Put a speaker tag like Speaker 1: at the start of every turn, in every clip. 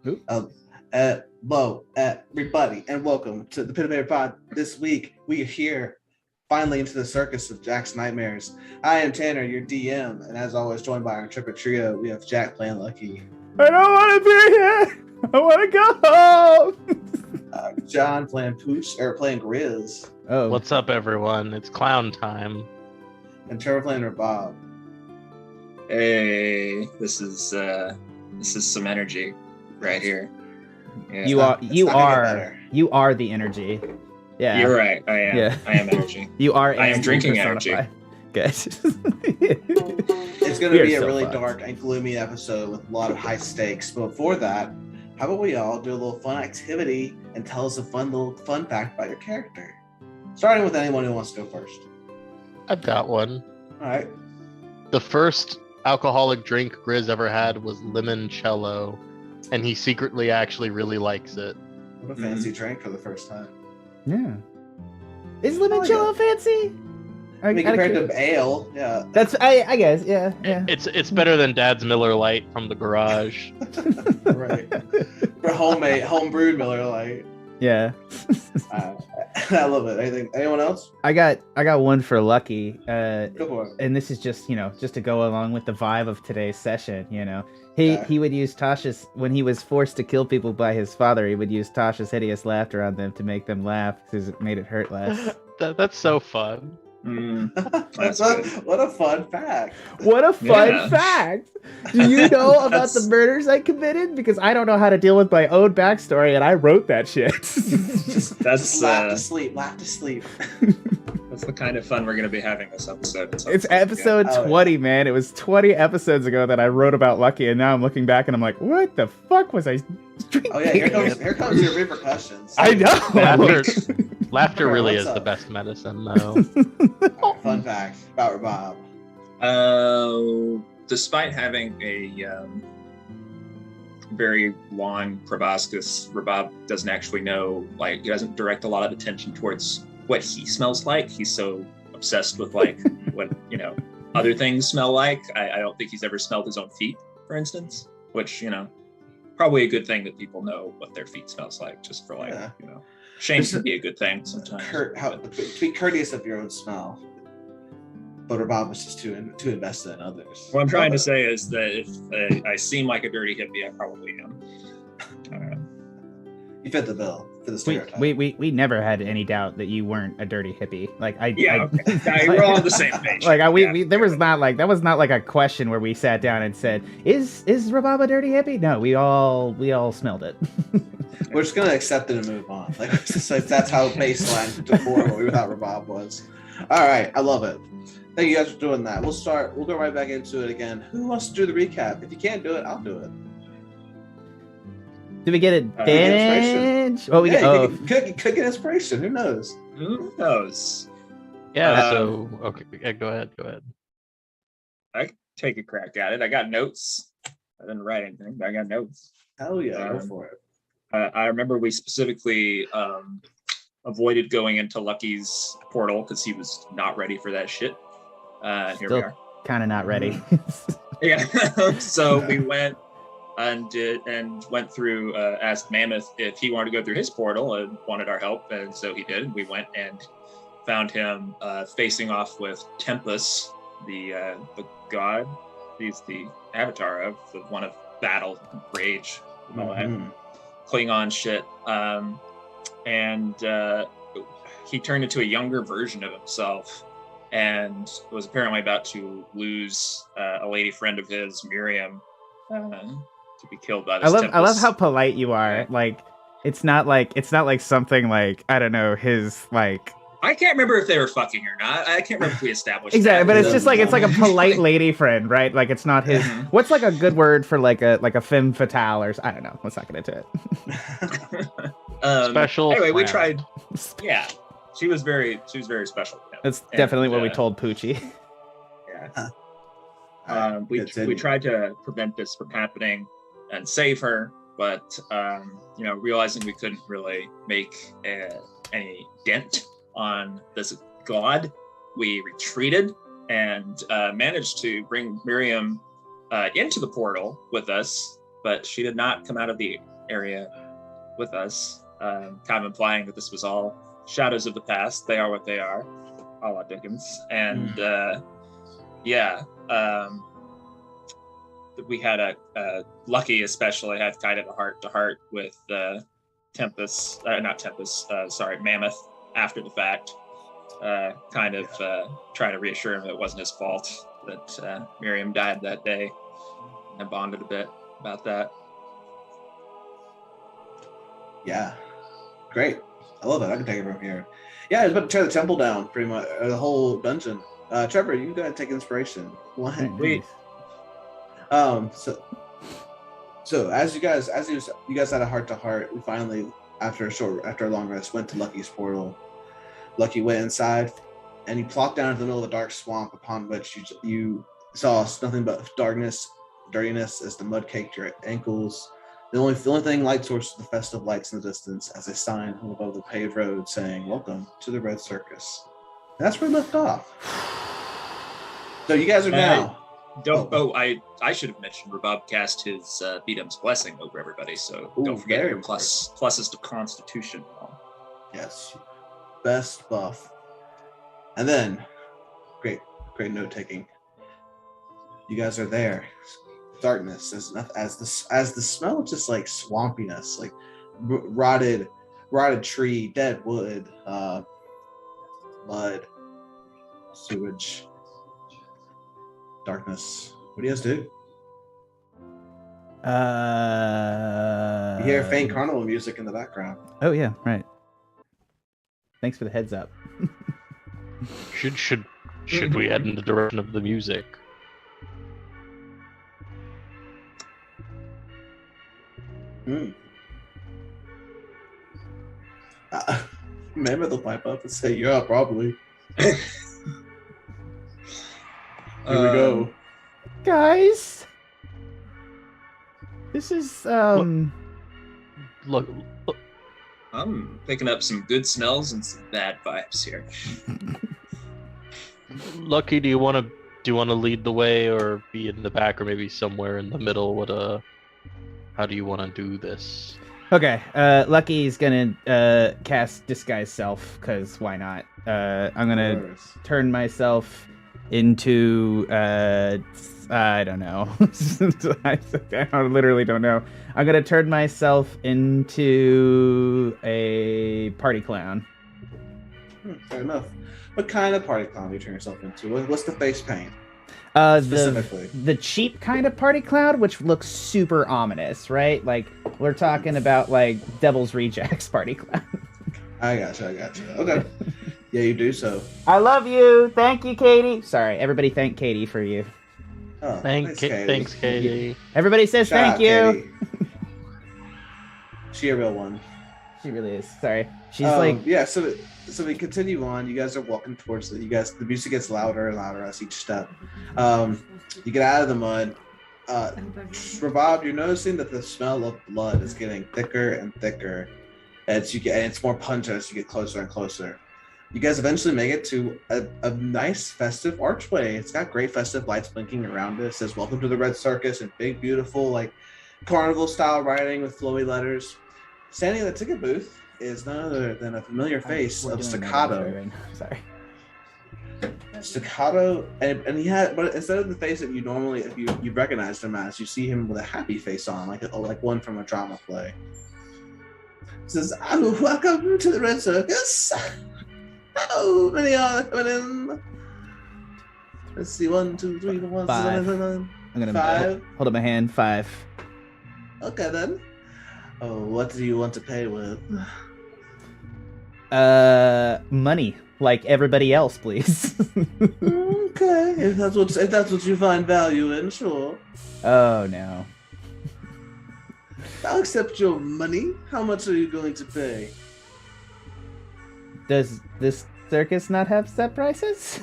Speaker 1: Hello, everybody, and welcome to the penandpaperpod. This week, we are here, finally into the circus of Jack's nightmares. I am Tanner, your DM, and as always, joined by our intrepid trio, we have Jack playing Lucky.
Speaker 2: I don't want to be here! I want to go home!
Speaker 1: John playing playing Grizz.
Speaker 2: Oh.
Speaker 3: What's up, everyone? It's clown time.
Speaker 1: And Trevor playing Rabab.
Speaker 4: Hey, this is some energy right here.
Speaker 2: Yeah. You are the energy. Yeah.
Speaker 4: You're right. I am. Yeah. I am energy.
Speaker 2: You are.
Speaker 4: I am drinking energy.
Speaker 2: Good.
Speaker 1: It's going to be a really dark and gloomy episode with a lot of high stakes. But before that, how about we all do a little fun activity and tell us a fun fact about your character? Starting with anyone who wants to go first.
Speaker 3: I've got one.
Speaker 1: All right.
Speaker 3: The first alcoholic drink Grizz ever had was limoncello, and he secretly actually really likes it.
Speaker 1: What a fancy drink for the first time.
Speaker 2: Yeah. Is limoncello fancy?
Speaker 1: I mean, compared to ale, yeah.
Speaker 2: That's I guess, yeah.
Speaker 3: It's better than Dad's Miller Lite from the garage.
Speaker 1: Right. For homebrewed Miller Lite.
Speaker 2: Yeah.
Speaker 1: I love it. Anyone else?
Speaker 2: I got one for Lucky.
Speaker 1: Go for it.
Speaker 2: And this is just to go along with the vibe of today's session, He would use Tasha's, when he was forced to kill people by his father, he would use Tasha's hideous laughter on them to make them laugh because it made it hurt less.
Speaker 3: That's so fun.
Speaker 1: What a fun fact.
Speaker 2: What a fun fact. Do you know about the murders I committed? Because I don't know how to deal with my own backstory, and I wrote that shit.
Speaker 1: Just laugh to sleep.
Speaker 4: That's the kind of fun we're going to be having this episode.
Speaker 2: It's episode 20, man. It was 20 episods ago that I wrote about Lucky, and now I'm looking back and I'm like, what the fuck was I drinking?
Speaker 1: Oh yeah, here comes your repercussions.
Speaker 2: I know.
Speaker 3: Laughter really is the best medicine, though.
Speaker 1: Fun fact about Rabab.
Speaker 4: Despite having a very long proboscis, Rabab doesn't actually know, he doesn't direct a lot of attention towards what he smells like. He's so obsessed with what other things smell like. I don't think he's ever smelled his own feet, for instance, which probably a good thing that people know what their feet smells like, just for shame can be a good thing sometimes.
Speaker 1: Be courteous of your own smell, but Rabab was just too invested in others.
Speaker 4: What I'm trying to say is that if I seem like a dirty hippie, I probably am.
Speaker 1: You fit the bill. The stereotype.
Speaker 2: We never had any doubt that you weren't a dirty hippie.
Speaker 4: We're all on the same page.
Speaker 2: There was that was not like a question where we sat down and said, "Is Rabab a dirty hippie?" No, we all smelled it.
Speaker 1: We're just gonna accept it and move on. That's how baseline before what we thought Rabab was. All right, I love it. Thank you guys for doing that. We'll go right back into it again. Who wants to do the recap? If you can't do it, I'll do it.
Speaker 2: Did we get advantage?
Speaker 1: Could get inspiration. Who knows?
Speaker 3: Yeah. Okay. Go ahead.
Speaker 4: I can take a crack at it. I got notes. I didn't write anything, but I got notes.
Speaker 1: Hell yeah, go for it.
Speaker 4: I remember we specifically avoided going into Lucky's portal because he was not ready for that shit. Here we are.
Speaker 2: Kind of not ready.
Speaker 4: Yeah. So we went and went through, asked Mammoth if he wanted to go through his portal and wanted our help, and so he did. We went and found him facing off with Tempest, the god. He's the avatar of the one of battle, rage, all that Klingon shit. And he turned into a younger version of himself and was apparently about to lose a lady friend of his, Miriam, to be killed by this
Speaker 2: I love how polite you are. It's not like something like, I don't know, his
Speaker 4: I can't remember if they were fucking or not. I can't remember if we established
Speaker 2: exactly,
Speaker 4: that.
Speaker 2: But it's just it's like a polite lady friend, right? It's not his. What's a good word for a femme fatale or I don't know. Let's not get into
Speaker 3: it. Special.
Speaker 4: Anyway, we tried. Yeah, she was very special.
Speaker 2: That's definitely what we told Poochi.
Speaker 4: Yeah. We tried to prevent this from happening and save her, but realizing we couldn't really make any dent on this god, we retreated and managed to bring Miriam into the portal with us, but she did not come out of the area with us, kind of implying that this was all shadows of the past. They are what they are, a la Dickens. And we had a Lucky especially had kind of a heart-to-heart with Mammoth after the fact, kind of trying to reassure him it wasn't his fault that Miriam died that day, and bonded a bit about that.
Speaker 1: Yeah, great. I love it. I can take it from here. Yeah, I was about to tear the temple down, pretty much, the whole dungeon. Trevor, you gotta take inspiration. What?
Speaker 2: Wait.
Speaker 1: So as you guys had a heart to heart, we finally, after a long rest, went to Lucky's portal. Lucky went inside, and he plopped down into the middle of a dark swamp, upon which you saw nothing but darkness, dirtiness as the mud caked your ankles. The only thing light source was the festive lights in the distance, as a sign hung above the paved road saying, "Welcome to the Red Circus." And that's where we left off. So you guys are now.
Speaker 4: I should have mentioned Rabab cast his Beat'em's blessing over everybody, so don't forget
Speaker 1: very
Speaker 4: your pluses to Constitution.
Speaker 1: Yes, best buff. And then, great note taking. You guys are there. Darkness as the smell of just like swampiness, like rotted tree, dead wood, mud, sewage, darkness. What do you guys do? You hear faint carnival music in the background.
Speaker 2: Oh yeah, right. Thanks for the heads up.
Speaker 3: Should we head in the direction of the music?
Speaker 1: Mammoth will pipe up and say, "Yeah, probably." Here we go.
Speaker 2: Guys, this is
Speaker 3: Look,
Speaker 4: I'm picking up some good smells and some bad vibes here.
Speaker 3: Lucky, do you want to lead the way, or be in the back, or maybe somewhere in the middle? How do you want to do this?
Speaker 2: Okay, Lucky's gonna cast Disguise Self, because why not? I'm gonna turn myself into I don't know. I literally don't know. I'm gonna turn myself into a party clown.
Speaker 1: Fair enough. What kind of party clown do you turn yourself into? What's the face paint?
Speaker 2: Specifically, the cheap kind of party clown, which looks super ominous, right? Like we're talking about like Devil's Rejects party clown.
Speaker 1: I gotcha. Okay. Yeah, you do so.
Speaker 2: I love you. Thank you, Katie. Sorry, everybody thank Katie for you.
Speaker 1: Oh,
Speaker 3: thanks, Katie.
Speaker 2: Everybody says
Speaker 1: Shout
Speaker 2: thank you.
Speaker 1: Katie. She a real one.
Speaker 2: She really is. Sorry. She's like...
Speaker 1: Yeah, so we continue on. You guys are walking towards the music gets louder and louder as each step. You get out of the mud. Rabab, you're noticing that the smell of blood is getting thicker and thicker and it's more pungent as you get closer and closer. You guys eventually make it to a nice festive archway. It's got great festive lights blinking around it. It says "Welcome to the Red Circus" in big, beautiful, like carnival style writing with flowy letters. Standing in the ticket booth is none other than a familiar face of Staccato.
Speaker 2: Right now. Sorry.
Speaker 1: Staccato, and he had, but instead of the face that you normally, if you recognize him as, you see him with a happy face on, like one from a drama play. He says, "Oh, welcome to the Red Circus. How many are coming in? Let's see, 1, 2, 3, 4, 5.
Speaker 2: I'm gonna
Speaker 1: 5.
Speaker 2: hold up my hand. 5.
Speaker 1: Okay then. Oh, what do you want to pay with?
Speaker 2: Money, like everybody else, please.
Speaker 1: Okay, if that's what you find value in, sure.
Speaker 2: Oh no.
Speaker 1: I'll accept your money. How much are you going to pay?
Speaker 2: Does this circus not have set prices?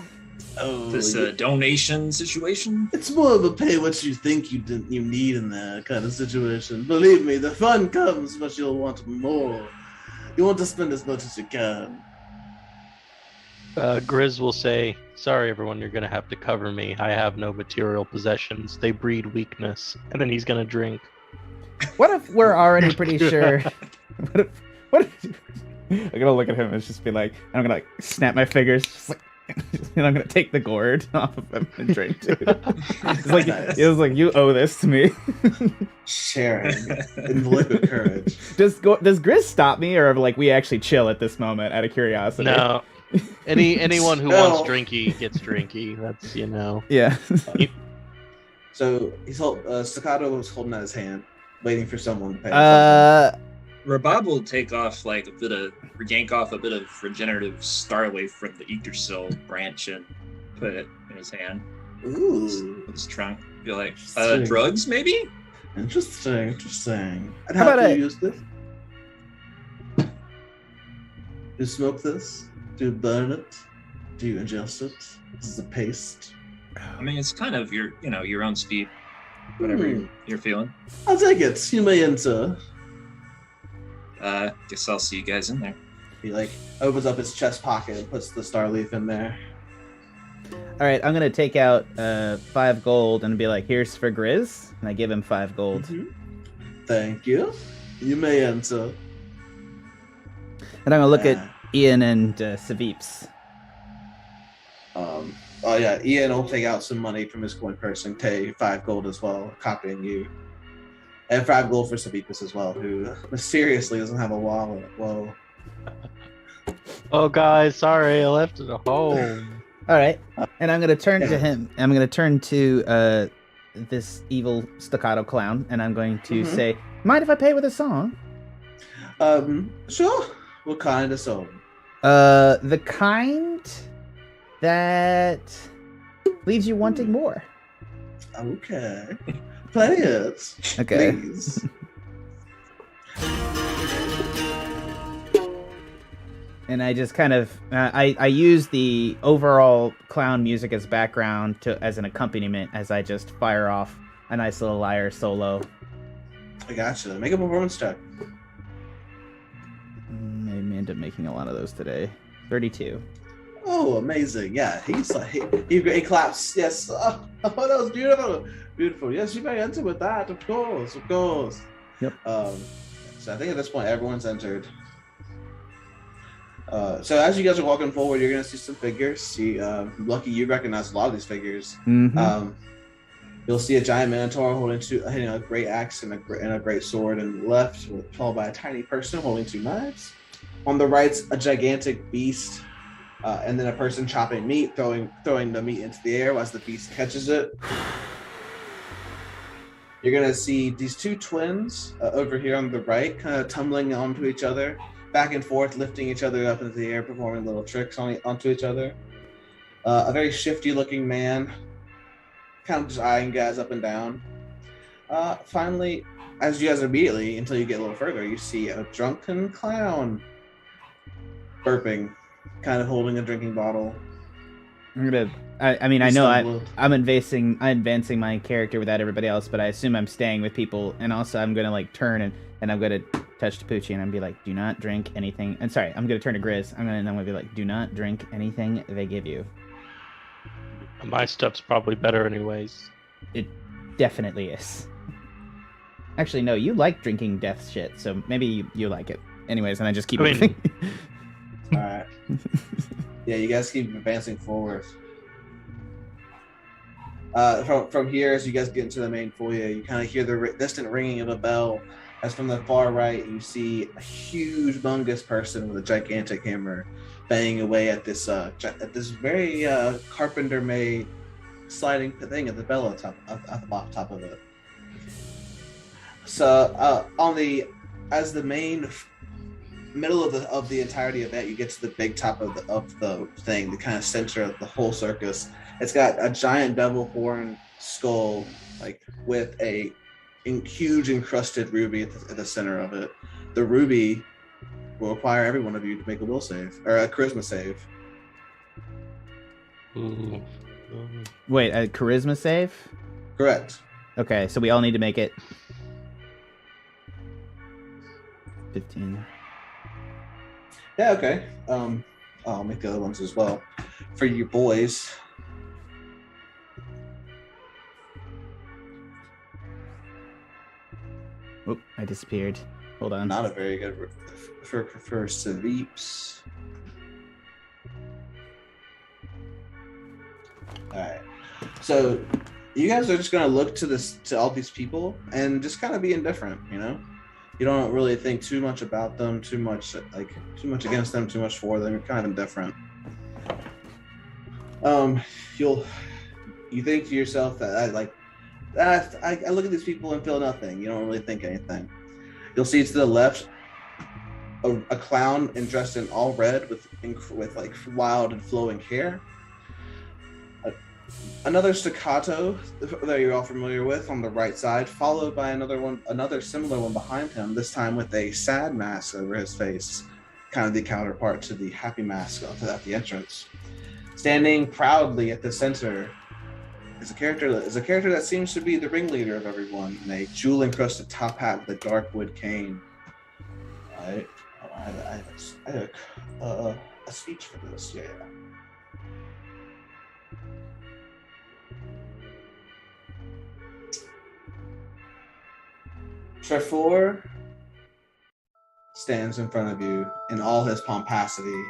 Speaker 1: Oh,
Speaker 4: This donation situation?
Speaker 1: it's more of a pay what you think you need in that kind of situation. Believe me, the fun comes, but you'll want more. You want to spend as much as you can.
Speaker 3: Grizz will say, "Sorry, everyone, you're gonna have to cover me. I have no material possessions. They breed weakness." And then he's gonna drink.
Speaker 2: What if we're already pretty sure? What if I'm gonna look at him and just be like, I'm gonna like snap my fingers, just like, and I'm gonna take the gourd off of him and drink too. It was like you owe this to me.
Speaker 1: Sharing in liquid courage.
Speaker 2: Does Grizz stop me, or like we actually chill at this moment out of curiosity?
Speaker 3: No. Anyone who wants drinky gets drinky. That's
Speaker 2: Yeah.
Speaker 1: So Staccato was holding out his hand, waiting for someone to pay.
Speaker 4: Rabab will yank off a bit of regenerative starleaf from the Yggdrasil branch and put it in his hand.
Speaker 1: Ooh.
Speaker 4: His trunk. Be like, drugs maybe?
Speaker 1: Interesting. And
Speaker 2: How
Speaker 1: how
Speaker 2: about
Speaker 1: do you use this? Do you smoke this? Do you burn it? Do you ingest it? This is a paste.
Speaker 4: I mean, it's kind of your own speed, whatever you're feeling.
Speaker 1: I'll take it. You may enter.
Speaker 4: Guess I'll see you guys in there.
Speaker 1: He opens up his chest pocket and puts the star leaf in there.
Speaker 2: All right, I'm gonna take out 5 gold and be like, "Here's for Grizz," and I give him 5 gold.
Speaker 1: Mm-hmm. Thank you. You may enter.
Speaker 2: And I'm gonna look at Ian and Savips.
Speaker 1: Oh yeah, Ian will take out some money from his coin purse and pay 5 gold as well, copying you. And 5 gold for Savipas as well, who mysteriously doesn't have a wallet. Whoa.
Speaker 3: Oh, guys, sorry, I left it at home.
Speaker 2: All right, and I'm gonna turn to him. I'm gonna turn to this evil staccato clown, and I'm going to say, "Mind if I pay with a song?"
Speaker 1: Sure. What kind of song?
Speaker 2: The kind that leaves you wanting more.
Speaker 1: Okay. Play it.
Speaker 2: Okay.
Speaker 1: Please.
Speaker 2: And I just kind of I use the overall clown music as background as an accompaniment as I just fire off a nice little lyre solo.
Speaker 1: I gotcha. Make a performance check.
Speaker 2: I may end up making a lot of those today. 32.
Speaker 1: Oh, amazing. Yeah, he's like, he claps. Yes. Oh, that was beautiful. Beautiful. Yes, you may enter with that. Of course.
Speaker 2: Yep.
Speaker 1: So I think at this point, everyone's entered. So as you guys are walking forward, you're going to see some figures. Lucky you recognize a lot of these figures.
Speaker 2: Mm-hmm.
Speaker 1: You'll see a giant minotaur holding a great axe and a great sword, and left, followed by a tiny person holding 2 knives. On the right, a gigantic beast, and then a person chopping meat, throwing the meat into the air as the beast catches it. You're going to see these 2 twins over here on the right, kind of tumbling onto each other, back and forth, lifting each other up into the air, performing little tricks onto each other. A very shifty-looking man, kind of just eyeing guys up and down. Finally, as you guys immediately, until you get a little further, you see a drunken clown burping, kind of holding a drinking bottle.
Speaker 2: I'm advancing my character without everybody else, but I assume I'm staying with people, and also I'm gonna turn and I'm gonna touch to Poochi and I'm be like, do not drink anything. And sorry, I'm gonna turn to Grizz. I'm gonna be like, do not drink anything they give you.
Speaker 3: My stuff's probably better anyways.
Speaker 2: It definitely is. Actually, no, you like drinking death shit, so maybe you like it. Anyways, and I just keep moving.
Speaker 1: All right. Yeah, you guys keep advancing forward. From here, as you guys get into the main foyer, you kind of hear the distant ringing of a bell. As from the far right, you see a huge, humongous person with a gigantic hammer banging away at this very carpenter-made sliding thing at the bell at the top of it. So as the main middle of the entirety of that, you get to the big top of the thing, the kind of center of the whole circus. It's got a giant devil horn skull, with a huge encrusted ruby at the center of it. The ruby will require every one of you to make a will save or a charisma save.
Speaker 3: Ooh.
Speaker 2: Wait, a charisma save?
Speaker 1: Correct.
Speaker 2: Okay, so we all need to make it. 15.
Speaker 1: Yeah. Okay. I'll make the other ones as well for you boys.
Speaker 2: Oop, I disappeared. Hold on.
Speaker 1: Not a very good for sweeps. All right. So you guys are just gonna look to all these people and just kind of be indifferent. You know, you don't really think too much about them, too much against them, too much for them. You're kind of indifferent. You think to yourself that I look at these people and feel nothing. You don't really think anything. You'll see to the left a clown dressed in all red with like wild and flowing hair. Another staccato that you're all familiar with on the right side, followed by another similar one behind him, this time with a sad mask over his face, kind of the counterpart to the happy mask at the entrance. Standing proudly at the center is a character that seems to be the ringleader of everyone, in a jewel-encrusted top hat with a dark wood cane. I have a speech for this, yeah. Trevor stands in front of you in all his pomposity.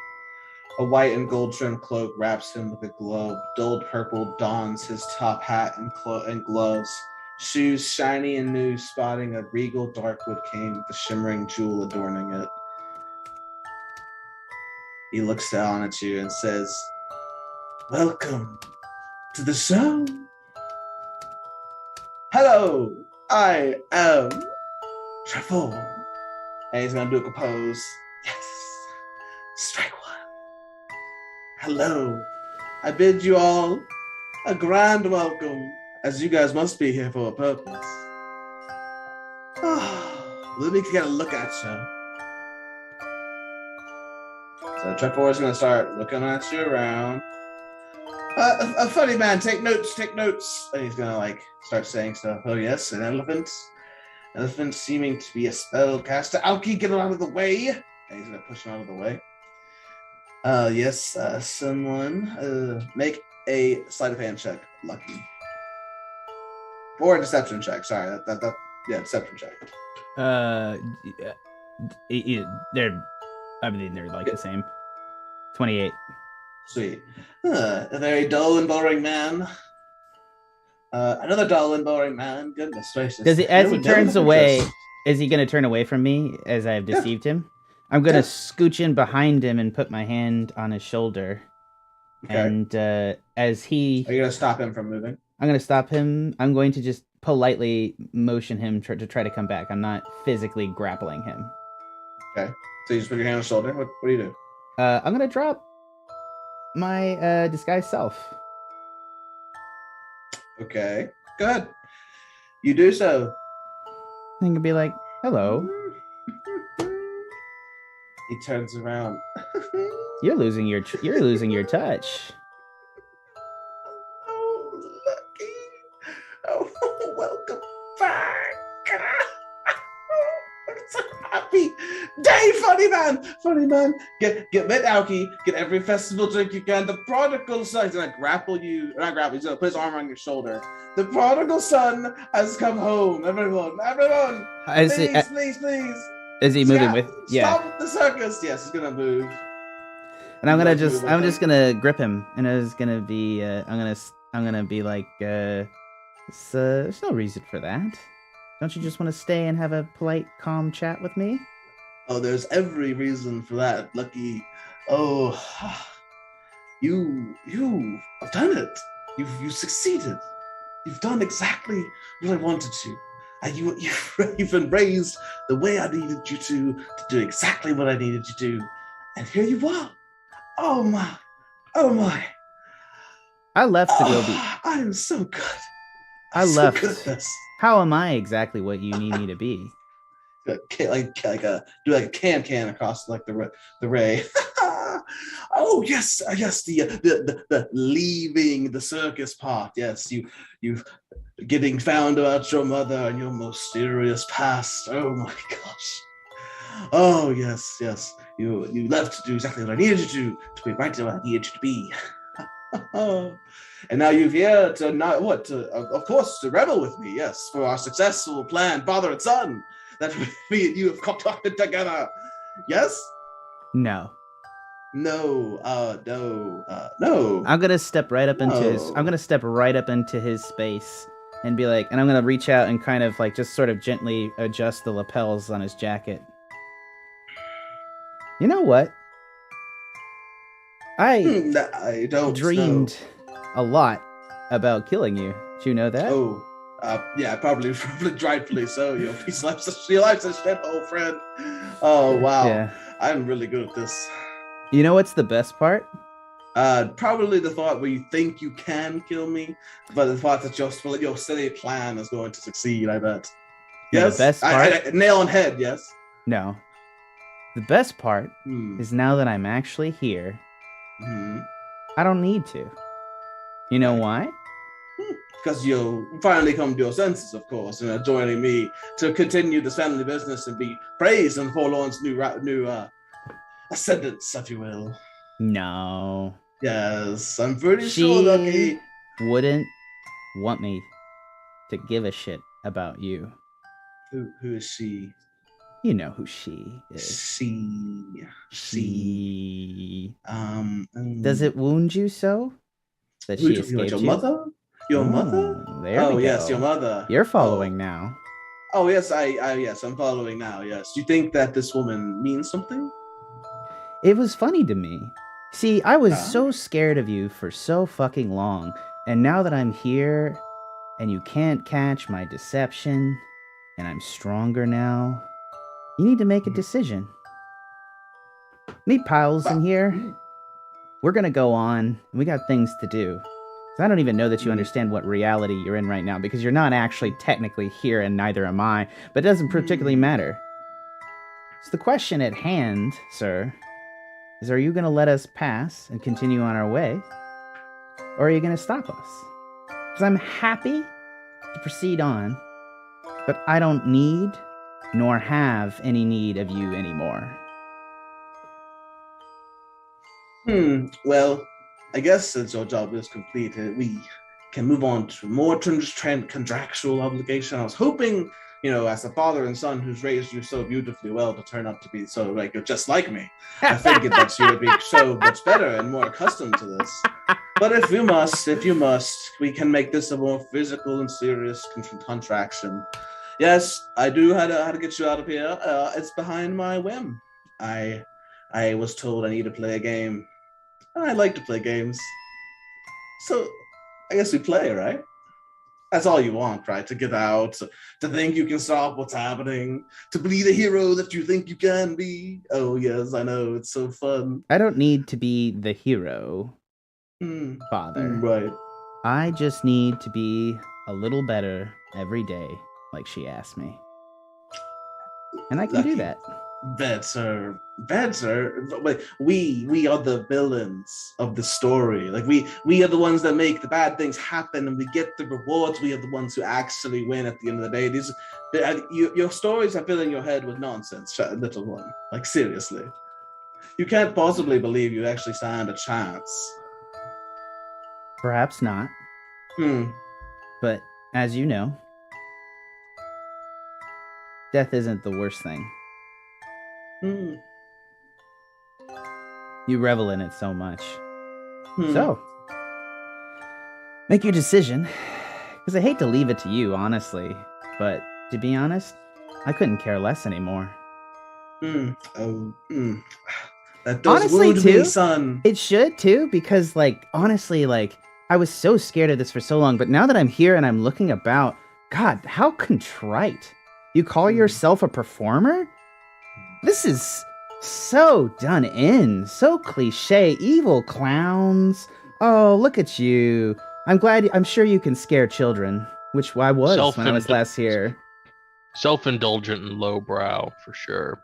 Speaker 1: A white and gold trimmed cloak wraps him with a glove. Dulled purple dons his top hat and gloves. Shoes shiny and new, spotting a regal darkwood cane with a shimmering jewel adorning it. He looks down at you and says, "Welcome to the show. Hello, I am Trevor." And he's gonna do a compose. Yes. Strike one. Hello. I bid you all a grand welcome, as you guys must be here for a purpose. Let me get a look at you. So Trevor is gonna start looking at you around. A funny man, take notes. And he's gonna start saying stuff. Oh yes, an elephant. Elephant seeming to be a spellcaster. Alki, get him out of the way. And he's gonna push him out of the way. Yes, someone make a sleight of hand check, Lucky. Or a deception check, sorry. Deception check.
Speaker 2: They're like the same. 28.
Speaker 1: Sweet. A very dull and boring man. Another dull and boring man. Goodness gracious.
Speaker 2: As he turns away, is he going to turn away from me as I have deceived him? I'm going to scooch in behind him and put my hand on his shoulder. Okay. And as he... Are
Speaker 1: you going to stop him from moving?
Speaker 2: I'm going to stop him. I'm going to just politely motion him to try to come back. I'm not physically grappling him.
Speaker 1: Okay. So you just put your hand on his shoulder? What do you do?
Speaker 2: I'm going to drop my disguised self.
Speaker 1: Okay. Go ahead. You do so.
Speaker 2: I can be like, hello.
Speaker 1: He turns around.
Speaker 2: You're losing your touch.
Speaker 1: Oh, Lucky. Oh, welcome back. It's a happy day, funny man. Get Alki. Get every festival drink you can. The prodigal son. He's gonna grapple you. Not grapple. He's gonna put his arm on your shoulder. The prodigal son has come home. Everyone. Please.
Speaker 2: Is he moving with? Yeah.
Speaker 1: Stop the circus. Yes, he's gonna move.
Speaker 2: And I'm just gonna grip him, and it's gonna be. I'm gonna be like, there's no reason for that. Don't you just want to stay and have a polite, calm chat with me?
Speaker 1: Oh, there's every reason for that, Lucky. Oh, you have done it. You succeeded. You've done exactly what I wanted to. And you've been raised the way I needed you to do exactly what I needed you to do. And here you are. Oh my.
Speaker 2: I left to go be.
Speaker 1: I am so good.
Speaker 2: So good at this. How am I exactly what you need me to be?
Speaker 1: Do like a can across the ray. Oh yes, the leaving the circus part. Yes, you've getting found out your mother and your mysterious past. Oh my gosh. Oh yes. You left to do exactly what I needed you to be right where I needed you to be. And now you're here to of course to rebel with me. Yes, for our successful plan, father and son. that we and you have concocted together. Yes?
Speaker 2: No.
Speaker 1: No. No.
Speaker 2: I'm gonna step right up into his.
Speaker 1: No.
Speaker 2: I'm gonna step right up into his space and be like, and I'm gonna reach out and kind of like just sort of gently adjust the lapels on his jacket. You know what?
Speaker 1: I don't
Speaker 2: dreamed a lot about killing you. Did you know that?
Speaker 1: Oh, yeah, probably rightfully so. She likes a shit, old friend. Oh, wow.
Speaker 2: Yeah.
Speaker 1: I'm really good at this.
Speaker 2: You know what's the best part?
Speaker 1: Probably the thought where you think you can kill me, but the thought that your silly plan is going to succeed, I bet.
Speaker 2: Yeah,
Speaker 1: Yes?
Speaker 2: the best part?
Speaker 1: Nail on head, yes?
Speaker 2: No. The best part
Speaker 1: Hmm.
Speaker 2: is now that I'm actually here,
Speaker 1: Hmm.
Speaker 2: I don't need to. You know why?
Speaker 1: Because you'll finally come to your senses, of course, and are joining me to continue this family business and be praised in Forlorn's new ascendance, if you will.
Speaker 2: No.
Speaker 1: Yes, I'm pretty sure that he...
Speaker 2: wouldn't want me to give a shit about you.
Speaker 1: Who is she?
Speaker 2: You know who she is.
Speaker 1: She.
Speaker 2: Does it wound you so that
Speaker 1: Who
Speaker 2: she
Speaker 1: you talking about,
Speaker 2: escaped
Speaker 1: your
Speaker 2: you?
Speaker 1: mother? Your mother?
Speaker 2: There
Speaker 1: Oh,
Speaker 2: we go.
Speaker 1: yes, your mother.
Speaker 2: You're following now.
Speaker 1: Oh, yes, yes, I'm following now, yes. Do you think that this woman means something?
Speaker 2: It was funny to me. See, I was so scared of you for so fucking long, and now that I'm here, and you can't catch my deception, and I'm stronger now, you need to make a decision. Me pals in here, we're gonna go on, and we got things to do. 'Cause I don't even know that you understand what reality you're in right now, because you're not actually technically here, and neither am I, but it doesn't particularly matter. So the question at hand, sir, is are you gonna let us pass and continue on our way, or are you gonna stop us? Because I'm happy to proceed on, but I don't need nor have any need of you anymore.
Speaker 1: Well, I guess since your job is completed, we can move on to more contractual obligation. I was hoping, as a father and son who's raised you so beautifully well to turn out to be so, you're just like me. I figured that you would be so much better and more accustomed to this. But if you must, we can make this a more physical and serious contraction. Yes, I do how to get you out of here. It's behind my whim. I was told I need to play a game. I like to play games. So I guess we play, right? That's all you want, right? To get out, to think you can stop what's happening, to be the hero that you think you can be. Oh, yes, I know. It's so fun.
Speaker 2: I don't need to be the hero, Father.
Speaker 1: Right.
Speaker 2: I just need to be a little better every day, like she asked me. And I can do that.
Speaker 1: Better. Like, we are the villains of the story. Like we are the ones that make the bad things happen, and we get the rewards. We are the ones who actually win at the end of the day. Your stories are filling your head with nonsense, little one. Like, seriously, you can't possibly believe you actually stand a chance.
Speaker 2: Perhaps not. But as you know, death isn't the worst thing. You revel in it so much. So, make your decision. Because I hate to leave it to you, honestly. But to be honest, I couldn't care less anymore.
Speaker 1: That does
Speaker 2: honestly,
Speaker 1: wound
Speaker 2: too,
Speaker 1: me, son.
Speaker 2: It should too, because honestly, I was so scared of this for so long, but now that I'm here and I'm looking about, God, how contrite. You call yourself a performer? This is so done in, so cliche, evil clowns. Oh, look at you. I'm sure you can scare children, which I was when I was last here.
Speaker 3: Self-indulgent and lowbrow, for sure.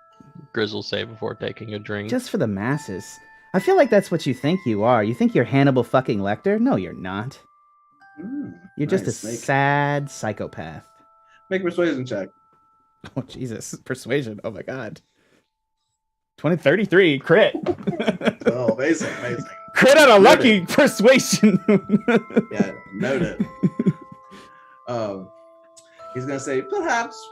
Speaker 3: Grizzle say before taking a drink.
Speaker 2: Just for the masses. I feel like that's what you think you are. You think you're Hannibal fucking Lecter? No, you're not. You're just a sad psychopath.
Speaker 1: Make a persuasion check.
Speaker 2: Oh, Jesus. Persuasion. Oh, my God. 2033 crit.
Speaker 1: Oh, amazing.
Speaker 2: Crit on a lucky persuasion.
Speaker 1: Yeah, noted. He's gonna say, perhaps,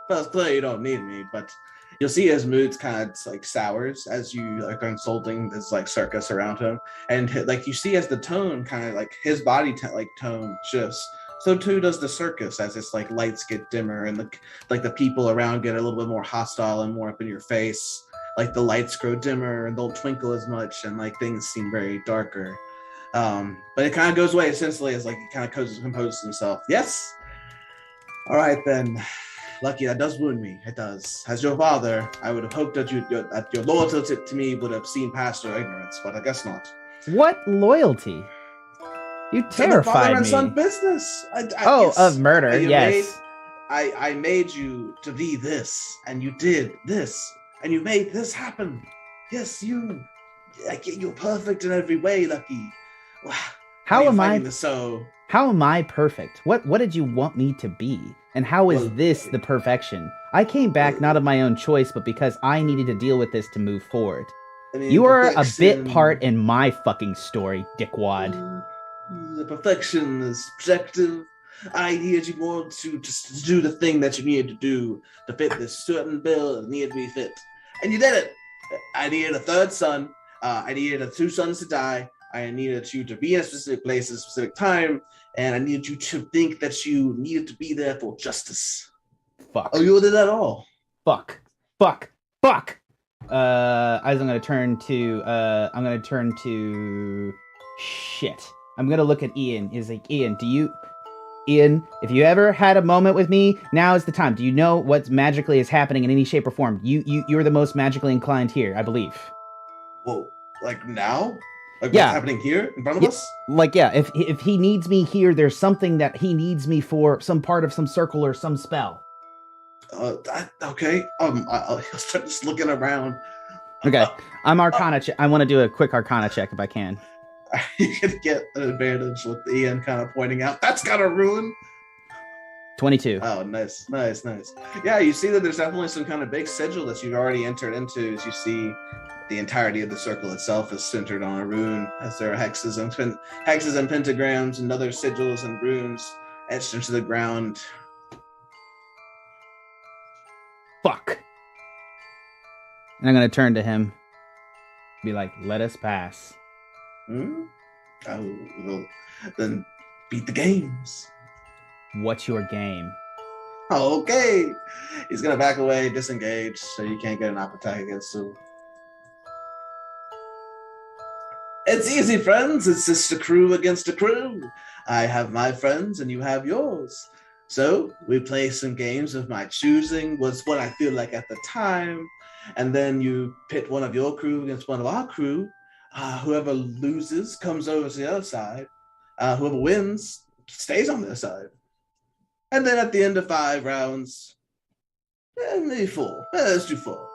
Speaker 1: Well, it's clear you don't need me, but you'll see his moods kind of like sours as you like consulting this like circus around him, and like you see as the tone kind of like his body tone shifts. So too does the circus as its like lights get dimmer and the people around get a little bit more hostile and more up in your face. Like the lights grow dimmer and don't twinkle as much, and like things seem very darker. But it kind of goes away essentially as like he kind of composes himself. Yes. All right then. Lucky, that does wound me. It does. As your father, I would have hoped that your loyalty to me would have seen past your ignorance, but I guess not.
Speaker 2: What loyalty? You terrify
Speaker 1: father and
Speaker 2: me.
Speaker 1: son business.
Speaker 2: Yes. Of murder. Yes.
Speaker 1: I made you to be this, and you did this, and you made this happen. Yes, you're perfect in every way, Lucky.
Speaker 2: How am I?
Speaker 1: So
Speaker 2: how am I perfect? What did you want me to be? And how is this the perfection? I came back not of my own choice, but because I needed to deal with this to move forward. I mean, you are a bit part in my fucking story, dickwad.
Speaker 1: The perfection is subjective. I needed you more to just do the thing that you needed to do to fit this certain bill that needed to be fit. And you did it. I needed a third son. I needed 2 sons to die. I needed you to be in a specific place at a specific time. And I needed you to think that you needed to be there for justice.
Speaker 2: Fuck.
Speaker 1: Oh, you did that all.
Speaker 2: Fuck. I'm gonna turn to shit. I'm gonna look at Ian. He's like, Ian, if you ever had a moment with me, now is the time. Do you know what magically is happening in any shape or form? You're the most magically inclined here, I believe.
Speaker 1: Well, like now? Like
Speaker 2: yeah.
Speaker 1: What's happening here in front of us?
Speaker 2: Like, yeah, if he needs me here, there's something that he needs me for, some part of some circle or some spell.
Speaker 1: Okay. I'll start just looking around.
Speaker 2: Okay. I'm Arcana check. I want to do a quick Arcana check if I can.
Speaker 1: You can get an advantage with Ian kind of pointing out, that's got a ruin.
Speaker 2: 22.
Speaker 1: Oh, nice. Yeah, you see that there's definitely some kind of big sigil that you've already entered into. As you see, the entirety of the circle itself is centered on a rune, as there are hexes and pentagrams and other sigils and runes etched into the ground.
Speaker 2: Fuck. And I'm gonna turn to him, be like, "Let us pass."
Speaker 1: Oh, well, then beat the games.
Speaker 2: What's your game?
Speaker 1: Okay. He's gonna back away, disengage, so you can't get an up attack against him. It's easy, friends. It's just a crew against a crew. I have my friends and you have yours. So we play some games of my choosing, was what I feel like at the time. And then you pit one of your crew against one of our crew. Whoever loses comes over to the other side. Whoever wins stays on their side. And then at the end of 5 rounds, maybe 4. Let's do 4.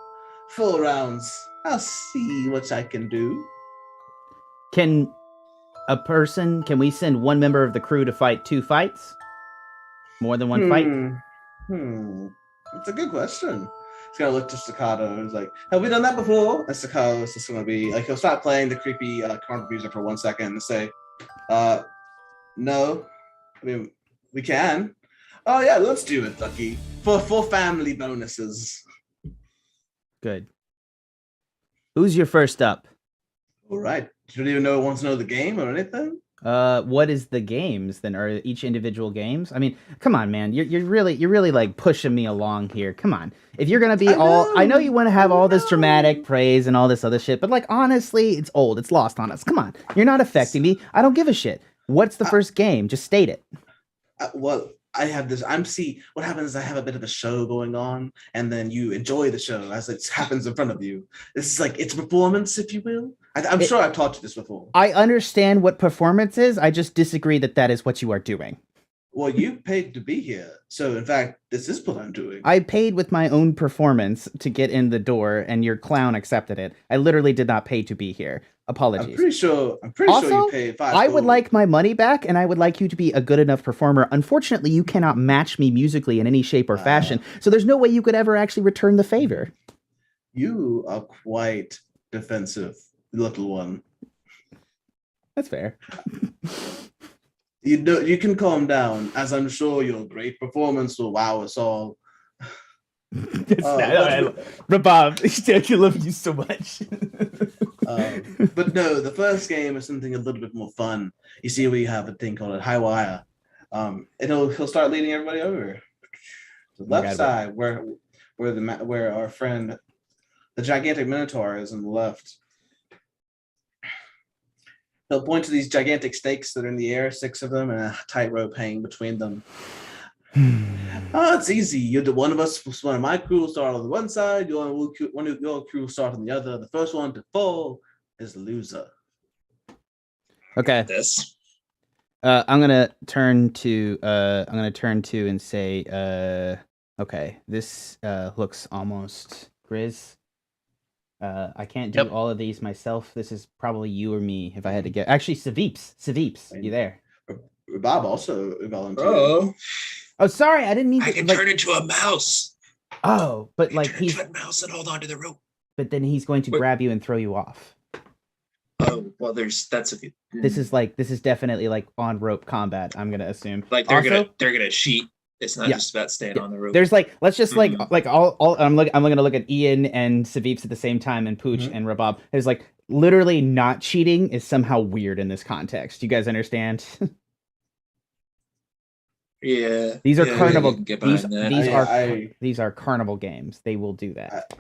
Speaker 1: 4 rounds. I'll see what I can do.
Speaker 2: Can we send one member of the crew to fight 2 fights? More than one fight?
Speaker 1: It's a good question. He's gonna look to Staccato and he's like, have we done that before? And Staccato's just gonna be like, he'll stop playing the creepy carnival music for 1 second and say, no. I mean, we can. Oh yeah, let's do it, Lucky. For family bonuses.
Speaker 2: Good. Who's your first up?
Speaker 1: All right. You don't even want to know the game or anything?
Speaker 2: What is the games then? Are each individual games? I mean, come on, man. You're really like pushing me along here. Come on. If you're gonna be I know you want to have all this dramatic praise and all this other shit, but like honestly, it's old. It's lost on us. Come on. You're not affecting me. I don't give a shit. What's the first game? Just state it.
Speaker 1: Well, I have this. What happens is I have a bit of a show going on, and then you enjoy the show as it happens in front of you. This is like it's a performance, if you will. I'm sure I've taught you this before.
Speaker 2: I understand what performance is. I just disagree that is what you are doing.
Speaker 1: Well, you paid to be here, so in fact, this is what I'm doing.
Speaker 2: I paid with my own performance to get in the door, and your clown accepted it. I literally did not pay to be here. Apologies.
Speaker 1: I'm pretty sure you paid 5.
Speaker 2: I would like my money back, and I would like you to be a good enough performer. Unfortunately, you cannot match me musically in any shape or fashion, so there's no way you could ever actually return the favor.
Speaker 1: You are quite defensive, little one.
Speaker 2: That's fair.
Speaker 1: You can calm down, as I'm sure your great performance will wow us all.
Speaker 2: Rabab, I love you so much.
Speaker 1: But no, the first game is something a little bit more fun. You see, we have a thing called a high wire. And he'll start leading everybody over to the left side, where our friend, the gigantic Minotaur, is on the left. He'll point to these gigantic stakes that are in the air, 6 of them, and a tightrope hanging between them. Oh, it's easy. One of my crew will start on the one side. One of your crew will start on the other. The first one to fall is the loser.
Speaker 2: Okay.
Speaker 4: This.
Speaker 2: I'm gonna turn to and say, okay, this looks almost Grizz. I can't do all of these myself. This is probably you or me if I had to get. Actually, Saveeps, you there?
Speaker 1: Rabab also volunteered.
Speaker 2: Oh, sorry, I didn't mean.
Speaker 4: I can turn into a mouse.
Speaker 2: Oh, but like
Speaker 4: he's a mouse and hold on to the rope.
Speaker 2: But then he's going to grab you and throw you off.
Speaker 4: Oh well, this
Speaker 2: is definitely like on rope combat. I'm gonna assume.
Speaker 4: Like they're gonna cheat. It's not just about staying on the rope.
Speaker 2: There's let's just all. I'm gonna look at Ian and Saveeps at the same time, and Pooch and Rabab. There's literally not cheating is somehow weird in this context. You guys understand?
Speaker 4: Yeah.
Speaker 2: These are carnival.
Speaker 4: These
Speaker 2: are carnival games. They will do that.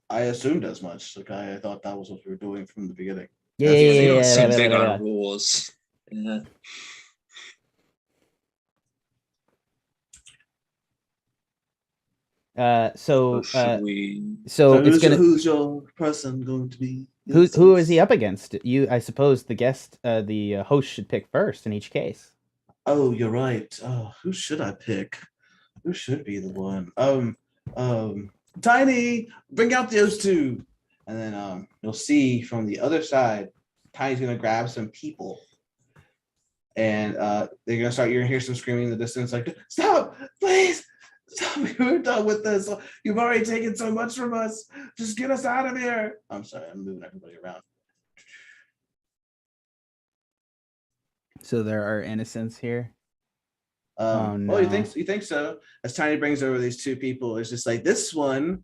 Speaker 1: I assumed as much. I thought that was what we were doing from the beginning.
Speaker 2: Yeah.
Speaker 4: Rules. Yeah.
Speaker 2: So
Speaker 1: who's your person going to be?
Speaker 2: Who is he up against? I suppose the guest, the host should pick first in each case.
Speaker 1: Oh, you're right. Oh, who should I pick? Who should be the one? Tiny, bring out those two. And then you'll see from the other side, Tiny's gonna grab some people. And they're gonna start, you're gonna hear some screaming in the distance, stop, please, stop, we're done with this. You've already taken so much from us. Just get us out of here. I'm sorry, I'm moving everybody around.
Speaker 2: So there are innocents here.
Speaker 1: Oh, no. Well, you think so? As Tiny brings over these two people, it's just this one,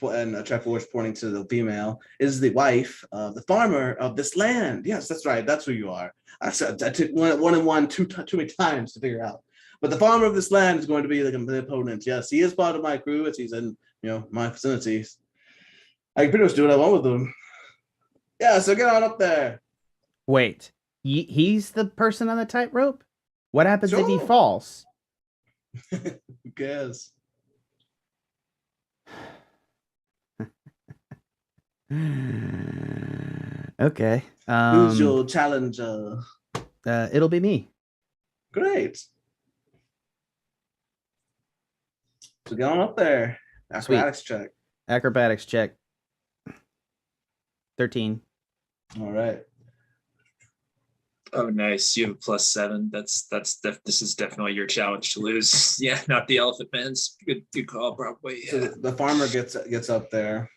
Speaker 1: and Trevor was pointing to the female, is the wife of the farmer of this land. Yes, that's right. That's who you are. I took one and one too many times to figure out. But the farmer of this land is going to be the opponent. Yes, he is part of my crew as he's in my vicinities. I can pretty much do what I want with him. Yeah, so get on up there.
Speaker 2: Wait. He's the person on the tightrope? What happens if he falls?
Speaker 1: Who cares?
Speaker 2: Okay.
Speaker 1: Who's your challenger?
Speaker 2: It'll be me.
Speaker 1: Great. So get on up there. Acrobatics check.
Speaker 2: Acrobatics check. 13.
Speaker 1: All right.
Speaker 4: Oh, nice. You have +7. This is definitely your challenge to lose. Yeah, not the Elephant Man's. Good call, probably. Yeah.
Speaker 1: So the farmer gets up there.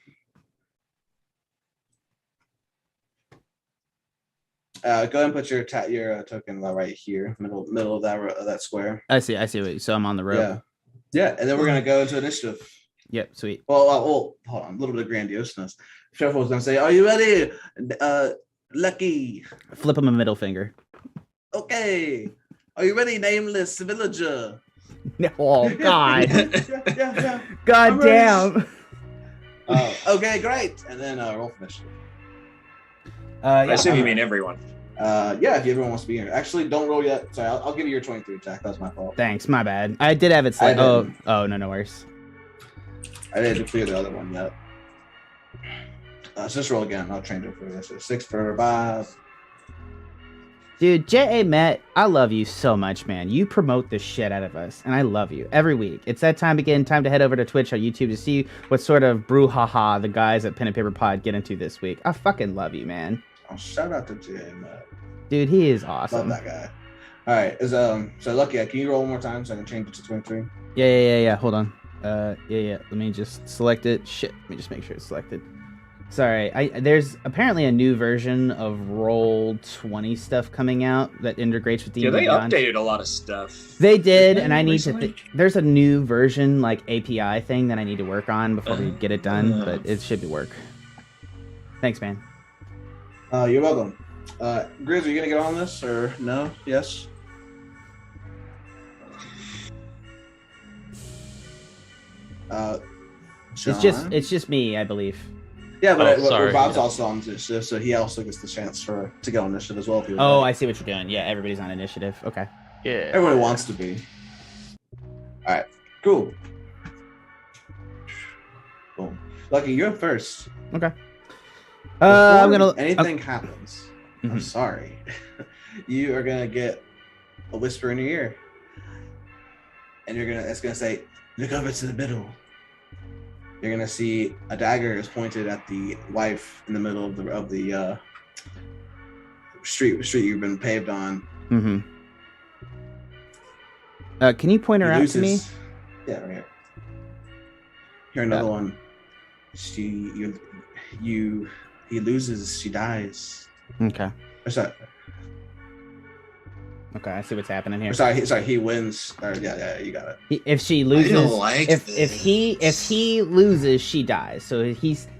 Speaker 1: Go ahead and put your token right here, middle of that square.
Speaker 2: I see. So I'm on the rope.
Speaker 1: Yeah, and then we're gonna go into initiative.
Speaker 2: Yep, sweet.
Speaker 1: Well, hold on, a little bit of grandioseness. Trevor was gonna say, "Are you ready, Lucky?"
Speaker 2: Flip him a middle finger.
Speaker 1: Okay. Are you ready, nameless villager?
Speaker 2: Oh God.
Speaker 1: yeah.
Speaker 2: God damn.
Speaker 1: Okay, great. And then roll for initiative.
Speaker 4: I assume you mean everyone.
Speaker 1: Yeah, if everyone wants to be here. Actually, don't roll yet. Sorry, I'll give you your 23, Jack. That was my fault.
Speaker 2: Thanks, my bad. I did have it set. Oh, no worries.
Speaker 1: I didn't clear the other one yet. So just roll again. I'll change it for this. 6 for Rabab.
Speaker 2: Dude, J.A. Matt, I love you so much, man. You promote the shit out of us, and I love you every week. It's that time again, time to head over to Twitch or YouTube to see what sort of brouhaha the guys at Pen and Paper Pod get into this week. I fucking love you, man.
Speaker 1: Oh, shout out to J.A. Matt.
Speaker 2: Dude, he is awesome.
Speaker 1: Love that guy. All right, so Lucky, can you roll one more time so I can change it to 23?
Speaker 2: Yeah. Hold on. Yeah. Let me just select it. Shit. Let me just make sure it's selected. Sorry, there's apparently a new version of Roll20 stuff coming out that integrates with D&D
Speaker 4: Yeah, they
Speaker 2: Beyond.
Speaker 4: updated a lot of stuff.
Speaker 2: They did, and I need
Speaker 4: recently?
Speaker 2: to. There's a new version, like API thing, that I need to work on before we get it done, but it should work. Thanks, man.
Speaker 1: You're welcome. Grizz, are you gonna get on this or no? Yes. John?
Speaker 2: It's just me, I believe.
Speaker 1: Yeah, but
Speaker 3: sorry.
Speaker 1: Bob's also on initiative, so he also gets the chance to go on initiative as well. If he would
Speaker 2: Oh,
Speaker 1: like.
Speaker 2: I see what you're doing. Yeah, everybody's on initiative. Okay.
Speaker 3: Yeah.
Speaker 1: Everybody wants to be. All right, cool. Boom. Lucky, you're up first.
Speaker 2: Okay.
Speaker 1: Before anything happens, I'm
Speaker 2: Mhm.
Speaker 1: sorry. You are gonna get a whisper in your ear, and it's gonna say, "Look over to the middle." You're gonna see a dagger is pointed at the wife in the middle of the street you've been paved on.
Speaker 2: Mm-hmm. Can you point her out to me?
Speaker 1: Yeah, right here. Here another one. He loses. She dies.
Speaker 2: Okay.
Speaker 1: Or sorry,
Speaker 2: Okay, I see what's happening here.
Speaker 1: or sorry. He wins. Or, yeah, you got it.
Speaker 2: If she loses,
Speaker 4: don't like
Speaker 2: if
Speaker 4: this.
Speaker 2: he loses, she dies. So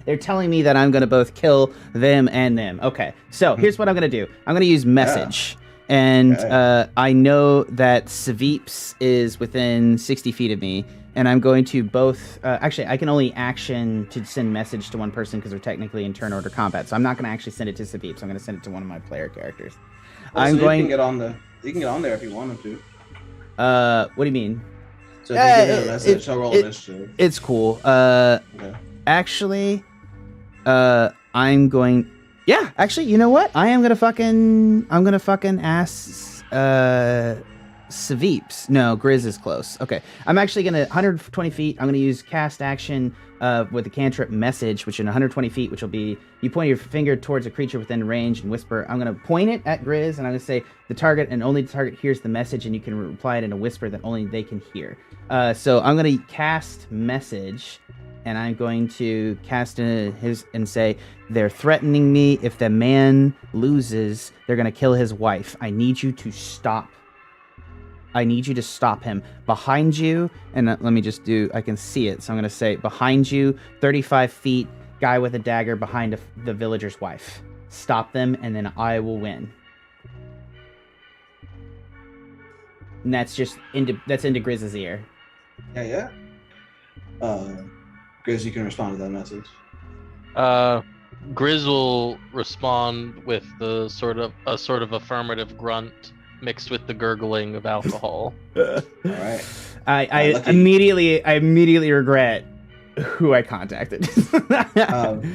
Speaker 2: they're telling me that I'm gonna both kill them and them. Okay, so here's what I'm gonna do. I'm gonna use message, and
Speaker 1: Okay.
Speaker 2: I know that Saveeps is within 60 feet of me, and I'm going to both. Actually, I can only action to send message to one person because they're technically in turn order combat. So I'm not gonna actually send it to Saveeps. I'm gonna send it to one of my player characters.
Speaker 1: You can get on there if you want him to.
Speaker 2: What do you mean?
Speaker 1: So if you get a message, I'll roll initiative.
Speaker 2: It's cool.
Speaker 1: Okay.
Speaker 2: Actually, I'm going. Yeah, actually, you know what? I'm gonna fucking ask Saveeps. No, Grizz is close. Okay, I'm actually gonna 120 feet. I'm gonna use cast action with the cantrip message, which in 120 feet, which will be you point your finger towards a creature within range and whisper. I'm gonna point it at Grizz, and I'm gonna say the target and only the target hears the message, and you can reply it in a whisper that only they can hear. So I'm gonna cast message, and I'm going to cast and say they're threatening me. If the man loses, they're gonna kill his wife. I need you to stop. I need you to stop him. Behind you, and let me just I can see it, so I'm going to say, behind you, 35 feet, guy with a dagger behind the villager's wife. Stop them, and then I will win. And that's into Grizz's ear.
Speaker 1: Yeah. Grizz, you can respond to that message.
Speaker 3: Grizz will respond with a sort of affirmative grunt mixed with the gurgling of alcohol.
Speaker 1: All right.
Speaker 2: I
Speaker 1: Lucky.
Speaker 2: immediately regret who I contacted.
Speaker 1: Movement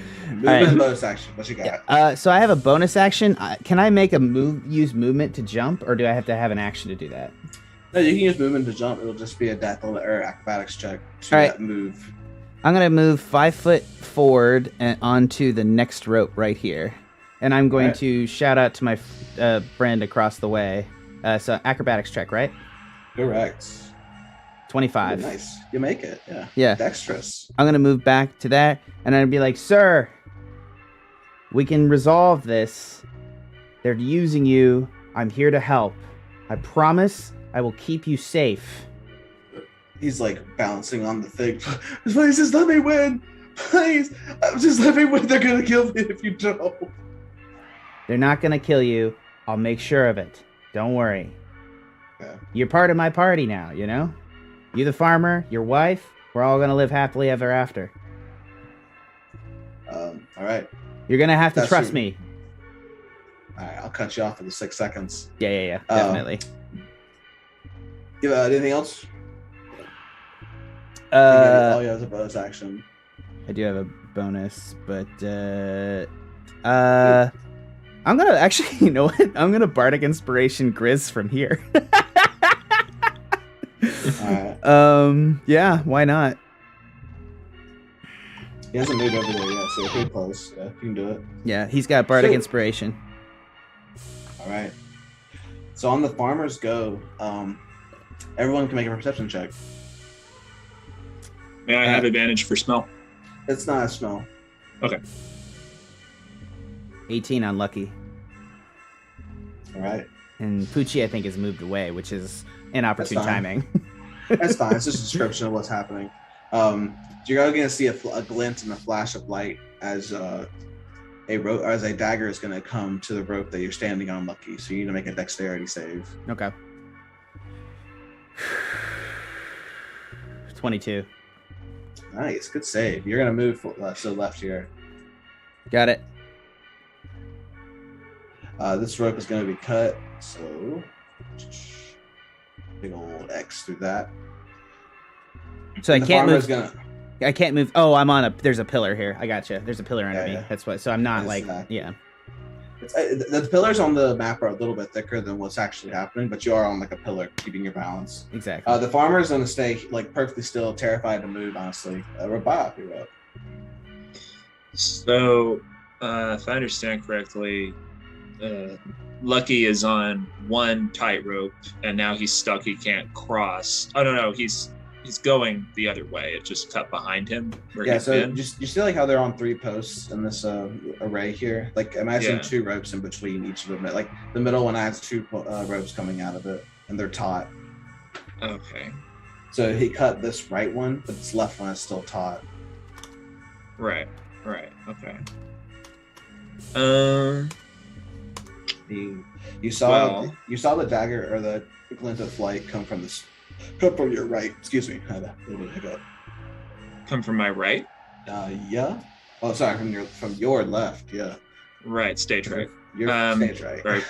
Speaker 1: and bonus action. What you got?
Speaker 2: So I have a bonus action. Can I make use movement to jump, or do I have to have an action to do that?
Speaker 1: No, you can use movement to jump. It'll just be a death or acrobatics check to
Speaker 2: All right.
Speaker 1: that move.
Speaker 2: I'm gonna move 5 foot forward and onto the next rope right here, and I'm going
Speaker 1: Alright.
Speaker 2: to shout out to my friend across the way. So acrobatics check, right?
Speaker 1: Correct.
Speaker 2: 25.
Speaker 1: Ooh, nice. You make it. Yeah.
Speaker 2: Yeah.
Speaker 1: Dexterous.
Speaker 2: I'm gonna move back to that, and I'd be like, "Sir, we can resolve this. They're using you. I'm here to help. I promise I will keep you safe."
Speaker 1: He's like bouncing on the thing. Please, just let me win. Please, just let me win. They're gonna kill me if you don't.
Speaker 2: They're not gonna kill you. I'll make sure of it. Don't worry.
Speaker 1: Okay.
Speaker 2: You're part of my party now, you know? You the farmer, your wife, we're all gonna live happily ever after.
Speaker 1: All right.
Speaker 2: You're gonna have to
Speaker 1: That's
Speaker 2: trust
Speaker 1: true.
Speaker 2: me.
Speaker 1: All right. I'll cut you off for the 6 seconds.
Speaker 2: Yeah, definitely.
Speaker 1: Anything else?
Speaker 2: Uh,
Speaker 1: Oh, yeah, it's a bonus action.
Speaker 2: I do have a bonus, but I'm gonna actually, you know what? I'm gonna bardic inspiration Grizz from here.
Speaker 1: All right.
Speaker 2: Yeah, why not?
Speaker 1: He hasn't moved over there yet, so you're pretty close. Yeah, you can do it.
Speaker 2: Yeah, he's got bardic
Speaker 1: So-
Speaker 2: inspiration.
Speaker 1: All right. So on the farmer's go, everyone can make a perception check.
Speaker 4: May I have advantage for smell?
Speaker 1: It's not a smell.
Speaker 4: Okay.
Speaker 2: 18 unlucky.
Speaker 1: All right.
Speaker 2: And Poochi, I think, is moved away, which is inopportune timing.
Speaker 1: That's fine. It's just a description of what's happening. You're going to see a glint and a flash of light as a dagger is going to come to the rope that you're standing on, Lucky. So you need to make a dexterity save.
Speaker 2: Okay. 22.
Speaker 1: Nice, good save. You're going to move to the left here.
Speaker 2: Got it.
Speaker 1: This rope is going to be cut, so big old X through that.
Speaker 2: So I can't move.
Speaker 1: Gonna...
Speaker 2: I can't move. Oh, I'm on there's a pillar here. I gotcha. There's a pillar under me.
Speaker 1: Yeah.
Speaker 2: That's what. So I'm not yeah.
Speaker 1: The pillars on the map are a little bit thicker than what's actually happening, but you are on like a pillar, keeping your balance.
Speaker 2: Exactly.
Speaker 1: The farmer is going to stay like perfectly still, terrified to move. Honestly, Rabab, you're up.
Speaker 4: So, if I understand correctly, Lucky is on one tightrope, and now he's stuck. He can't cross. Oh no, he's going the other way. It just cut behind him.
Speaker 1: You see like how they're on 3 posts in this array here. Like imagine 2 ropes in between each of them. Like the middle one has 2 ropes coming out of it, and they're taut.
Speaker 4: Okay.
Speaker 1: So he cut this right one, but this left one is still taut.
Speaker 4: Right. Okay.
Speaker 1: You saw the dagger or the glint of light come from your right. Excuse me, I had a little bit of hiccup.
Speaker 4: Come from my right?
Speaker 1: Yeah. Oh, sorry, from your left. Yeah.
Speaker 4: Right, stage right.
Speaker 1: You're stage right.
Speaker 4: Right.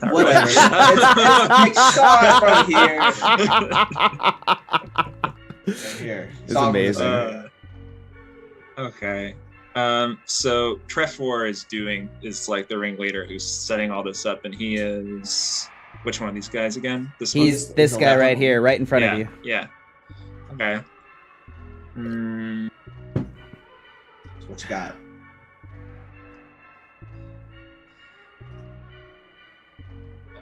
Speaker 1: Whatever. It's shot from here. Right here.
Speaker 2: It's amazing.
Speaker 4: Okay. So Trevor is like the ringleader who's setting all this up, and he is which one of these guys again?
Speaker 2: He's this guy right here, right in front of you.
Speaker 4: Yeah. Okay.
Speaker 1: What you got?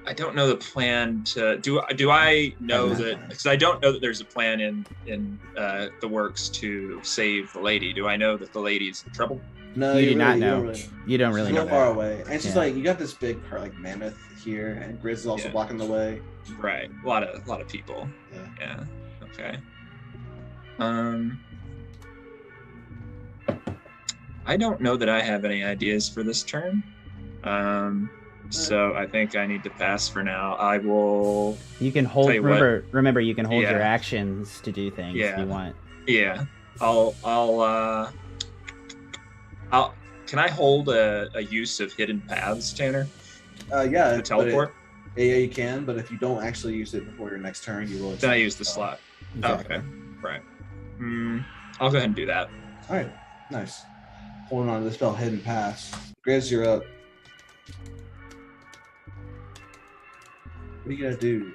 Speaker 4: I don't know the plan to do I know that, because I don't know that there's a plan in the works to save the lady. Do I know that the lady's in trouble?
Speaker 1: No,
Speaker 2: you do not know. You don't really know.
Speaker 1: She's far away, and she's like, you got this big like mammoth here, and Grizz is also blocking the way.
Speaker 4: Right, a lot of people. Yeah. Okay. I don't know that I have any ideas for this turn. So I think I need to pass for now. I will.
Speaker 2: You can hold. Remember, you can hold your actions to do things if you want.
Speaker 4: Yeah. I'll. Can I hold a use of hidden paths, Tanner?
Speaker 1: Yeah.
Speaker 4: To teleport.
Speaker 1: Yeah, you can. But if you don't actually use it before your next turn, you will.
Speaker 4: Then I use the slot.
Speaker 2: Exactly.
Speaker 4: Okay. Right. I'll go ahead and do that.
Speaker 1: All right. Nice. Holding on to the spell Hidden Paths. Grizz, you're up. What are you gonna do?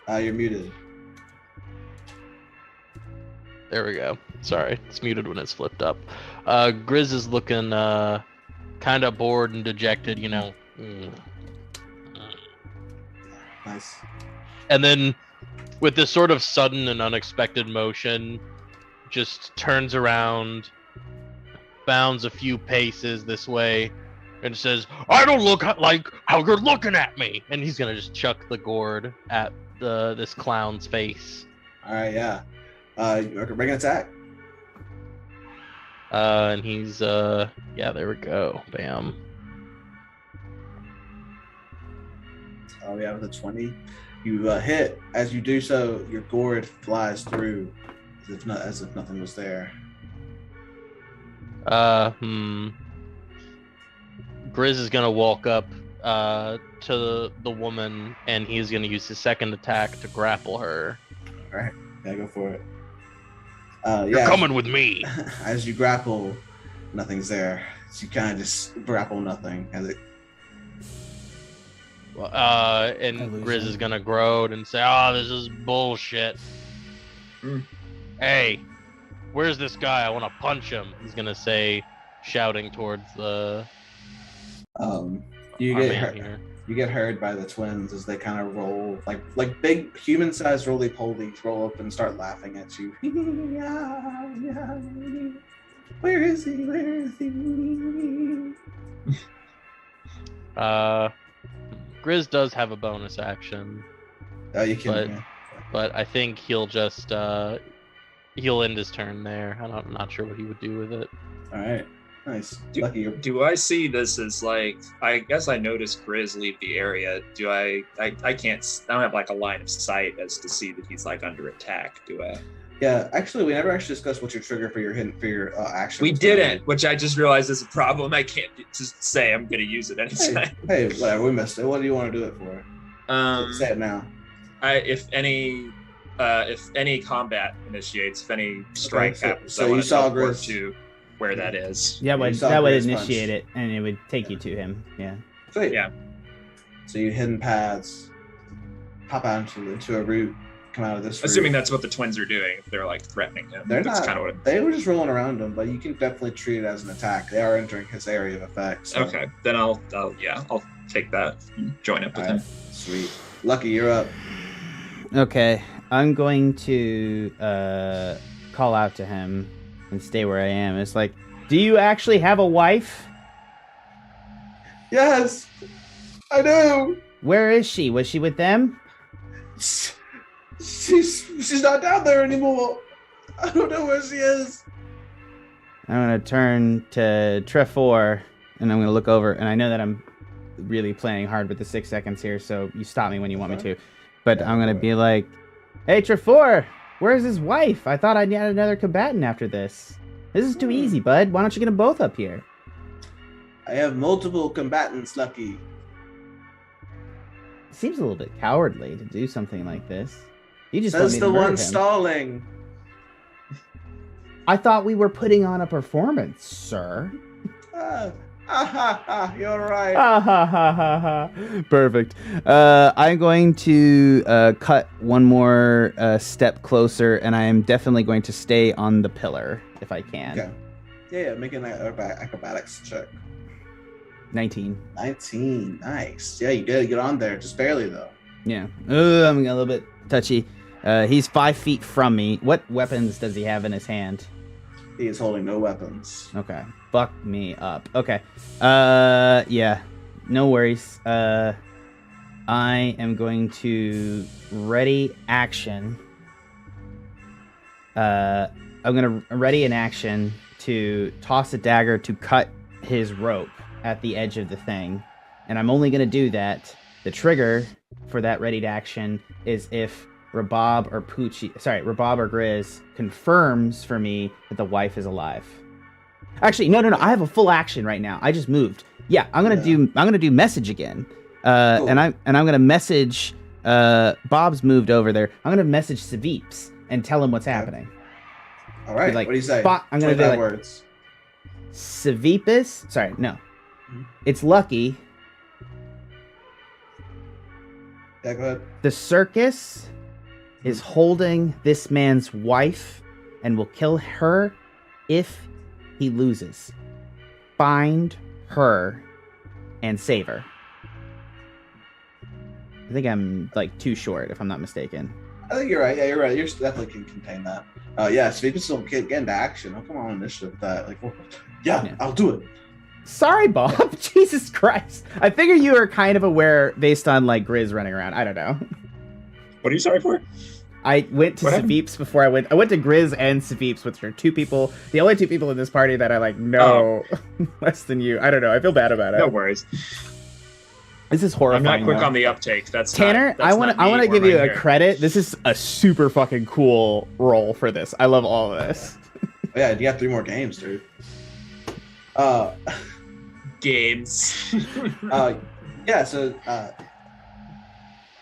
Speaker 1: You're muted.
Speaker 3: There we go. Sorry, it's muted when it's flipped up. Grizz is looking kind of bored and dejected, you know.
Speaker 1: Nice.
Speaker 3: And then, with this sort of sudden and unexpected motion, just turns around, bounds a few paces this way, and says, "I don't look like how you're looking at me!" And he's gonna just chuck the gourd at this clown's face.
Speaker 1: All right, yeah. Bring an attack.
Speaker 3: And he's yeah, there we go. Bam.
Speaker 1: We have the 20. You hit. As you do so, your gourd flies through as if nothing was there.
Speaker 3: Grizz is gonna walk up to the woman, and he's gonna use his second attack to grapple her.
Speaker 1: All right, yeah, go for it.
Speaker 3: You're coming with me.
Speaker 1: As you grapple, nothing's there. So you kind of just grapple nothing as it.
Speaker 3: And Grizz is gonna groan and say, "Oh, this is bullshit. Hey, where's this guy? I want to punch him." He's gonna say, shouting towards the.
Speaker 1: You get heard by the twins as they kind of roll like big human-sized roly-polies roll up and start laughing at you. Where is he? Where is he?
Speaker 3: Grizz does have a bonus action.
Speaker 1: Oh, you can.
Speaker 3: But I think he'll just he'll end his turn there. I'm not sure what he would do with it.
Speaker 1: All right, nice. Lucky you're...
Speaker 4: Do I see this as like? I guess I noticed Grizz leave the area. Do I can't. I don't have like a line of sight as to see that he's like under attack. Do I?
Speaker 1: Yeah, actually, we never actually discussed what's your trigger for your action.
Speaker 4: We didn't, which I just realized is a problem. I can't just say I'm going to use it anytime.
Speaker 1: Hey, whatever. We missed it. What do you want to do it for? Say it now.
Speaker 4: If any combat initiates, if any strike happens,
Speaker 1: so you saw Grizz
Speaker 4: to where that is.
Speaker 2: Yeah, that would initiate it, and it would take you to him. Yeah.
Speaker 1: Sweet.
Speaker 4: Yeah.
Speaker 1: So you hidden paths, pop out into a route, come out of this.
Speaker 4: Assuming that's what the twins are doing, if they're like threatening him.
Speaker 1: They're
Speaker 4: that's
Speaker 1: not.
Speaker 4: Kind of what
Speaker 1: they were just rolling around him, but you can definitely treat it as an attack. They are entering his area of effect. So.
Speaker 4: Okay, then I'll take that. And join up with him.
Speaker 1: Sweet. Lucky, you're up.
Speaker 2: Okay, I'm going to call out to him and stay where I am. It's like, do you actually have a wife?
Speaker 1: Yes, I do.
Speaker 2: Where is she? Was she with them?
Speaker 1: She's not down there anymore. I don't know where she is.
Speaker 2: I'm gonna turn to Trevor and I'm gonna look over, and I know that I'm really playing hard with the 6 seconds here, so you stop me when you want me to. But I'm gonna be like, hey Trevor, where's his wife? I thought I'd add another combatant after this. This is too easy, bud. Why don't you get them both up here?
Speaker 1: I have multiple combatants, Lucky.
Speaker 2: Seems a little bit cowardly to do something like this. You just
Speaker 1: Says the one
Speaker 2: him.
Speaker 1: stalling.
Speaker 2: I thought we were putting on a performance, sir.
Speaker 1: You're right.
Speaker 2: Perfect. I'm going to cut one more step closer, and I am definitely going to stay on the pillar if I can.
Speaker 1: Okay. Yeah, make an acrobatics check.
Speaker 2: 19.
Speaker 1: 19. Nice. Yeah, you did get on there. Just barely, though.
Speaker 2: Yeah. I'm a little bit touchy. He's 5 feet from me. What weapons does he have in his hand?
Speaker 1: He is holding no weapons.
Speaker 2: Okay. Fuck me up. Okay. Yeah. No worries. I am going to ready action. I'm going to ready an action to toss a dagger to cut his rope at the edge of the thing. And I'm only going to do that. The trigger for that readied action is if Rabab or Grizz confirms for me that the wife is alive. Actually, no. I have a full action right now. I just moved. Yeah, I'm gonna do message again.
Speaker 1: Cool.
Speaker 2: And I'm gonna message. Bob's moved over there. I'm gonna message Saveeps and tell him what's happening.
Speaker 1: All right.
Speaker 2: Like,
Speaker 1: what do you say?
Speaker 2: I'm gonna do like
Speaker 1: words.
Speaker 2: Saveeps. Sorry, no. It's Lucky.
Speaker 1: Yeah, go ahead.
Speaker 2: The circus is holding this man's wife and will kill her if he loses. Find her and save her. I think I'm like too short if I'm not mistaken.
Speaker 1: I think you're right. Yeah, you're right. You definitely can contain that. Yeah, so people still get into action. I'll come on initiative with that. Like, yeah, I'll do it.
Speaker 2: Sorry, Bob. Jesus Christ. I figure you are kind of aware based on like Grizz running around. I don't know.
Speaker 4: What are you sorry for?
Speaker 2: I went to Saveeps before I went to Grizz and Saveeps, which are two people, the only two people in this party that I like know less than you. I don't know. I feel bad about it.
Speaker 4: No worries.
Speaker 2: This is horrifying.
Speaker 4: I'm not quick on the uptake. That's
Speaker 2: Tanner. I want to give you a credit. This is a super fucking cool role for this. I love all of this.
Speaker 1: Yeah, you got 3 more games, dude.
Speaker 4: Games.
Speaker 1: Yeah. So,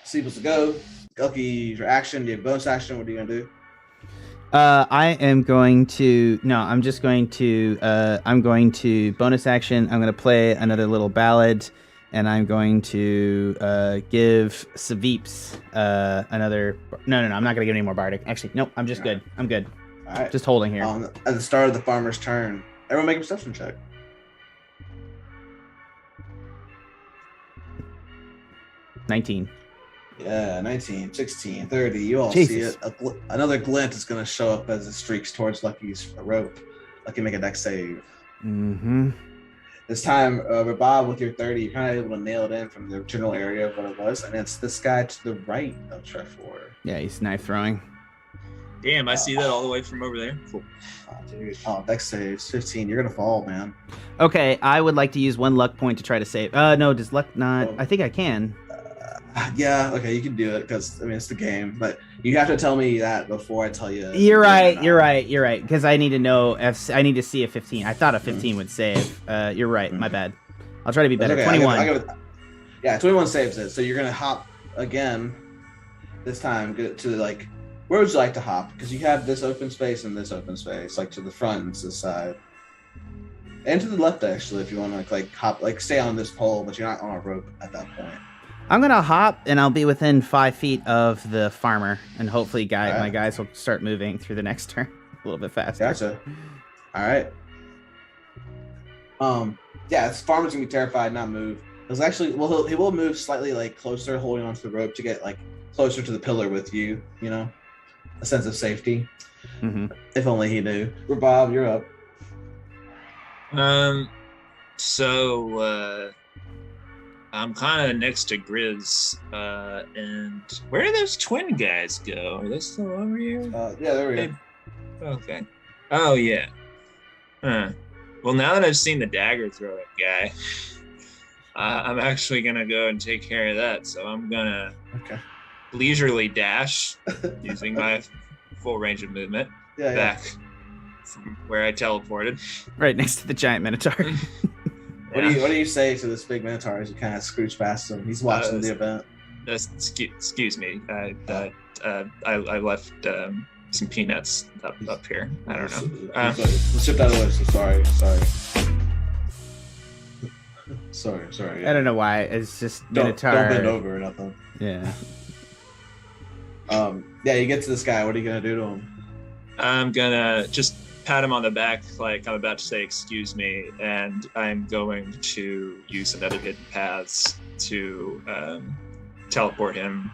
Speaker 1: Seebles to go. Lucky, your action. Do you have bonus action? What are you gonna do?
Speaker 2: I'm going to bonus action. I'm going to play another little ballad, and I'm going to give Saveeps another. No. I'm not going to give any more bardic. Actually, nope. I'm just good. I'm good.
Speaker 1: All right.
Speaker 2: Just holding here.
Speaker 1: At the start of the farmer's turn, everyone make a perception check.
Speaker 2: $19.
Speaker 1: Yeah, 19, 16, 30. You all
Speaker 2: Jesus.
Speaker 1: see it. Another glint is going to show up as it streaks towards Lucky's rope. Lucky, make a dex save.
Speaker 2: Mm-hmm.
Speaker 1: This time, Rabab, with your 30, you're kind of able to nail it in from the general area of what it was, and it's this guy to the right of Trevor.
Speaker 2: Yeah, he's knife throwing.
Speaker 4: Damn, I see that all the way from over there. Cool.
Speaker 1: Oh, dude. Oh, dex saves 15. You're gonna fall, man.
Speaker 2: Okay, I would like to use 1 luck point to try to save. No, does luck not? I think I can.
Speaker 1: Yeah, okay, you can do it because I mean it's the game, but you have to tell me that before I tell you.
Speaker 2: You're right. Because I need to know if I need to see a 15. I thought a 15 would save. You're right. My bad. I'll try to be better.
Speaker 1: Okay,
Speaker 2: 21.
Speaker 1: Yeah, 21 saves it. So you're gonna hop again. This time, get to like, where would you like to hop? Because you have this open space and this open space, like to the front and to the side, and to the left actually, if you want to like hop, like stay on this pole, but you're not on a rope at that point.
Speaker 2: I'm gonna hop, and I'll be within 5 feet of the farmer, and hopefully, my guys will start moving through the next turn a little bit faster.
Speaker 1: Gotcha. All right. Yeah, this farmer's gonna be terrified, not move. He'll actually, well, he will move slightly like closer, holding onto the rope to get like closer to the pillar with you. You know, a sense of safety.
Speaker 2: Mm-hmm.
Speaker 1: If only he knew. Rabab, you're up.
Speaker 4: So I'm kind of next to Grizz, and where did those twin guys go? Are they still over here?
Speaker 1: Yeah, there we go.
Speaker 4: Okay. Oh, yeah. Well, now that I've seen the dagger throwing guy, I'm actually going to go and take care of that. So I'm going to leisurely dash using my full range of movement back from where I teleported.
Speaker 2: Right next to the giant minotaur.
Speaker 1: What do you say to this big minotaur as you kind of scooch past him? He's watching the event.
Speaker 4: Excuse me. I left some peanuts up here. I don't know.
Speaker 1: Let's ship that away. So sorry.
Speaker 2: I don't know why. It's just minotaur.
Speaker 1: Don't bend over or nothing.
Speaker 2: Yeah.
Speaker 1: Yeah, you get to this guy. What are you gonna do to him?
Speaker 4: I'm gonna just pat him on the back like I'm about to say excuse me, and I'm going to use another hidden paths to teleport him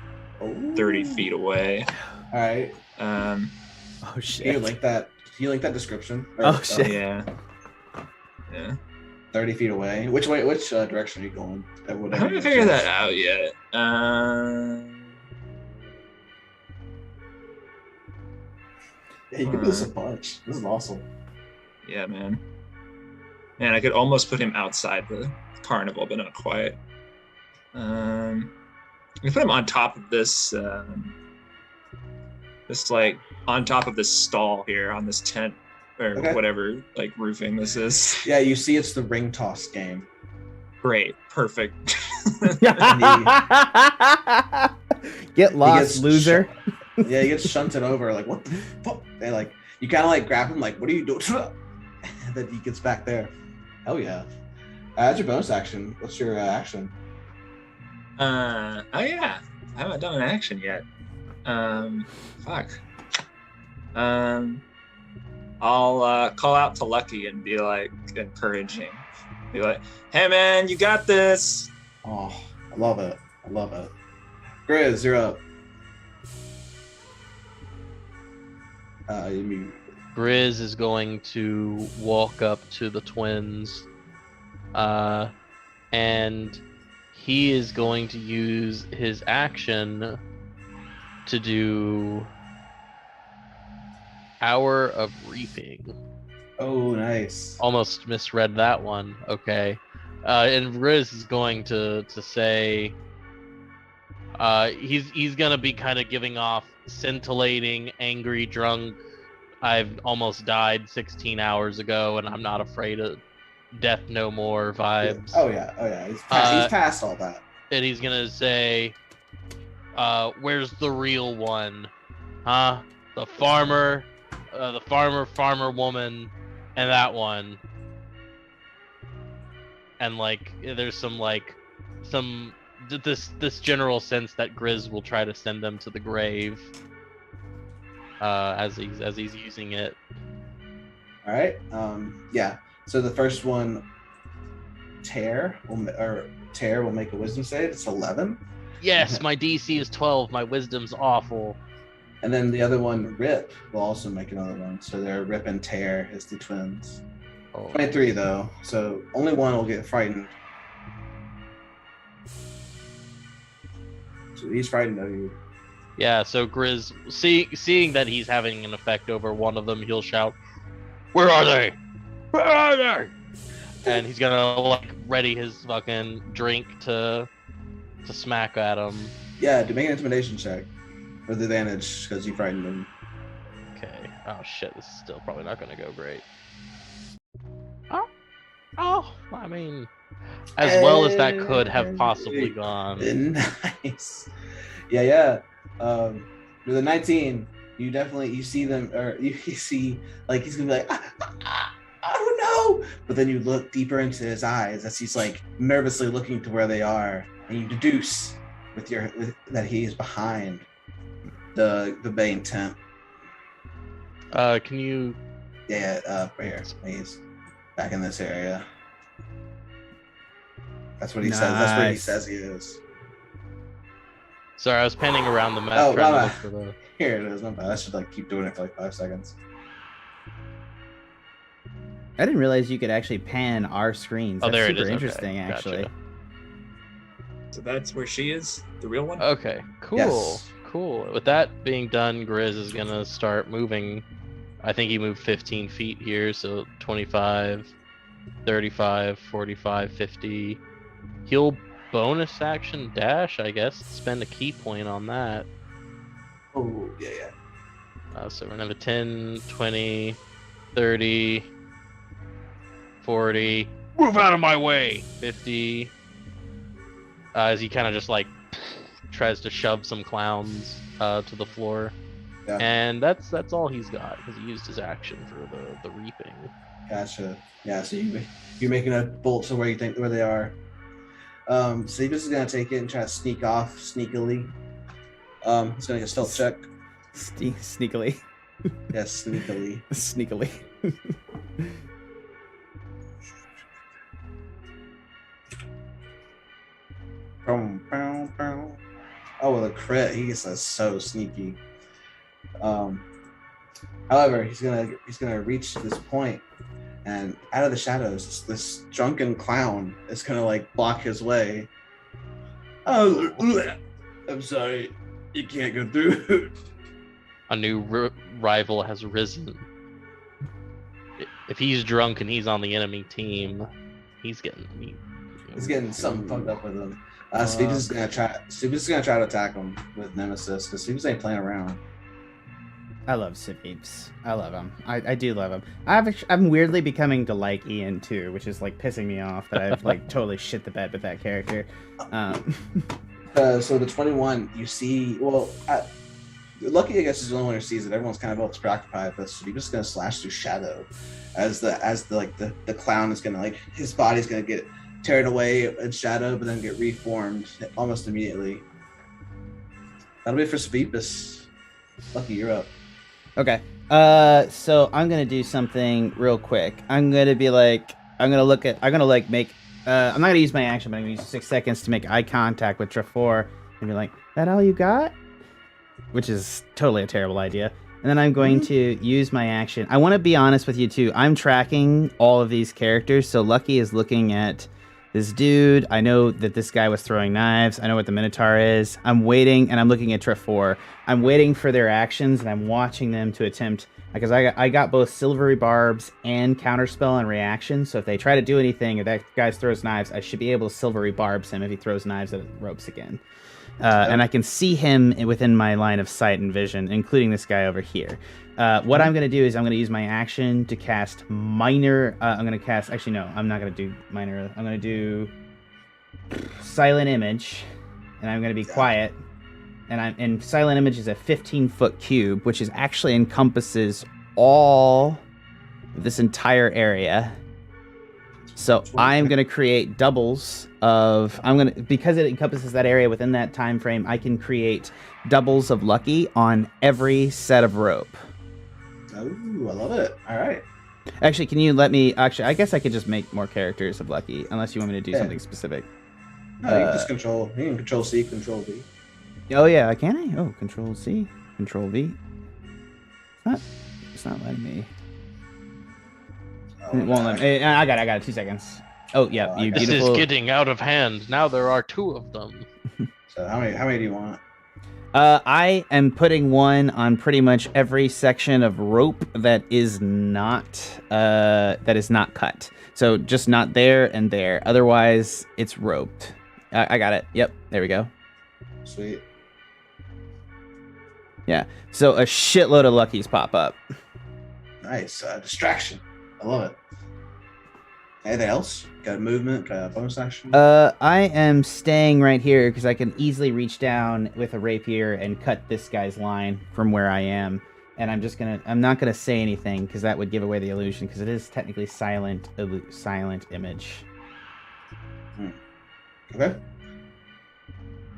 Speaker 4: 30 feet away.
Speaker 1: All right.
Speaker 2: Oh shit.
Speaker 1: Do you like that description?
Speaker 2: Shit.
Speaker 4: Yeah.
Speaker 1: 30 feet away. Which direction are you going?
Speaker 4: I haven't figured that out yet.
Speaker 1: Yeah, you can do this a bunch. This is awesome.
Speaker 4: Yeah, man. Man, I could almost put him outside the carnival, but not quite. I put him on top of this, on top of this stall here on this tent or whatever, like roofing this is.
Speaker 1: Yeah, you see, it's the ring toss game.
Speaker 4: Great, perfect.
Speaker 2: Get lost, loser.
Speaker 1: Yeah, he gets shunted over. Like, what the fuck? They like, you kind of like grab him. Like, what are you doing? And then he gets back there. Hell yeah. That's your bonus action. What's your action?
Speaker 4: Oh yeah, I haven't done an action yet. Fuck. I'll call out to Lucky and be like encouraging. Be like, hey man, you got this.
Speaker 1: Oh, I love it. Grizz, you're up.
Speaker 3: Grizz is going to walk up to the twins, and he is going to use his action to do Hour of Reaping.
Speaker 1: Oh, nice.
Speaker 3: Almost misread that one. Okay. And Grizz is going to say he's gonna be kind of giving off scintillating, angry, drunk, I've almost died 16 hours ago and I'm not afraid of death no more vibes.
Speaker 1: Oh yeah. He's past all that.
Speaker 3: And he's gonna say, where's the real one? Huh? The farmer woman, and that one. And like there's this general sense that Grizz will try to send them to the grave as he's using it.
Speaker 1: All right. Yeah. So the first one, Tear will make a wisdom save. It's 11.
Speaker 3: Yes, my DC is 12. My wisdom's awful.
Speaker 1: And then the other one, Rip, will also make another one. So they're Rip and Tear as the twins.
Speaker 3: Oh.
Speaker 1: 23 though, so only one will get frightened. So he's frightened of you.
Speaker 3: Yeah, so Grizz, seeing that he's having an effect over one of them, he'll shout, "Where are they? Where are they?" And he's gonna like ready his fucking drink to smack at him.
Speaker 1: Yeah, to make an intimidation check with advantage because you frightened him.
Speaker 3: Okay. Oh shit, this is still probably not gonna go great. Oh, I mean, as well as that could have possibly gone.
Speaker 1: Nice. Yeah. With a 19, you see them, or you see like he's gonna be like, oh no! But then you look deeper into his eyes as he's like nervously looking to where they are, and you deduce that he is behind the Bane tent.
Speaker 3: Can you?
Speaker 1: Yeah, right here. He's back in this area. That's what he says. That's where he says he is.
Speaker 3: Sorry, I was panning around the map.
Speaker 1: Oh,
Speaker 3: trying to look for the...
Speaker 1: Here it is. Not bad. I should like keep doing it for like 5 seconds.
Speaker 2: I didn't realize you could actually pan our screens. That's
Speaker 3: there it
Speaker 2: super
Speaker 3: is.
Speaker 2: interesting,
Speaker 3: Okay,
Speaker 2: actually.
Speaker 3: gotcha.
Speaker 4: So that's where she is, the real one?
Speaker 3: Okay, cool.
Speaker 1: Yes.
Speaker 3: Cool. With that being done, Grizz is gonna start moving. I think he moved 15 feet here, so 25, 35, 45, 50. He'll bonus action dash, I guess. Spend a key point on that.
Speaker 1: Oh, yeah.
Speaker 3: So we're gonna have a 10, 20, 30, 40. Move out of my way! 50. As he kind of just like tries to shove some clowns to the floor.
Speaker 1: Yeah.
Speaker 3: And that's all he's got because he used his action for the reaping.
Speaker 1: Gotcha. Yeah, so you're making a bolt to where they are. So he's just gonna take it and try to sneak off sneakily. He's gonna get a stealth check.
Speaker 2: Sneakily.
Speaker 1: Yes, sneakily.
Speaker 2: Sneakily.
Speaker 1: Oh, with a crit, he gets so sneaky. However, he's gonna reach this point, and out of the shadows, this drunken clown is gonna like block his way. Oh, I'm sorry, you can't go through.
Speaker 3: A new rival has risen. If he's drunk and he's on the enemy team, he's getting
Speaker 1: something fucked up with him. Steve is gonna try to attack him with Nemesis because Steve ain't playing around.
Speaker 2: I love Sipeeps. I love him. I do love him. I'm weirdly becoming to like Ian too, which is like pissing me off that I've like totally shit the bed with that character.
Speaker 1: So the 21, you see, Lucky I guess is the only one who sees it. Everyone's kind of all preoccupied, but so you're just gonna slash through shadow, as the clown is gonna like his body's gonna get teared away in shadow, but then get reformed almost immediately. That'll be for Speepus. Lucky, you're up.
Speaker 2: Okay. So I'm gonna do something real quick. I'm not gonna use my action, but I'm gonna use 6 seconds to make eye contact with Trevor and be like, "That all you got?" Which is totally a terrible idea. And then I'm going to use my action. I want to be honest with you too. I'm tracking all of these characters. So Lucky is looking at this dude. I know that this guy was throwing knives. I know what the Minotaur is. I'm waiting, and I'm looking at Trevor. I'm waiting for their actions, and I'm watching them to attempt, because I got both silvery barbs and counterspell and reaction. So if they try to do anything, if that guy throws knives, I should be able to silvery barbs him if he throws knives at ropes again. And I can see him within my line of sight and vision, including this guy over here. What I'm going to do is I'm going to use my action to cast minor. Actually, no, I'm not going to do minor. I'm going to do silent image, and I'm going to be quiet. And silent image is a 15-foot cube, which actually encompasses all this entire area. So I'm going to create doubles of, because it encompasses that area within that time frame, I can create doubles of Lucky on every set of rope.
Speaker 1: Oh, I love it. All right.
Speaker 2: Actually, can you let me, I guess I could just make more characters of Lucky, unless you want me to do something specific.
Speaker 1: No, you can just control C, control V.
Speaker 2: Oh yeah, can I? Oh, control C, control V. It's not letting me. It won't let me. I got it. 2 seconds. Oh yeah, you
Speaker 3: This
Speaker 2: beautiful.
Speaker 3: is getting out of hand. Now there are 2 of them.
Speaker 1: So how many do you want?
Speaker 2: I am putting one on pretty much every section of rope that is not cut. So just not there and there. Otherwise, it's roped. I got it. Yep, there we go.
Speaker 1: Sweet.
Speaker 2: Yeah. So a shitload of luckies pop up.
Speaker 1: Nice. Distraction. I love it. Anything else? Got a movement? Got a bonus action?
Speaker 2: I am staying right here because I can easily reach down with a rapier and cut this guy's line from where I am. And I'm not gonna say anything because that would give away the illusion because it is technically silent image.
Speaker 1: Okay.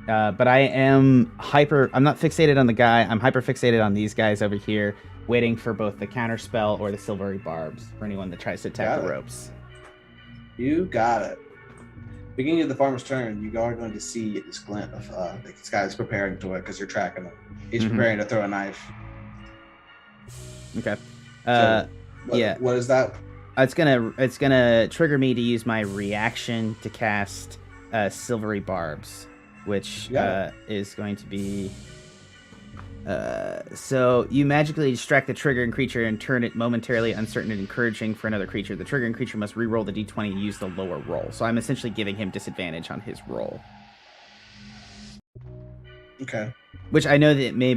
Speaker 2: But I'm not fixated on the guy. I'm hyper fixated on these guys over here, waiting for both the counter spell or the silvery barbs for anyone that tries to attack the ropes.
Speaker 1: You got it. Beginning of the farmer's turn, you are going to see this glint of this guy's preparing to it because you're tracking him. He's preparing to throw a knife.
Speaker 2: Okay.
Speaker 1: What is that?
Speaker 2: It's gonna trigger me to use my reaction to cast silvery barbs, which is going to be. So you magically distract the triggering creature and turn it momentarily uncertain and encouraging for another creature. The triggering creature must re-roll the d20 and use the lower roll. So I'm essentially giving him disadvantage on his roll.
Speaker 1: Okay.
Speaker 2: Which I know that it may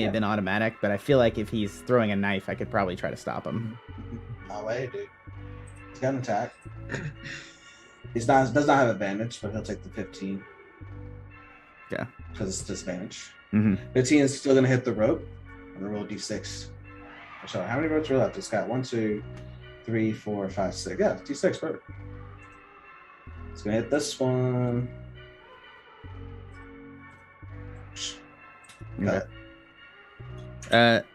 Speaker 2: have been automatic, but I feel like if he's throwing a knife, I could probably try to stop him.
Speaker 1: No way, dude. He's got an attack. Does not have advantage, but he'll take the 15.
Speaker 2: Yeah.
Speaker 1: Because it's disadvantage.
Speaker 2: 15
Speaker 1: is still going to hit the rope. I'm going to roll d6. So how many ropes are left? It's got 1, 2, 3, 4, 5, 6. Yeah, d6, perfect. It's going to hit this one.
Speaker 2: Okay.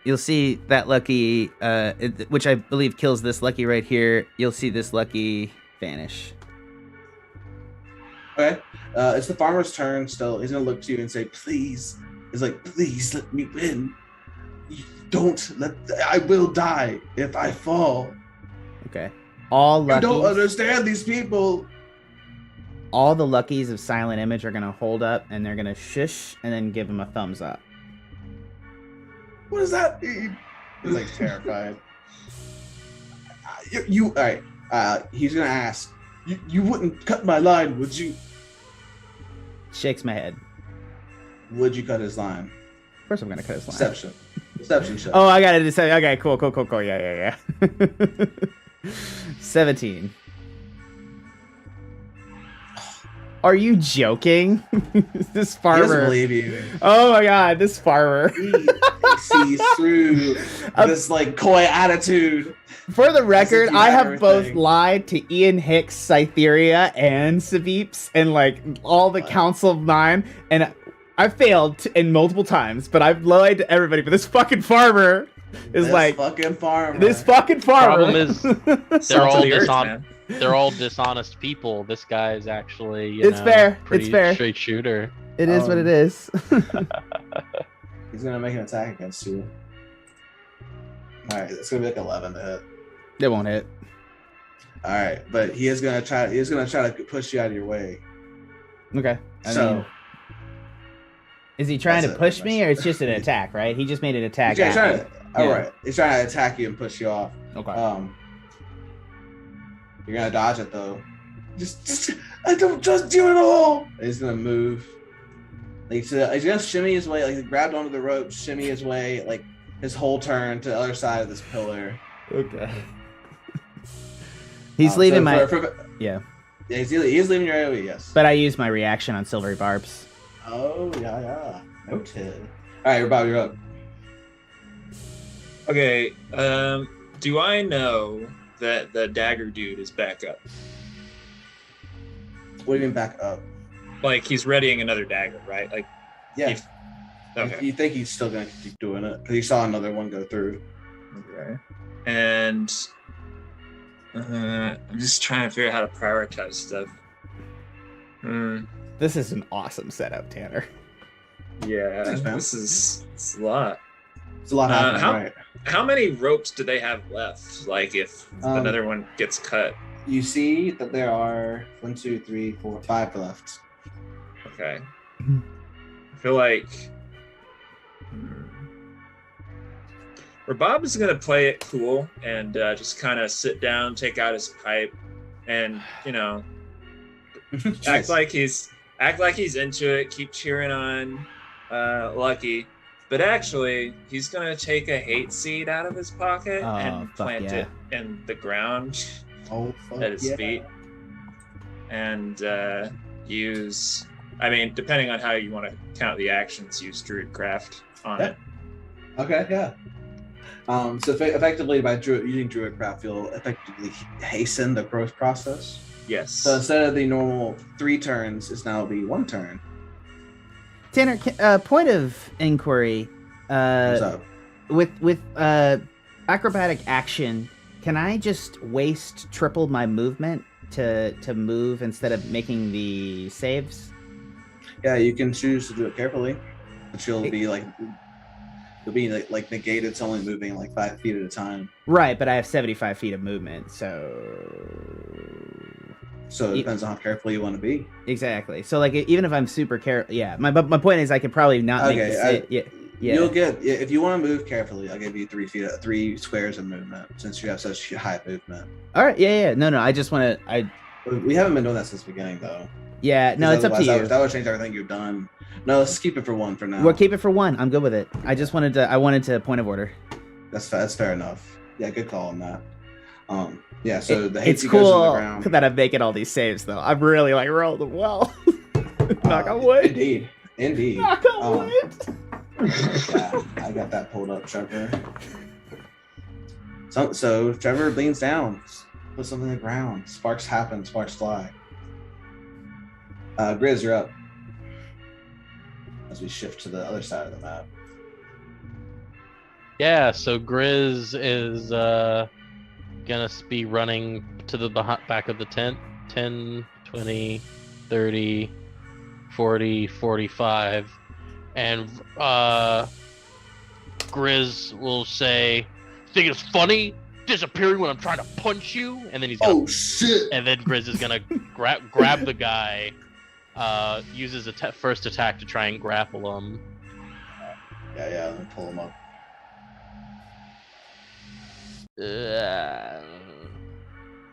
Speaker 2: You'll see that lucky, which I believe kills this lucky right here. You'll see this lucky vanish.
Speaker 1: Okay. It's the farmer's turn still. He's going to look to you and say, please. He's like, please let me win. I will die if I fall.
Speaker 2: Okay. All luckies.
Speaker 1: You don't understand these people.
Speaker 2: All the luckies of Silent Image are going to hold up and they're going to shush and then give him a thumbs up.
Speaker 1: What does that mean? He's like terrified. All right. He's going to ask, you wouldn't cut my line, would you?
Speaker 2: Shakes my head.
Speaker 1: Would you cut his line?
Speaker 2: Of course I'm going to cut his line.
Speaker 1: Deception check.
Speaker 2: Oh, I got to decide. Okay, cool. Yeah. 17. Are you joking? This farmer.
Speaker 1: He doesn't believe you.
Speaker 2: Oh my god, this farmer.
Speaker 1: He sees through this like coy attitude.
Speaker 2: For the record, I have
Speaker 1: everything.
Speaker 2: both lied to Ian Hicks, Cytheria, and Sabeeps, and like all the Council of 9, and I failed in multiple times, but I've lied to everybody. But this fucking farmer is
Speaker 1: This fucking farmer.
Speaker 3: Problem is,
Speaker 4: man.
Speaker 3: they're all dishonest people. This guy is actually,
Speaker 2: fair.
Speaker 3: pretty
Speaker 2: It's fair.
Speaker 3: straight shooter.
Speaker 2: It is what it is.
Speaker 1: He's gonna make an attack against you. All right, it's gonna be like 11 to hit.
Speaker 2: It won't hit.
Speaker 1: All right, but he is gonna try to push you out of your way.
Speaker 2: Okay. I mean, is he trying to push me, or it's just an attack? Right? He just made an attack.
Speaker 1: He's trying to attack you and push you off.
Speaker 2: Okay.
Speaker 1: You're gonna dodge it though. Just I don't trust you at all. And he's gonna move. Like he's gonna shimmy his way. Like he grabbed onto the rope, shimmy his way, like his whole turn to the other side of this pillar.
Speaker 2: Okay. He's leaving
Speaker 1: Yeah, he's leaving your AoE. Yes.
Speaker 2: But I used my reaction on silvery barbs.
Speaker 1: Oh yeah. Noted. All right, Rabab, you're up.
Speaker 4: Okay. Do I know that the dagger dude is back up?
Speaker 1: What do you mean back up?
Speaker 4: Like he's readying another dagger, right? Like,
Speaker 1: yeah.
Speaker 4: Okay.
Speaker 1: You think he's still gonna keep doing it because he saw another one go through.
Speaker 4: Okay. And I'm just trying to figure out how to prioritize stuff.
Speaker 2: This is an awesome setup, Tanner.
Speaker 4: Yeah,
Speaker 1: Thanks, man.
Speaker 4: it's a lot.
Speaker 1: It's a lot happening, right?
Speaker 4: How many ropes do they have left? Like if another one gets cut?
Speaker 1: You see that there are 1, 2, 3, 4, 5 left.
Speaker 4: Okay. I feel like Rabab is gonna play it cool and just kind of sit down, take out his pipe, and
Speaker 1: Nice.
Speaker 4: act like he's into it. Keep cheering on Lucky, but actually he's gonna take a hate seed out of his pocket and plant it in the ground at his feet, and use. I mean, depending on how you want to count the actions, use Druidcraft on it.
Speaker 1: Okay, yeah. So effectively, by using Druidcraft, you'll effectively hasten the growth process.
Speaker 4: Yes.
Speaker 1: So instead of the normal 3 turns, it's now be 1 turn.
Speaker 2: Tanner, point of inquiry.
Speaker 1: What's up?
Speaker 2: With acrobatic action, can I just waste triple my movement to move instead of making the saves?
Speaker 1: Yeah, you can choose to do it carefully, but you'll be negated. It's only moving like 5 feet at a time.
Speaker 2: Right, but I have 75 feet of movement, so
Speaker 1: it depends on how careful you want to be.
Speaker 2: Exactly. So like even if I'm super careful, yeah. My point is I could probably not make the save. Yeah.
Speaker 1: You'll get if you want to move carefully. I'll give you 3 squares of movement since you have such high movement.
Speaker 2: All right. Yeah. No. I just want to.
Speaker 1: We haven't been doing that since the beginning though.
Speaker 2: Yeah. No, it's up to you.
Speaker 1: That would change everything you've done. No, let's keep it for 1 for now.
Speaker 2: We'll keep it for 1. I'm good with it. I wanted to point of order.
Speaker 1: That's fair enough. Yeah, good call on that. Yeah. So
Speaker 2: it's cool that I'm making all these saves though. I'm really like rolled them well. Knock on wood.
Speaker 1: Indeed.
Speaker 2: Knock on wood.
Speaker 1: Yeah, I got that pulled up, Trevor. So Trevor leans down, puts something on the ground. Sparks happen, sparks fly. Grizz, you're up. As we shift to the other side of the map.
Speaker 3: Yeah, so Grizz is gonna be running to the back of the tent. 10, 20, 30, 40, 45. And Grizz will say, "Think it's funny disappearing when I'm trying to punch you?" And then he's gonna,
Speaker 1: shit!
Speaker 3: And then Grizz is gonna grab the guy, uses a first attack to try and grapple him.
Speaker 1: Yeah, let me pull him up.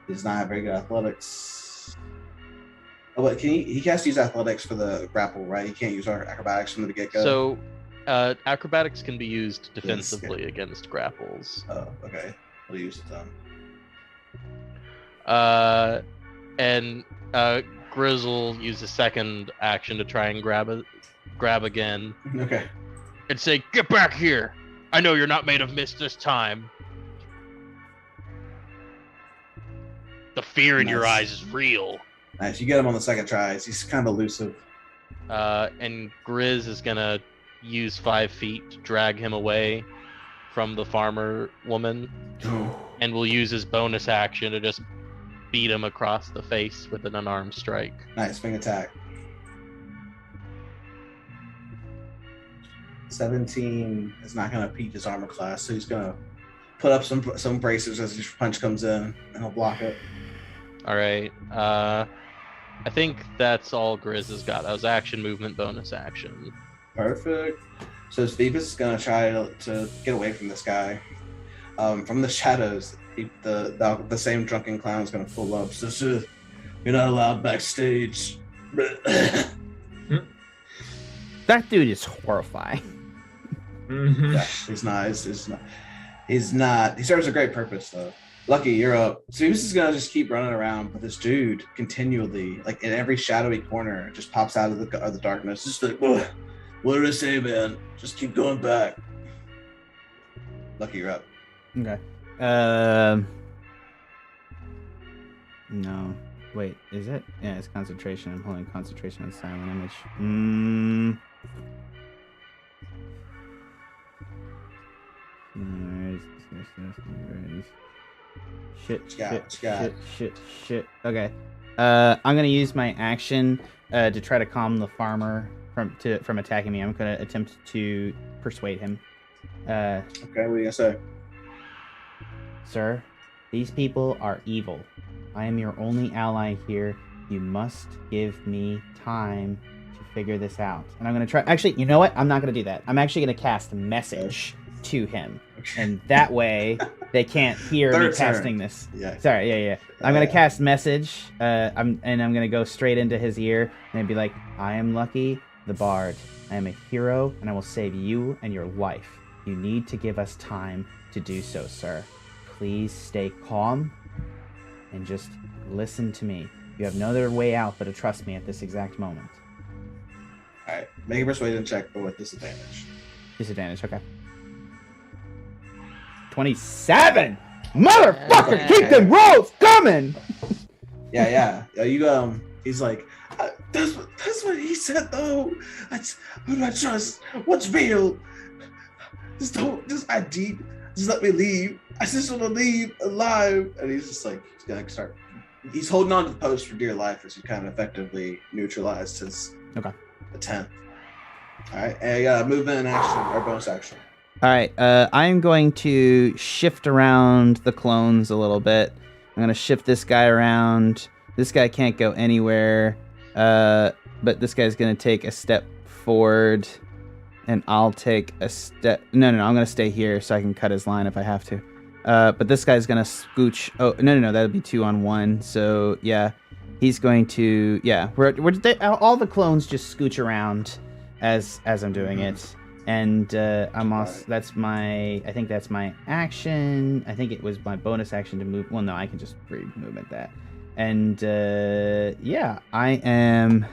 Speaker 1: He's not very good at athletics. Oh, but he has to use athletics for the grapple, right? He can't use our acrobatics from the get-go.
Speaker 3: So, acrobatics can be used defensively against grapples.
Speaker 1: Oh, okay. We'll use it then.
Speaker 3: And Grizzle use a second action to try and grab again.
Speaker 1: Okay.
Speaker 3: And say, "Get back here! I know you're not made of mist this time." The fear in your eyes is real.
Speaker 1: Nice. You get him on the second try. He's kind of elusive.
Speaker 3: And Grizz is gonna use 5 feet to drag him away from the farmer woman, and will use his bonus action to just beat him across the face with an unarmed strike.
Speaker 1: Nice. Swing attack. 17 is not gonna peak his armor class, so he's gonna put up some bracers as his punch comes in, and he'll block it.
Speaker 3: All right. I think that's all Grizz has got. That was action, movement, bonus action.
Speaker 1: Perfect. So Stevens is gonna try to get away from this guy. From the shadows, the same drunken clown is gonna pull up. So you're not allowed backstage.
Speaker 2: That dude is horrifying.
Speaker 4: Mm-hmm.
Speaker 1: Yeah, he's not. He serves a great purpose though. Lucky, you're up. Stevens is gonna just keep running around, but this dude continually, like in every shadowy corner, just pops out of the darkness. Just like, what did I say, man? Just keep going back. Lucky, you're up.
Speaker 2: Okay. No. Wait, is it? Yeah, it's concentration. I'm holding concentration on silent image. Shit. Okay. I'm gonna use my action to try to calm the farmer from attacking me. I'm gonna attempt to persuade him.
Speaker 1: Okay, what are you gonna say?
Speaker 2: Sir, these people are evil. I am your only ally here. You must give me time to figure this out. And I'm going to try... Actually, you know what? I'm not going to do that. I'm actually going to cast a message to him. And that way, they can't hear me casting this.
Speaker 1: Yeah.
Speaker 2: Sorry, yeah. I'm going to cast message, and I'm going to go straight into his ear, and I'd be like, I am Lucky, the Bard. I am a hero, and I will save you and your wife. You need to give us time to do so, sir. Please stay calm and just listen to me. You have no other way out but to trust me at this exact moment.
Speaker 1: Alright, make a persuasion check, but with disadvantage.
Speaker 2: Disadvantage, okay. 27! Motherfucker, keep them rolls coming!
Speaker 1: Yeah. He's like, that's what he said though. Who do I trust? What's real? Just let me leave. I just want to leave alive. And he's just like, he's gonna start. He's holding on to the post for dear life as you kind of effectively neutralized his attempt. All right, and you got a movement and action or bonus action.
Speaker 2: All right, I'm going to shift around the clones a little bit. I'm going to shift this guy around. This guy can't go anywhere, but this guy's going to take a step forward, and I'll take a step... No, I'm going to stay here so I can cut his line if I have to. But this guy's going to scooch... Oh, no, that'll be 2-on-1, so yeah. He's going to... Yeah, all the clones just scooch around as I'm doing it. And I'm also, I think that's my action. I think it was my bonus action to move. Well, no, I can just movement that. And yeah, I am.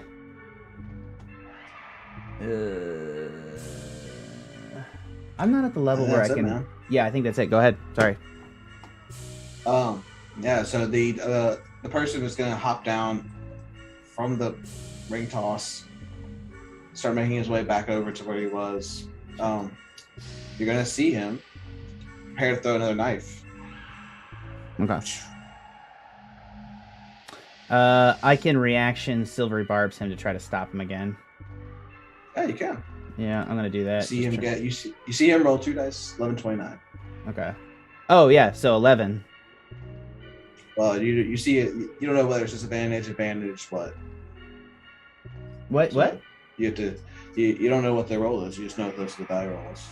Speaker 2: I'm not at the level where I can. Now. Yeah, I think that's it. Go ahead. Sorry.
Speaker 1: Yeah. So the person is gonna hop down from the ring toss. Start making his way back over to where he was. You're gonna see him prepare to throw another knife.
Speaker 2: Okay. I can reaction Silvery Barbs him to try to stop him again.
Speaker 1: Yeah, you can.
Speaker 2: Yeah, I'm gonna do that.
Speaker 1: You see him roll 2 dice, 11, 29.
Speaker 2: Okay. Oh yeah, so 11.
Speaker 1: Well, you see it. You don't know whether it's disadvantage, advantage, what.
Speaker 2: What?
Speaker 1: You have to. You don't know what their roll is. You just know those are the die rolls.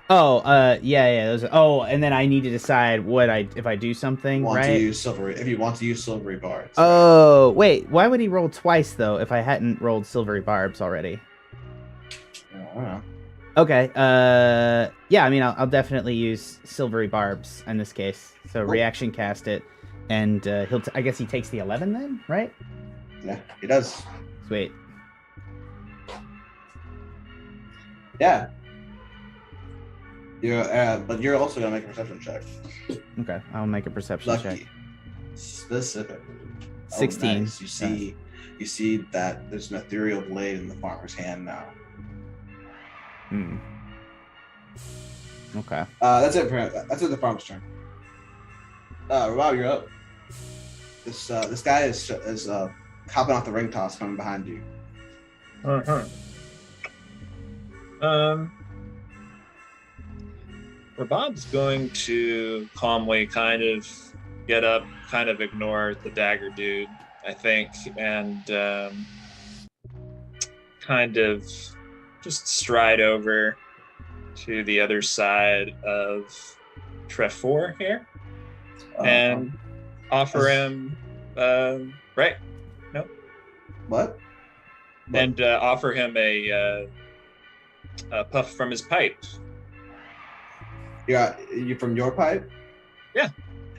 Speaker 2: Oh, yeah. Those. And then I need to decide if I do something.
Speaker 1: If you want to use silvery barbs.
Speaker 2: Oh, wait. Why would he roll twice though? If I hadn't rolled silvery barbs already.
Speaker 1: I don't know.
Speaker 2: Okay. Yeah. I mean, I'll definitely use silvery barbs in this case. So reaction cast it, and I guess he takes the 11 then, right?
Speaker 1: Yeah, he does.
Speaker 2: Sweet.
Speaker 1: Yeah. But you're also gonna make a perception check.
Speaker 2: Okay, I'll make a perception check.
Speaker 1: Specific.
Speaker 2: 16.
Speaker 1: Oh, nice. You see that there's an ethereal blade in the farmer's hand now.
Speaker 2: Okay.
Speaker 1: That's it for the farmer's turn. Rabab, you're up. This guy is hopping off the ring toss coming behind you.
Speaker 4: Rabab's going to calmly kind of get up, kind of ignore the dagger dude, I think, and kind of just stride over to the other side of Trevor here and offer him right? No.
Speaker 1: What?
Speaker 4: And offer him a puff from his pipe.
Speaker 1: You from your pipe?
Speaker 4: Yeah.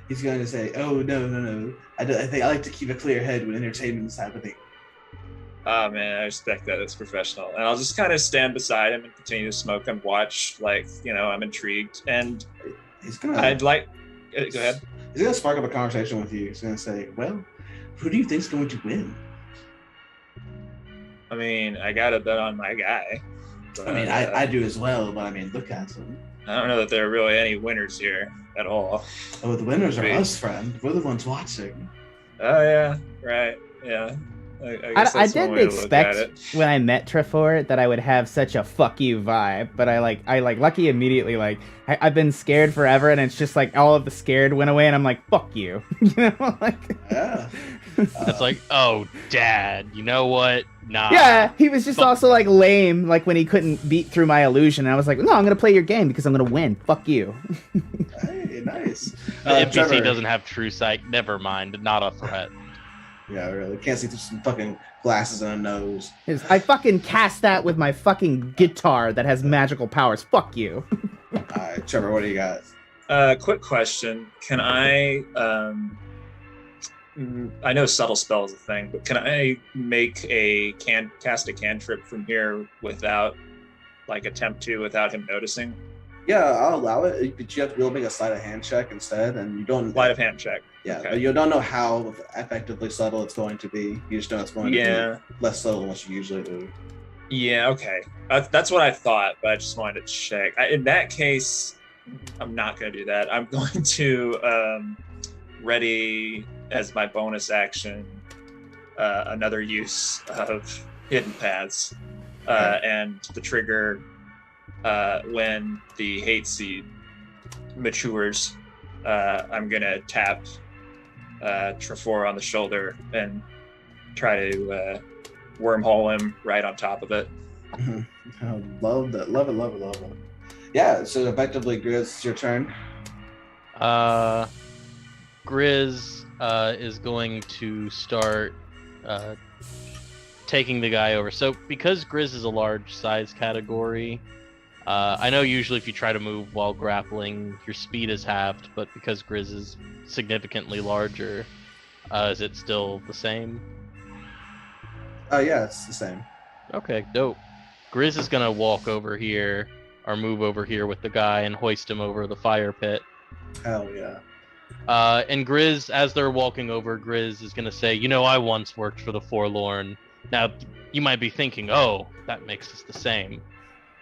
Speaker 1: He's going to say, "Oh no! I think I like to keep a clear head when entertainment is happening."
Speaker 4: Oh man, I respect that. It's professional. And I'll just kind of stand beside him and continue to smoke and watch. I'm intrigued. And go ahead.
Speaker 1: He's gonna spark up a conversation with you. He's gonna say, "Well, who do you think's going to win?"
Speaker 4: I mean, I gotta bet on my guy.
Speaker 1: But, I do as well, but look at him.
Speaker 4: I don't know that there are really any winners here at all.
Speaker 1: Oh, the winners are us, friend. We're the ones watching.
Speaker 4: Oh, yeah. Right. Yeah.
Speaker 2: I didn't expect when I met Trevor that I would have such a fuck you vibe, but I Lucky immediately I've been scared forever, and it's just like all of the scared went away, and I'm like, fuck you, you know, like.
Speaker 1: Yeah.
Speaker 3: It's like, oh, Dad, you know what? Nah.
Speaker 2: Yeah, he was just also like lame, like when he couldn't beat through my illusion. And I was like, no, I'm gonna play your game because I'm gonna win. Fuck you.
Speaker 1: Hey, nice.
Speaker 3: The NPC
Speaker 1: Trevor.
Speaker 3: doesn't have true sight. Never mind, not a threat.
Speaker 1: Yeah, really. Can't see through some fucking glasses and a nose.
Speaker 2: I fucking cast that with my fucking guitar that has magical powers. Fuck you.
Speaker 1: All right, Trevor, what do you got?
Speaker 4: Quick question. Can I know subtle spell is a thing, but can I cast a cantrip from here without without him noticing?
Speaker 1: Yeah, I'll allow it, but you have to be able to make a sleight of hand check instead, and you don't.
Speaker 4: Sleight of hand check.
Speaker 1: Yeah,
Speaker 4: Okay.
Speaker 1: but you don't know how effectively subtle it's going to be. You just know it's going to be less subtle than what you usually do.
Speaker 4: Yeah, okay. That's what I thought, but I just wanted to check. In that case, I'm not going to do that. I'm going to ready as my bonus action another use of hidden paths, and the trigger when the hate seed matures. I'm going to tap Trevor on the shoulder and try to wormhole him right on top of it.
Speaker 1: I love that. Love it. Yeah, so effectively, Grizz, it's your turn.
Speaker 3: Grizz is going to start taking the guy over. So because Grizz is a large size category, I know usually if you try to move while grappling, your speed is halved, but because Grizz is significantly larger, is it still the same?
Speaker 1: Yeah, it's the same.
Speaker 3: Okay, dope. Grizz is gonna walk over here, or move over here with the guy and hoist him over the fire pit.
Speaker 1: Hell yeah.
Speaker 3: And Grizz, as they're walking over, Grizz is gonna say, I once worked for the Forlorn. Now, you might be thinking, oh, that makes us the same.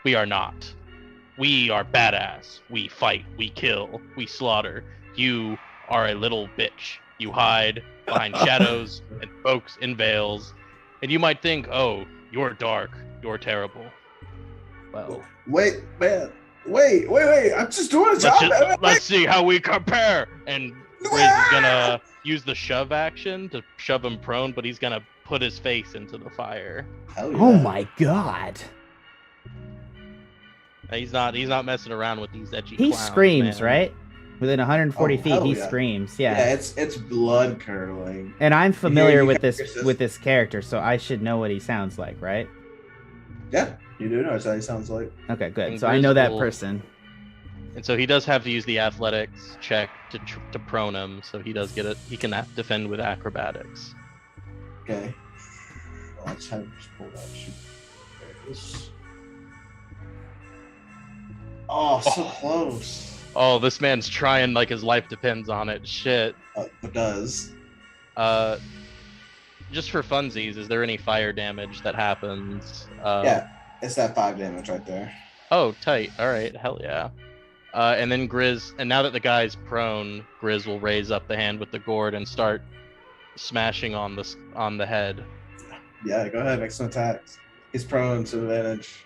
Speaker 3: We are not. We are badass. We fight. We kill. We slaughter. You are a little bitch. You hide behind shadows and folks in veils. And you might think, oh, you're dark. You're terrible. Well,
Speaker 1: wait, man. Wait. I'm just doing a job.
Speaker 3: Let's see how we compare. And Grizz is gonna use the shove action to shove him prone, but he's gonna put his face into the fire.
Speaker 1: Hell yeah.
Speaker 2: Oh my god.
Speaker 3: He's not messing around with these edgy
Speaker 2: He
Speaker 3: clowns,
Speaker 2: screams,
Speaker 3: man.
Speaker 2: right? Within 140 feet, he
Speaker 1: yeah.
Speaker 2: screams.
Speaker 1: Yeah,
Speaker 2: Yeah.
Speaker 1: it's blood curdling.
Speaker 2: And I'm familiar
Speaker 1: you
Speaker 2: with
Speaker 1: got
Speaker 2: this character, so I should know what he sounds like, right?
Speaker 1: Yeah, you do know what he sounds like.
Speaker 2: Okay, good.
Speaker 3: And
Speaker 2: So I know that
Speaker 3: Grizz
Speaker 2: person.
Speaker 3: And so he does have to use the athletics check to prone him, so he does get it. He can defend with acrobatics.
Speaker 1: Okay. Well, let's have just pull that shit. There it is. Oh, so close.
Speaker 3: Oh, this man's trying like his life depends on it. Shit.
Speaker 1: It does.
Speaker 3: Just for funsies, is there any fire damage that happens?
Speaker 1: Yeah, it's that 5 damage right there.
Speaker 3: Oh, tight. All right, hell yeah. And then Grizz, and now that the guy's prone, Grizz will raise up the hand with the gourd and start smashing on the head.
Speaker 1: Yeah, go ahead, make some attacks. He's prone to advantage.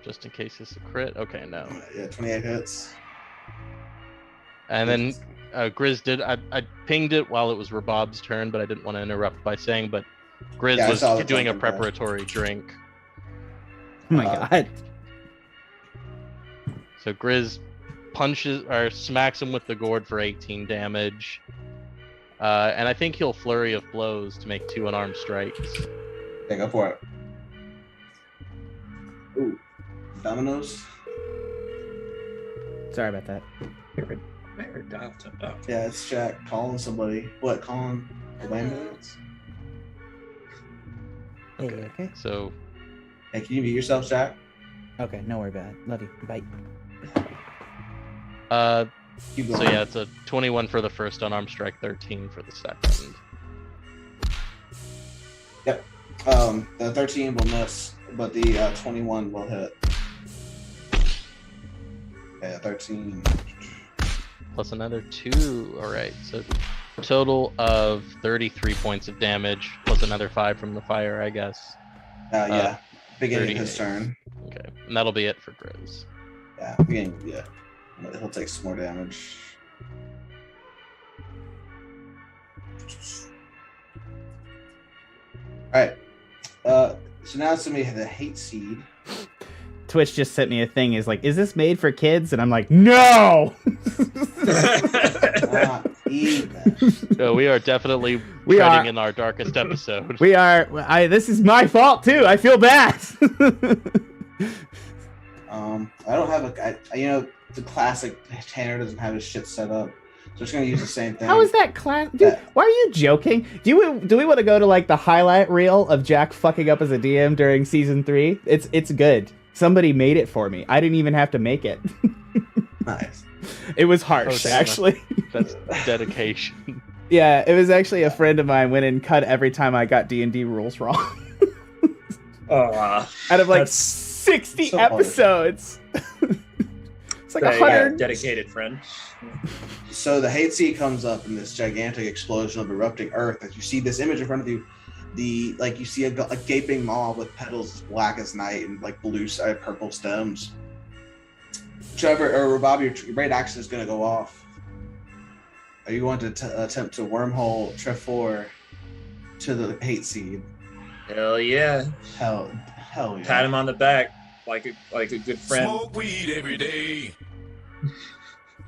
Speaker 3: Just in case it's a crit. Okay, no.
Speaker 1: Yeah, 28 hits.
Speaker 3: And then Grizz did. I pinged it while it was Rabab's turn, but I didn't want to interrupt by saying. But Grizz was doing a preparatory drink.
Speaker 2: Oh my god.
Speaker 3: So Grizz punches or smacks him with the gourd for 18 damage. And I think he'll flurry of blows to make 2 unarmed strikes.
Speaker 1: Okay, go for it. Ooh, dominoes.
Speaker 2: Sorry about that.
Speaker 1: Yeah, it's Jack calling somebody. What? Calling a ambulance?
Speaker 2: Okay.
Speaker 3: So.
Speaker 1: Hey, can you mute yourself, Jack?
Speaker 2: Okay, no worry about it. Love you. Bye.
Speaker 1: Keep going.
Speaker 3: So yeah, it's a 21 for the first unarmed strike, 13 for the second.
Speaker 1: Yep. The 13 will miss, but the 21 will hit. Yeah, 13.
Speaker 3: plus another 2. All right, so total of 33 points of damage, plus another 5 from the fire, I guess.
Speaker 1: Yeah. Beginning of his
Speaker 3: 38.
Speaker 1: turn.
Speaker 3: Okay, and that'll be it for Grizz.
Speaker 1: Yeah, beginning. Yeah, he'll take some more damage. All right. So now it's gonna be the hate seed.
Speaker 2: Twitch just sent me a thing. Is like, is this made for kids? And I'm like, no.
Speaker 1: Not even.
Speaker 3: So we are definitely
Speaker 2: We
Speaker 3: treading
Speaker 2: are-
Speaker 3: in our darkest episode.
Speaker 2: We are. This is my fault too. I feel bad.
Speaker 1: I don't have the classic Tanner doesn't have his shit set up, so I'm just gonna use the same thing.
Speaker 2: How is that class? Dude, why are you joking? Do we want to go to like the highlight reel of Jack fucking up as a DM during season 3? It's good. Somebody made it for me. I didn't even have to make it.
Speaker 1: Nice.
Speaker 2: It was harsh,
Speaker 3: damn.
Speaker 2: actually.
Speaker 3: That's dedication.
Speaker 2: Yeah, it was actually a friend of mine went and cut every time I got D&D rules wrong. Out of like
Speaker 4: That's
Speaker 2: 60
Speaker 1: so harsh.
Speaker 2: episodes. It's like
Speaker 4: a
Speaker 2: 100.
Speaker 4: dedicated friend.
Speaker 1: So the hate seed comes up in this gigantic explosion of erupting earth. As you see this image in front of you, you see a gaping maw with petals as black as night and like blue, purple stems. Trevor or Rabab, your great action is going to go off. Are you going to attempt to wormhole Trevor to the hate seed?
Speaker 4: Hell yeah.
Speaker 1: Hell yeah.
Speaker 4: Pat him on the back like a good friend.
Speaker 5: Smoke weed every day.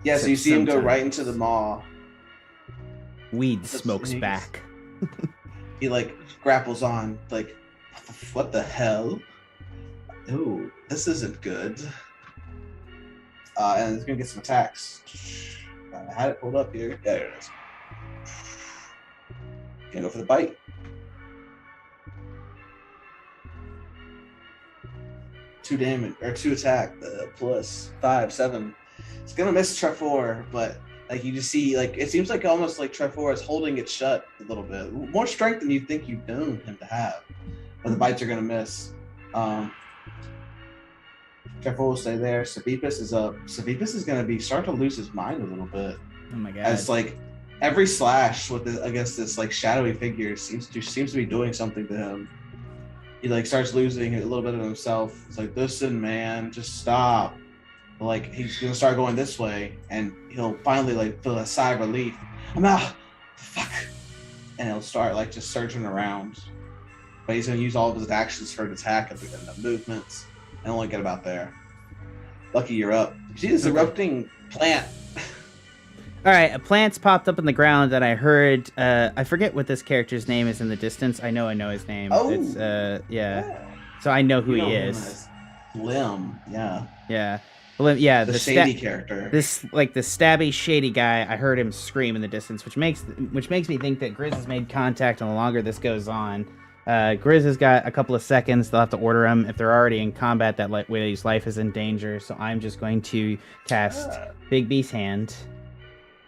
Speaker 1: Yeah, so you see him go
Speaker 2: Sometimes.
Speaker 1: right into the maw.
Speaker 2: Weed smokes
Speaker 1: He's-
Speaker 2: back.
Speaker 1: He like grapples on, like, what the hell? Ooh, this isn't good. And he's gonna get some attacks. I had it pulled up here. Yeah, there it is. Gonna go for the bite. Two damage or 2 attack, plus 5, 7. It's gonna miss Trevor, but like you just see, like it seems like almost like Trevor is holding it shut a little bit. More strength than you think you've known him to have. But the bites are gonna miss. Trevor will stay there. Savipus is up. Savipus is gonna be starting to lose his mind a little bit.
Speaker 2: Oh my god.
Speaker 1: As like every slash against this like shadowy figure seems to be doing something to him. He like starts losing a little bit of himself. It's like, listen, man, just stop. But, like he's gonna start going this way, and he'll finally like feel a sigh of relief. I'm out. Fuck. And he'll start like just surging around. But he's gonna use all of his actions for an attack and the movements, and only get about there. Lucky you're up. You see this erupting plant?
Speaker 2: All right, a plant's popped up in the ground that I heard. I forget what this character's name is in the distance. I know his name.
Speaker 1: Oh.
Speaker 2: It's yeah. So I know who
Speaker 1: You know
Speaker 2: he
Speaker 1: him
Speaker 2: is.
Speaker 1: as Lim, yeah.
Speaker 2: Yeah. Well, yeah,
Speaker 1: The shady character.
Speaker 2: This like the stabby shady guy. I heard him scream in the distance, which makes me think that Grizz has made contact, and the longer this goes on, Grizz has got a couple of seconds. They'll have to order him if they're already in combat. That his life is in danger. So I'm just going to cast Big B's hand,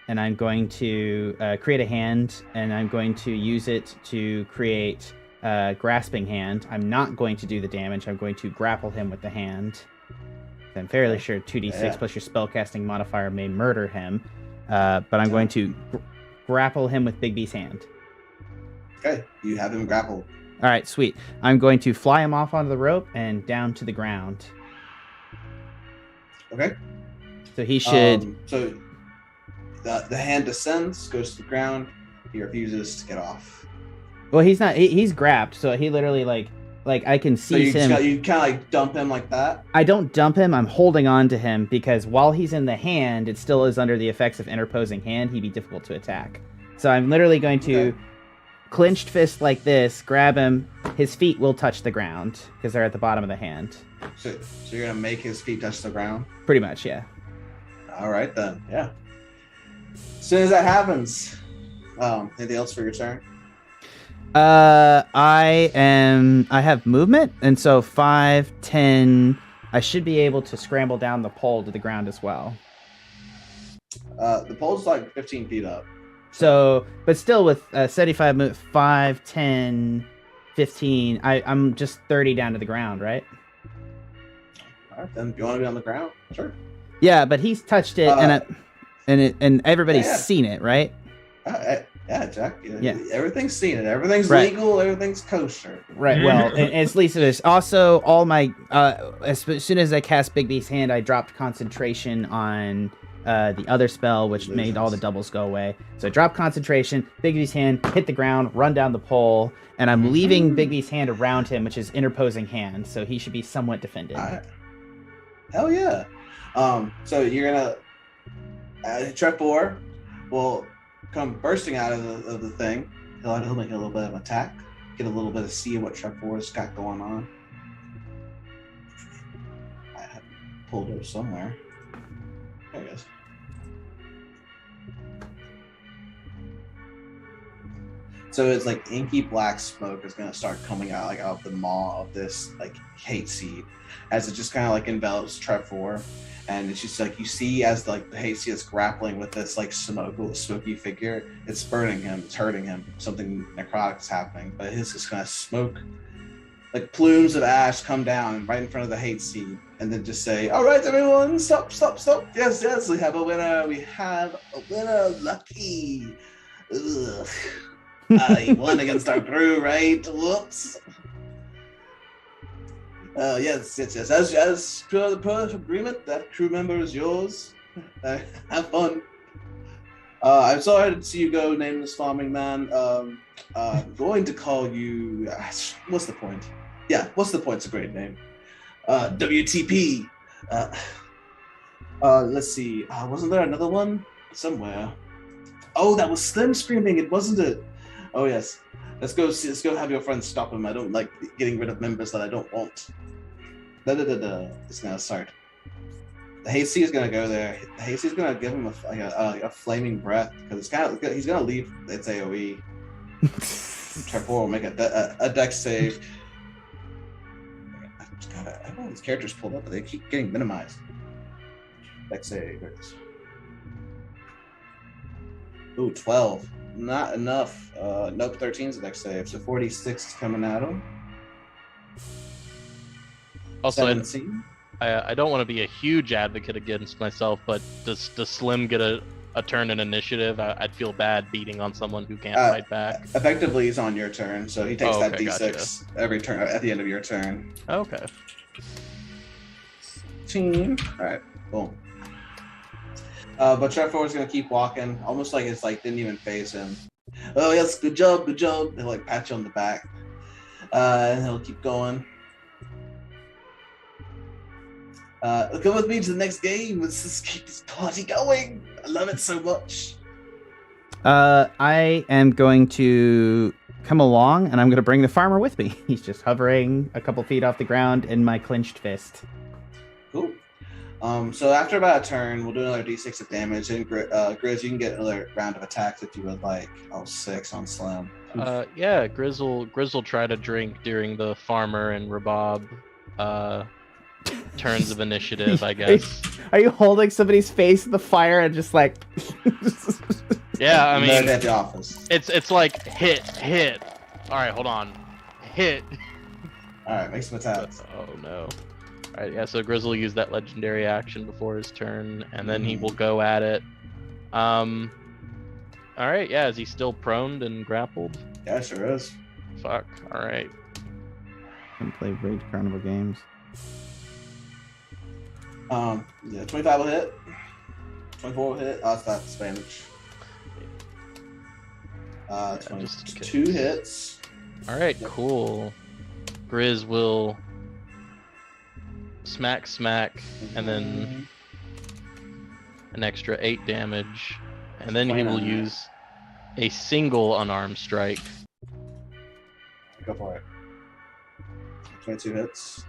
Speaker 2: and I'm going to create a hand, and I'm going to use it to create Grasping Hand. I'm not going to do the damage. I'm going to grapple him with the hand. I'm fairly sure 2d6 plus your spellcasting modifier may murder him, but I'm going to grapple him with Big B's hand.
Speaker 1: Okay, you have him grappled.
Speaker 2: All right, sweet. I'm going to fly him off onto the rope and down to the ground.
Speaker 1: Okay.
Speaker 2: So he should...
Speaker 1: So the hand descends, goes to the ground. He refuses to get off.
Speaker 2: Well, he's not... He's grabbed, so he literally, like I can
Speaker 1: So you
Speaker 2: seize him.
Speaker 1: you kind of like dump him like that?
Speaker 2: I don't dump him. I'm holding on to him because while he's in the hand, it still is under the effects of interposing hand. He'd be difficult to attack. So I'm literally going to clenched fist like this, grab him. His feet will touch the ground because they're at the bottom of the hand.
Speaker 1: So you're going to make his feet touch the ground?
Speaker 2: Pretty much, yeah.
Speaker 1: All right, then. Yeah. As soon as that happens, anything else for your turn?
Speaker 2: I have movement, and so 5, 10. I should be able to scramble down the pole to the ground as well.
Speaker 1: The pole's like 15 feet up.
Speaker 2: So, but still with 75 move, 5, 10, 15. I'm just 30 down to the ground, right?
Speaker 1: All right, then. If you want to be on the ground, sure.
Speaker 2: Yeah, but he's touched it, and and everybody's
Speaker 1: Yeah.
Speaker 2: seen it, right?
Speaker 1: Yeah, Jack.
Speaker 2: Yeah.
Speaker 1: Everything's seen it. Everything's
Speaker 2: Right.
Speaker 1: legal. Everything's kosher.
Speaker 2: Right. Well, and it's least of this. Also, all my as soon as I cast Big B's hand, I dropped concentration on the other spell, which made all the doubles go away. So I dropped concentration. Big B's hand hit the ground, run down the pole, and I'm leaving Big B's hand around him, which is interposing hand, so he should be somewhat defended.
Speaker 1: Hell yeah. So you're gonna Trevor will come bursting out of the thing. He'll make a little bit of attack, get a little bit of see what Trevor's got going on. I have pulled up somewhere. There it is. So it's like inky black smoke is gonna start coming out like out of the maw of this like hate seed, as it just kind of like envelops Trevor, and it's just like you see as like the hate seed is grappling with this like smoky figure. It's burning him, it's hurting him. Something necrotic is happening, but his just kind of smoke, like plumes of ash come down right in front of the hate seed, and then just say, "All right, everyone, stop. Yes, we have a winner. We have a winner. Lucky. Ugh. He won against our crew, right? Whoops. Yes. As per the agreement, that crew member is yours. Have fun. I'm sorry to see you go, nameless farming man. I'm going to call you. What's the point? Yeah, what's the point? It's a great name. WTP. Let's see. Wasn't there another one somewhere? Oh, that was Slim screaming. It wasn't it? Oh yes. Let's go have your friends stop him. I don't like getting rid of members that I don't want. It's gonna start. The Hasty is gonna go there. The Hasty is gonna give him a flaming breath because he's gonna leave its AOE. Trevor will make a dex save. I have all these characters pulled up, but they keep getting minimized. Dex save. Ooh, 12. Not enough. Nope, 13 is a dex save, so 46 is coming at him.
Speaker 3: Also,
Speaker 1: 17.
Speaker 3: I don't want to be a huge advocate against myself, but does Slim get a turn in initiative? I'd feel bad beating on someone who can't fight back.
Speaker 1: Effectively, he's on your turn, so he takes that D6
Speaker 3: gotcha.
Speaker 1: every turn at the end of your turn.
Speaker 3: Okay.
Speaker 1: Team. All right, boom. But Trevor is gonna keep walking, almost like it's like didn't even phase him. Oh yes, good job. He'll like pat you on the back, and he'll keep going. Come with me to the next game. Let's just keep this party going. I love it so much.
Speaker 2: I am going to come along, and I'm going to bring the farmer with me. He's just hovering a couple feet off the ground in my clenched fist.
Speaker 1: Cool. So after about a turn, we'll do another d6 of damage, and Grizz, you can get another round of attacks if you would like. 6 on Slim.
Speaker 3: Yeah, Grizzle tried to drink during the farmer and Rabab turns of initiative, I guess.
Speaker 2: Are you holding somebody's face in the fire and just like?
Speaker 3: Yeah, I mean,
Speaker 1: at the office.
Speaker 3: It's like hit. All right, hold on, hit.
Speaker 1: All right, make some attacks.
Speaker 3: Oh no. All right, yeah. So Grizzle used that legendary action before his turn, and then he will go at it. All right, yeah. Is he still prone and grappled?
Speaker 1: Yeah, sure is.
Speaker 3: Fuck. All right.
Speaker 2: Can play Rage Carnival games.
Speaker 1: Yeah, 25 will hit. 24 will hit. Oh, that's Spanish. 22 hits.
Speaker 3: All right, cool. Grizz will smack, and then an extra 8 damage, and then he will use a single unarmed strike.
Speaker 1: Go for it. 22 hits.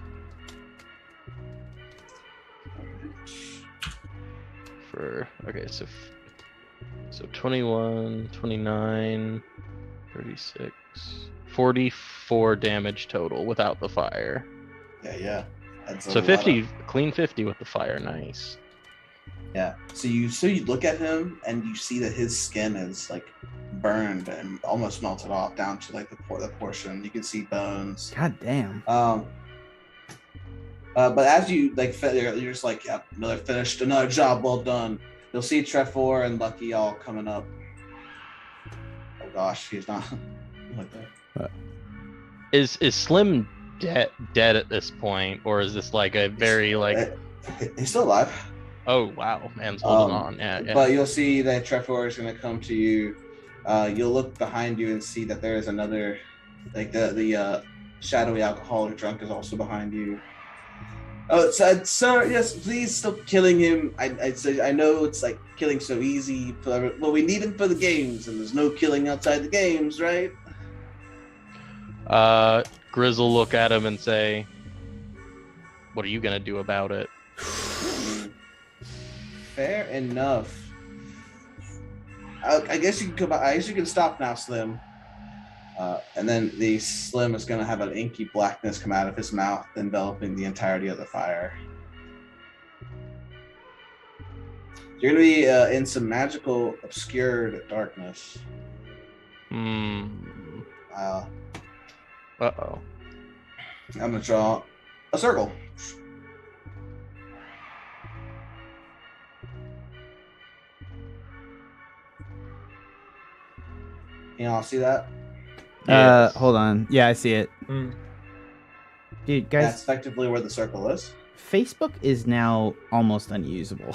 Speaker 3: So 21, 29, 36, 44 damage total without the fire.
Speaker 1: Yeah. That's
Speaker 3: So 50, clean 50 with the fire, nice.
Speaker 1: Yeah. So you look at him and you see that his skin is like burned and almost melted off down to like the portion. You can see bones.
Speaker 2: God damn.
Speaker 1: But as you like, you're just like, yeah, another job well done. You'll see Trevor and Lucky all coming up. Oh gosh, he's not like that.
Speaker 3: Is Slim dead at this point, or is this like a very like?
Speaker 1: He's still alive.
Speaker 3: Oh wow, man's holding on. Yeah.
Speaker 1: But you'll see that Trevor is going to come to you. You'll look behind you and see that there is another, like the shadowy alcoholic drunk is also behind you. Oh, sir, yes, please stop killing him. I know it's like killing so easy, but we need him for the games, and there's no killing outside the games, right?
Speaker 3: Grizz will look at him and say, "What are you gonna do about it?"
Speaker 1: Fair enough. I guess you can come. I guess you can stop now, Slim. And then the Slim is going to have an inky blackness come out of his mouth, enveloping the entirety of the fire. You're going to be in some magical, obscured darkness.
Speaker 3: Uh-oh.
Speaker 1: I'm going to draw a circle. You all see that?
Speaker 3: Yes.
Speaker 2: Hold on. Yeah, I see it. Dude, guys,
Speaker 1: That's effectively where the circle is.
Speaker 2: Facebook is now almost unusable.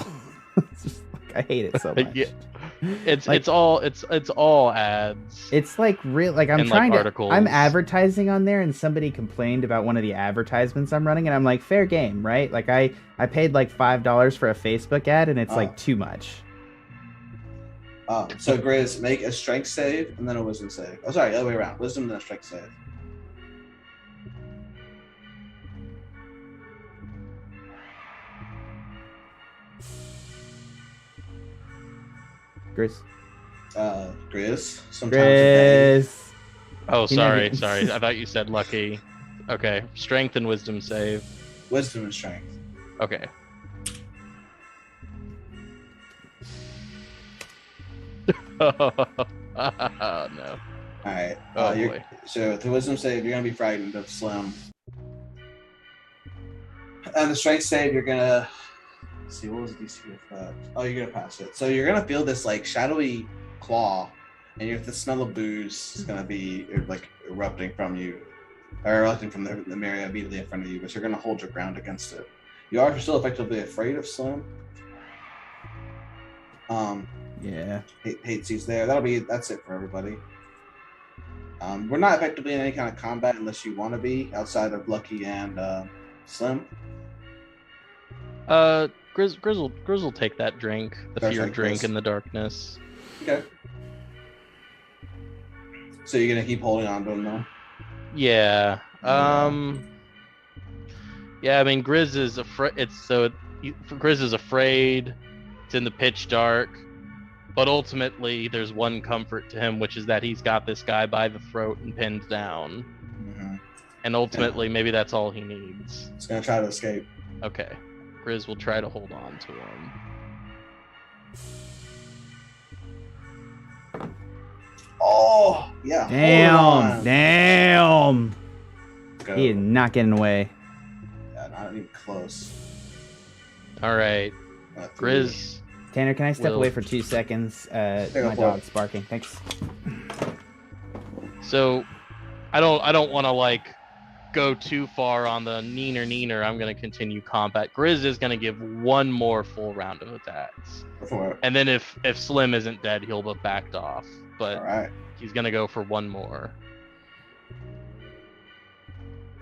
Speaker 2: It's just, like, I hate it so much.
Speaker 3: Yeah. It's all ads.
Speaker 2: It's like real. Like I'm
Speaker 3: And,
Speaker 2: trying
Speaker 3: like,
Speaker 2: to.
Speaker 3: articles.
Speaker 2: I'm advertising on there, and somebody complained about one of the advertisements I'm running, and I'm like, fair game, right? Like I paid like $5 for a Facebook ad, and it's like too much.
Speaker 1: So Grizz, make a strength save and then a wisdom save. Oh, sorry, other way around. Wisdom and then a strength save.
Speaker 2: Grizz.
Speaker 1: Grizz. Sometimes okay.
Speaker 2: Grizz.
Speaker 3: Oh,
Speaker 2: You
Speaker 3: sorry.
Speaker 2: never-
Speaker 3: I thought you said lucky. Okay, strength and wisdom save.
Speaker 1: Wisdom and strength.
Speaker 3: Okay. Oh no.
Speaker 1: All right.
Speaker 3: Oh boy.
Speaker 1: So the wisdom save, you're gonna be frightened of Slim. And the strength save, you're gonna see what was the DC with that. Oh, you're gonna pass it. So you're gonna feel this like shadowy claw, and the smell of booze is gonna be like erupting from you, or erupting from the area immediately in front of you. But you're gonna hold your ground against it. You are still effectively afraid of Slim.
Speaker 2: Yeah.
Speaker 1: Hate sees there. That's it for everybody. We're not effectively in any kind of combat unless you want to be, outside of Lucky and Slim.
Speaker 3: Grizz will take that drink, the
Speaker 1: That's
Speaker 3: fear
Speaker 1: right,
Speaker 3: drink
Speaker 1: Grizz.
Speaker 3: in the darkness.
Speaker 1: Okay. So you're gonna keep holding on to him though?
Speaker 3: Yeah. Yeah, I mean Grizz is afraid. Grizz is afraid. It's in the pitch dark. But ultimately, there's one comfort to him, which is that he's got this guy by the throat and pinned down.
Speaker 1: Mm-hmm.
Speaker 3: And ultimately, maybe that's all he needs.
Speaker 1: He's gonna try to escape.
Speaker 3: Okay. Grizz will try to hold on to him.
Speaker 1: Oh, yeah. hold on.
Speaker 2: Damn.
Speaker 1: Go.
Speaker 2: He is not getting away.
Speaker 1: Yeah, not even close.
Speaker 3: All right. Grizz.
Speaker 2: Tanner, can I step
Speaker 3: Will.
Speaker 2: away for 2 seconds?
Speaker 1: go
Speaker 2: My
Speaker 1: for
Speaker 2: dog's barking. Thanks.
Speaker 3: So, I don't want to like go too far on the neener. I'm gonna continue combat. Grizz is gonna give one more full round of attacks,
Speaker 1: Go for it.
Speaker 3: and then if Slim isn't dead, he'll have backed off. But
Speaker 1: All right.
Speaker 3: he's gonna go for one more.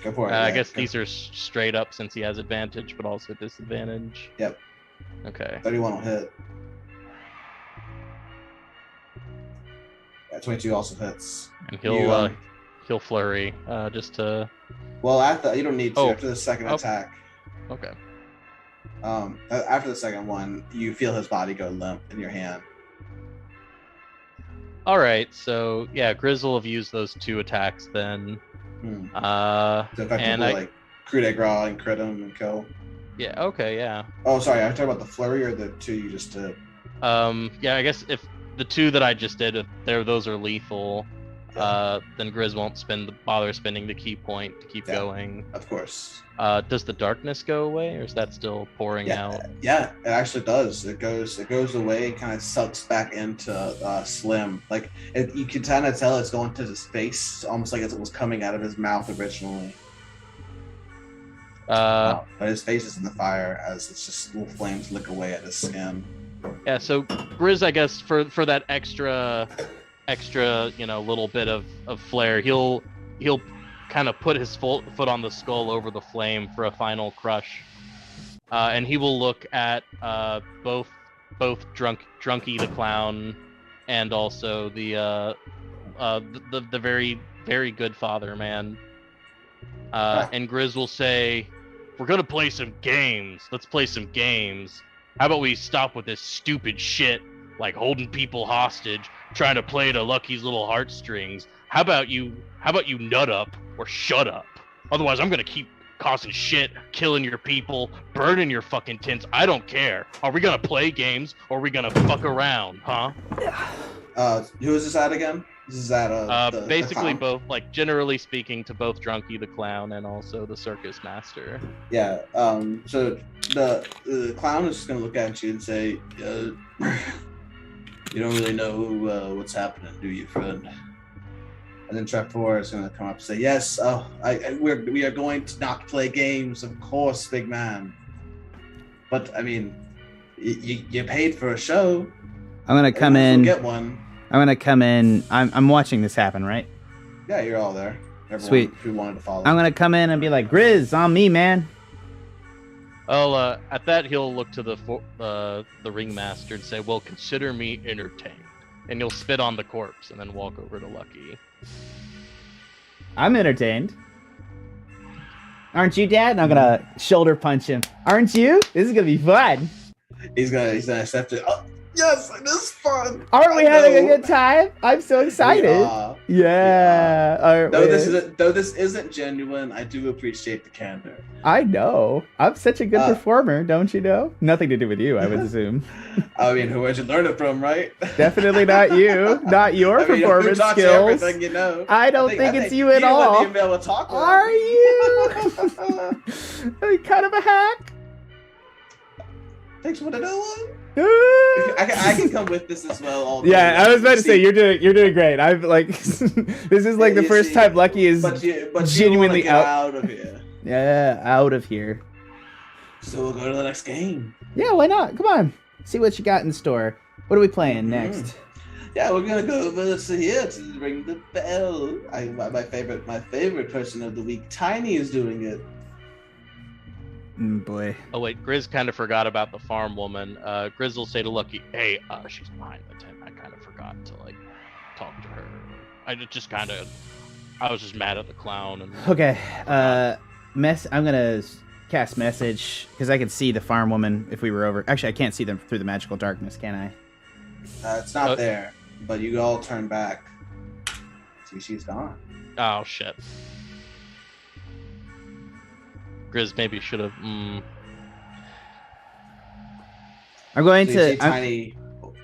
Speaker 1: Go for it.
Speaker 3: I
Speaker 1: yeah,
Speaker 3: guess
Speaker 1: go.
Speaker 3: these are straight up since he has advantage, but also disadvantage.
Speaker 1: Yep.
Speaker 3: Okay.
Speaker 1: 31 will hit. Yeah, 22 also hits.
Speaker 3: And
Speaker 1: You,
Speaker 3: he'll flurry just to.
Speaker 1: Well, you don't need to
Speaker 3: Oh.
Speaker 1: after the second
Speaker 3: Oh.
Speaker 1: attack.
Speaker 3: Okay.
Speaker 1: After the second one, you feel his body go limp in your hand.
Speaker 3: All right. So yeah, Grizz will have used those 2 attacks then.
Speaker 1: So
Speaker 3: And
Speaker 1: effectively, like coup de grace and crit him and kill.
Speaker 3: yeah. Okay. Yeah.
Speaker 1: Oh, sorry. I'm talking about the flurry or the 2 you just did.
Speaker 3: Yeah. I guess if the 2 that I just did, those are lethal. then Grizz won't bother spending the key point to keep going.
Speaker 1: Of course.
Speaker 3: Does the darkness go away, or is that still pouring out?
Speaker 1: Yeah, it actually does. It goes away, kind of sucks back into Slim. Like you can kind of tell it's going to his face, almost like it was coming out of his mouth originally. But his face is in the fire as it's just little flames lick away at his skin.
Speaker 3: Yeah, so Grizz, I guess for that extra, little bit of flair, he'll kind of put his foot on the skull over the flame for a final crush, and he will look at both Drunky the clown and also the very, very good father man, and Grizz will say, "We're gonna play some games. Let's play some games. How about we stop with this stupid shit, like holding people hostage, trying to play to Lucky's little heartstrings? How about you nut up or shut up? Otherwise, I'm gonna keep causing shit, killing your people, burning your fucking tents. I don't care. Are we gonna play games or are we gonna fuck around, huh?"
Speaker 1: Who is this at again? This is at
Speaker 3: basically
Speaker 1: the
Speaker 3: both, like generally speaking, to both Drunky the clown and also the circus master.
Speaker 1: Yeah. So the clown is just gonna look at you and say, "You don't really know what's happening, do you, friend?" And then Trevor is gonna come up and say, "Yes. We are going to not play games, of course, big man. But I mean, you paid for a show.
Speaker 2: I'm gonna come in.
Speaker 1: Get one.
Speaker 2: I'm gonna come in. I'm watching this happen, right?
Speaker 1: Yeah, you're all there. Everyone
Speaker 2: Sweet.
Speaker 1: Who wanted to follow.
Speaker 2: I'm gonna come in and be like, "Grizz, on me, man."
Speaker 3: At that he'll look to the ringmaster and say, "Well, consider me entertained," and he'll spit on the corpse and then walk over to Lucky.
Speaker 2: I'm entertained. Aren't you, Dad? And I'm gonna shoulder punch him. Aren't you? This is gonna be fun.
Speaker 1: He's gonna accept it. Oh, yes, it is fun.
Speaker 2: Aren't we having a good time? I'm so excited. Yeah.
Speaker 1: Though this isn't genuine, I do appreciate the candor.
Speaker 2: I know. I'm such a good performer, don't you know? Nothing to do with you, I would assume.
Speaker 1: I mean, where'd you learn it from, right?
Speaker 2: Definitely not you. Not your performance
Speaker 1: who taught
Speaker 2: skills.
Speaker 1: You everything you know.
Speaker 2: I don't think it's you at all.
Speaker 1: You able to talk
Speaker 2: Are you? Kind of a hack.
Speaker 1: Thanks for the new one. I can come with this as well.
Speaker 2: Yeah, I was about to say you're doing great. I've like this is like the first time Lucky is genuinely
Speaker 1: out of here.
Speaker 2: Yeah, out of here.
Speaker 1: So we'll go to the next game.
Speaker 2: Yeah, why not? Come on, see what you got in store. What are we playing next?
Speaker 1: Yeah, we're gonna go over to here to ring the bell. My favorite person of the week, Tiny, is doing it.
Speaker 2: Boy.
Speaker 3: Oh wait, Grizz kind of forgot about the farm woman. Grizz will say to Lucky, "Hey, she's behind the tent. I kind of forgot to like talk to her. I was just mad at the clown." And
Speaker 2: okay, I'm gonna cast message because I can see the farm woman if we were over. Actually, I can't see them through the magical darkness, can I?
Speaker 1: It's not there, but you all turn back. See, she's gone.
Speaker 3: Oh shit. Grizz maybe should have.
Speaker 2: I'm going to.
Speaker 1: Tiny.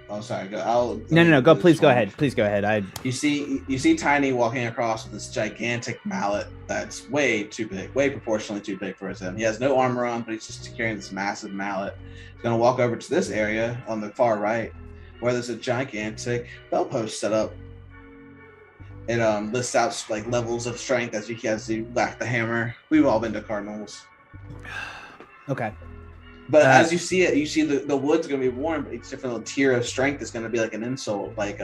Speaker 1: Oh, sorry. Go.
Speaker 2: No. Go. Please go ahead. Please go ahead.
Speaker 1: You see Tiny walking across with this gigantic mallet that's way too big, way proportionally too big for him. He has no armor on, but he's just carrying this massive mallet. He's gonna walk over to this area on the far right, where there's a gigantic bell post set up. It lists out like levels of strength as you whack the hammer. We've all been to Cardinals.
Speaker 2: Okay.
Speaker 1: But as you see it, you see the wood's gonna be warm, but each different little tier of strength is gonna be like an insult, like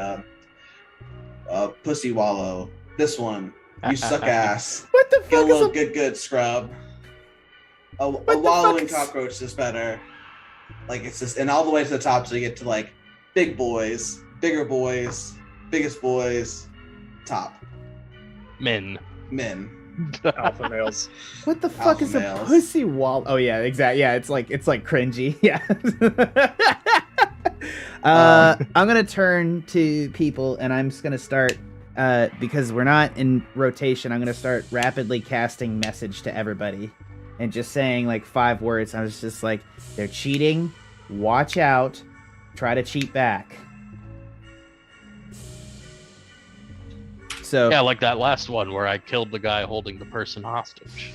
Speaker 1: pussy wallow. This one, you suck ass.
Speaker 2: What the fuck?
Speaker 1: Get a little good scrub. A wallowing cockroach is better. Like it's just, and all the way to the top, so you get to like big boys, bigger boys, biggest boys. Top.
Speaker 3: Men.
Speaker 4: Alpha males.
Speaker 2: What the fuck is a pussy wall? Oh yeah, exactly. Yeah, it's like cringy. Yeah. I'm gonna turn to people and I'm just gonna start because we're not in rotation. I'm gonna start rapidly casting message to everybody and just saying like 5 words. I was just like, they're cheating. Watch out. Try to cheat back. So
Speaker 3: Yeah, like that last one where I killed the guy holding the person hostage.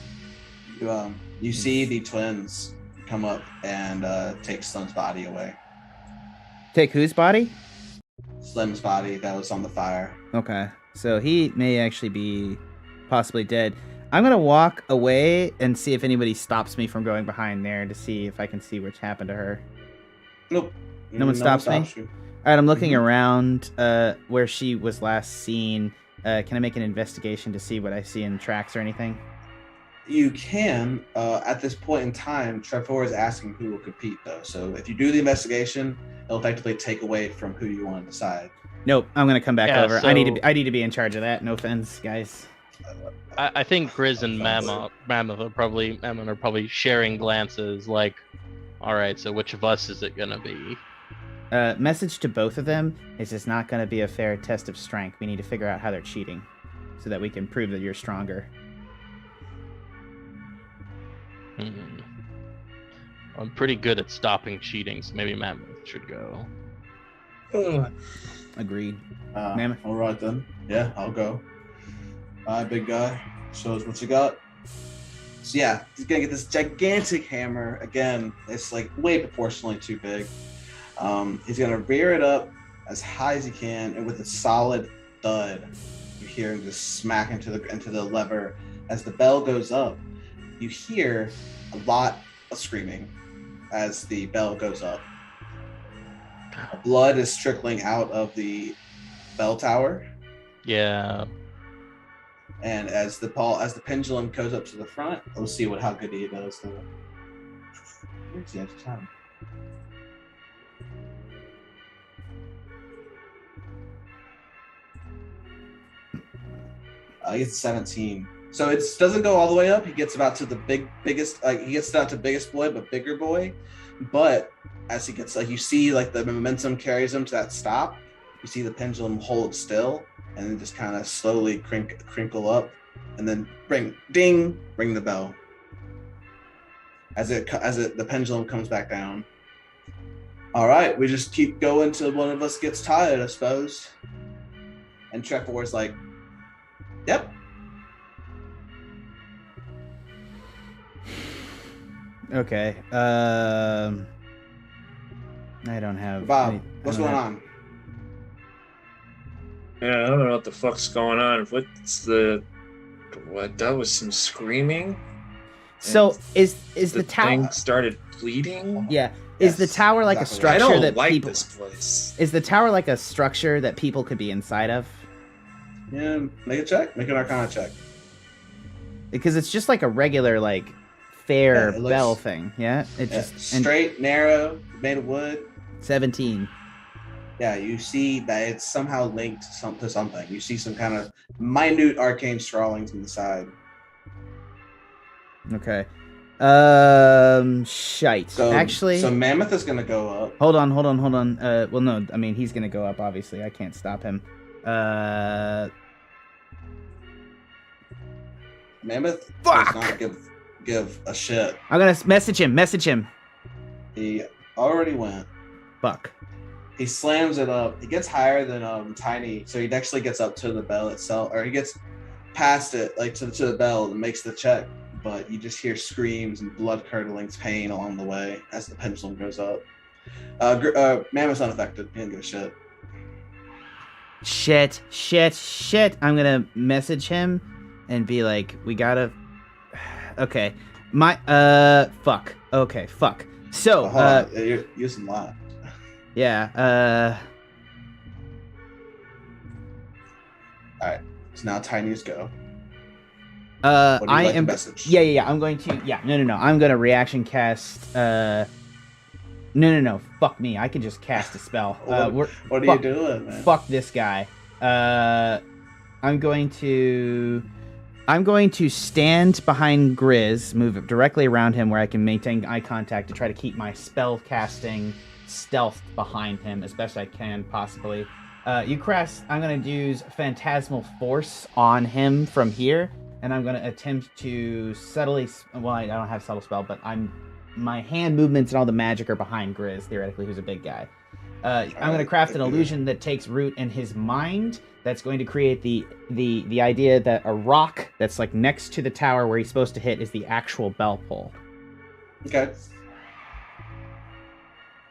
Speaker 1: You see the twins come up and take Slim's body away.
Speaker 2: take whose body?
Speaker 1: Slim's body that was on the fire.
Speaker 2: Okay, so he may actually be possibly dead. I'm gonna walk away and see if anybody stops me from going behind there to see if I can see what's happened to her.
Speaker 1: Nope.
Speaker 2: No one stops me?
Speaker 1: you.
Speaker 2: All right, I'm looking around where she was last seen. Can I make an investigation to see what I see in tracks or anything?
Speaker 1: You can. At this point in time, Trevor is asking who will compete, though. So if you do the investigation, it'll effectively take away from who you want to decide.
Speaker 2: Nope, I'm gonna come back
Speaker 3: Yeah,
Speaker 2: over.
Speaker 3: so-
Speaker 2: I need to be in charge of that. No offense, guys.
Speaker 3: I think Grizz and Mammoth are probably sharing glances like, all right, so which of us is it gonna be?
Speaker 2: Message to both of them is it's not going to be a fair test of strength. We need to figure out how they're cheating so that we can prove that you're stronger.
Speaker 3: I'm pretty good at stopping cheating, so maybe Mammoth should go.
Speaker 2: Agreed. Mammoth?
Speaker 1: All right, then. Yeah, I'll go. All right, big guy. Show us what you got. So, yeah, he's going to get this gigantic hammer. Again, it's like way proportionally too big. He's going to rear it up as high as he can, and with a solid thud, you hear him just smack into the lever. As the bell goes up, you hear a lot of screaming as the bell goes up. Blood is trickling out of the bell tower,
Speaker 3: Yeah.
Speaker 1: and as the pendulum goes up to the front, we'll see how good he does. Where's the extra time? He gets 17. So it doesn't go all the way up. He gets about to the biggest. He gets down to biggest boy, but bigger boy. But as he gets, you see, the momentum carries him to that stop. You see the pendulum hold still, and then just kind of slowly crinkle up, and then ring the bell. As the pendulum comes back down. All right, we just keep going till one of us gets tired, I suppose. And Trevor's like, "Yep."
Speaker 2: Okay. I don't have.
Speaker 1: Bob, what's going on?
Speaker 4: Yeah, I don't know what the fuck's going on. What? That was some screaming.
Speaker 2: So is
Speaker 4: The
Speaker 2: the tower?
Speaker 4: thing started bleeding.
Speaker 2: Yeah. Is the
Speaker 1: Yes,
Speaker 2: tower like
Speaker 1: exactly.
Speaker 2: a
Speaker 4: I
Speaker 2: structure
Speaker 4: don't
Speaker 2: that
Speaker 4: like
Speaker 2: people?
Speaker 4: this place.
Speaker 2: Is the tower like a structure that people could be inside of?
Speaker 1: Yeah, make a check. Make an Arcana check.
Speaker 2: Because it's just like a regular fair
Speaker 1: Yeah, it looks-
Speaker 2: bell thing. Yeah. It
Speaker 1: Yeah,
Speaker 2: just and
Speaker 1: straight, narrow, made of wood.
Speaker 2: 17.
Speaker 1: Yeah, you see that it's somehow linked to something. You see some kind of minute arcane scrawlings on the side.
Speaker 2: Okay. Shite.
Speaker 1: So
Speaker 2: Actually,
Speaker 1: so Mammoth is gonna go up.
Speaker 2: hold on. Well, no, I mean he's gonna go up. Obviously, I can't stop him.
Speaker 1: Mammoth
Speaker 2: Fuck!
Speaker 1: does not give a shit.
Speaker 2: I'm gonna message him.
Speaker 1: He already went.
Speaker 2: Fuck.
Speaker 1: He slams it up. He gets higher than Tiny, so he actually gets up to the bell itself, or he gets past it, to the bell, and makes the check. But you just hear screams and blood curdling pain along the way as the pendulum goes up. Mammoth's unaffected. He didn't give a shit.
Speaker 2: Shit. I'm gonna message him and be like, we gotta. Okay. Fuck. Okay. Fuck. So.
Speaker 1: Hold on. You're using a lot.
Speaker 2: Yeah.
Speaker 1: All right. So now Tiny's go.
Speaker 2: I
Speaker 1: What do you like to
Speaker 2: am.
Speaker 1: message?
Speaker 2: Yeah. I'm going to. Yeah. No. I'm gonna reaction cast. No. Fuck me. I can just cast a spell.
Speaker 1: What are
Speaker 2: fuck-
Speaker 1: you doing, man?
Speaker 2: Fuck this guy. I'm going to stand behind Grizz, move directly around him where I can maintain eye contact to try to keep my spell casting stealth behind him as best I can possibly. I'm going to use Phantasmal Force on him from here, and I'm going to attempt to subtly. Well, I don't have subtle spell, but my hand movements and all the magic are behind Grizz, theoretically, who's a big guy. I'm going to craft an illusion that takes root in his mind. That's going to create the idea that a rock that's like next to the tower where he's supposed to hit is the actual bell pull.
Speaker 1: Okay.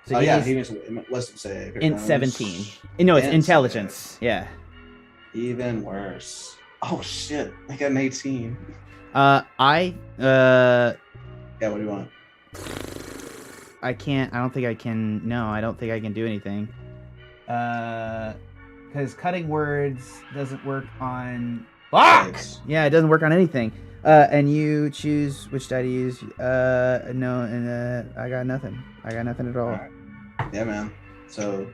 Speaker 2: So
Speaker 1: he needs wisdom save.
Speaker 2: In 17. No, it's intelligence. Yeah.
Speaker 1: Even worse. Oh shit! I got an 18.
Speaker 2: Yeah,
Speaker 1: what do you want?
Speaker 2: I can't. I don't think I can. No, I don't think I can do anything. Because cutting words doesn't work on. Fuck! Yeah, it doesn't work on anything. And you choose which die to use. No, and I got nothing. I got nothing at all.
Speaker 1: Right. Yeah, man. So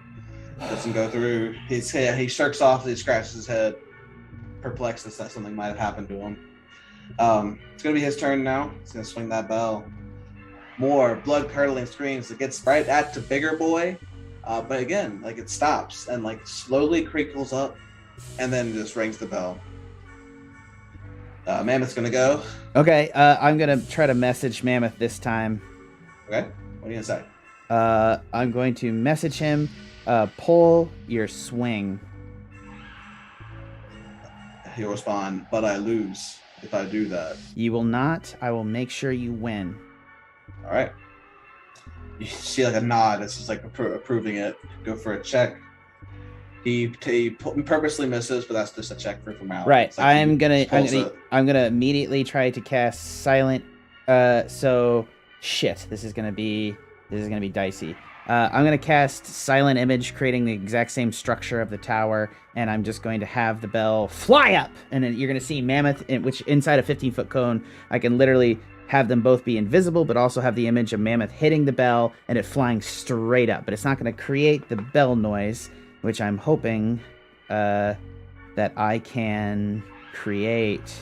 Speaker 1: doesn't go through. He shirks off. He scratches his head, perplexed that something might have happened to him. It's gonna be his turn now. He's gonna swing that bell. More blood-curdling screams. It gets right at the bigger boy, but again, like it stops and like slowly crinkles up, and then just rings the bell. Mammoth's gonna go.
Speaker 2: Okay, I'm gonna try to message Mammoth this time.
Speaker 1: Okay, what are you gonna say?
Speaker 2: I'm going to message him. Pull your swing.
Speaker 1: He'll respond, but I lose if I do that.
Speaker 2: You will not. I will make sure you win.
Speaker 1: All right. You see like a nod. It's just like approving it. Go for a check. He purposely misses, but that's just a check for formality.
Speaker 2: Right.
Speaker 1: Like
Speaker 2: I'm gonna immediately try to cast silent. So shit. This is gonna be dicey. I'm going to cast Silent Image, creating the exact same structure of the tower, and I'm just going to have the bell fly up, and then you're going to see Mammoth, which inside a 15-foot cone, I can literally have them both be invisible, but also have the image of Mammoth hitting the bell and it flying straight up. But it's not going to create the bell noise, which I'm hoping that I can create,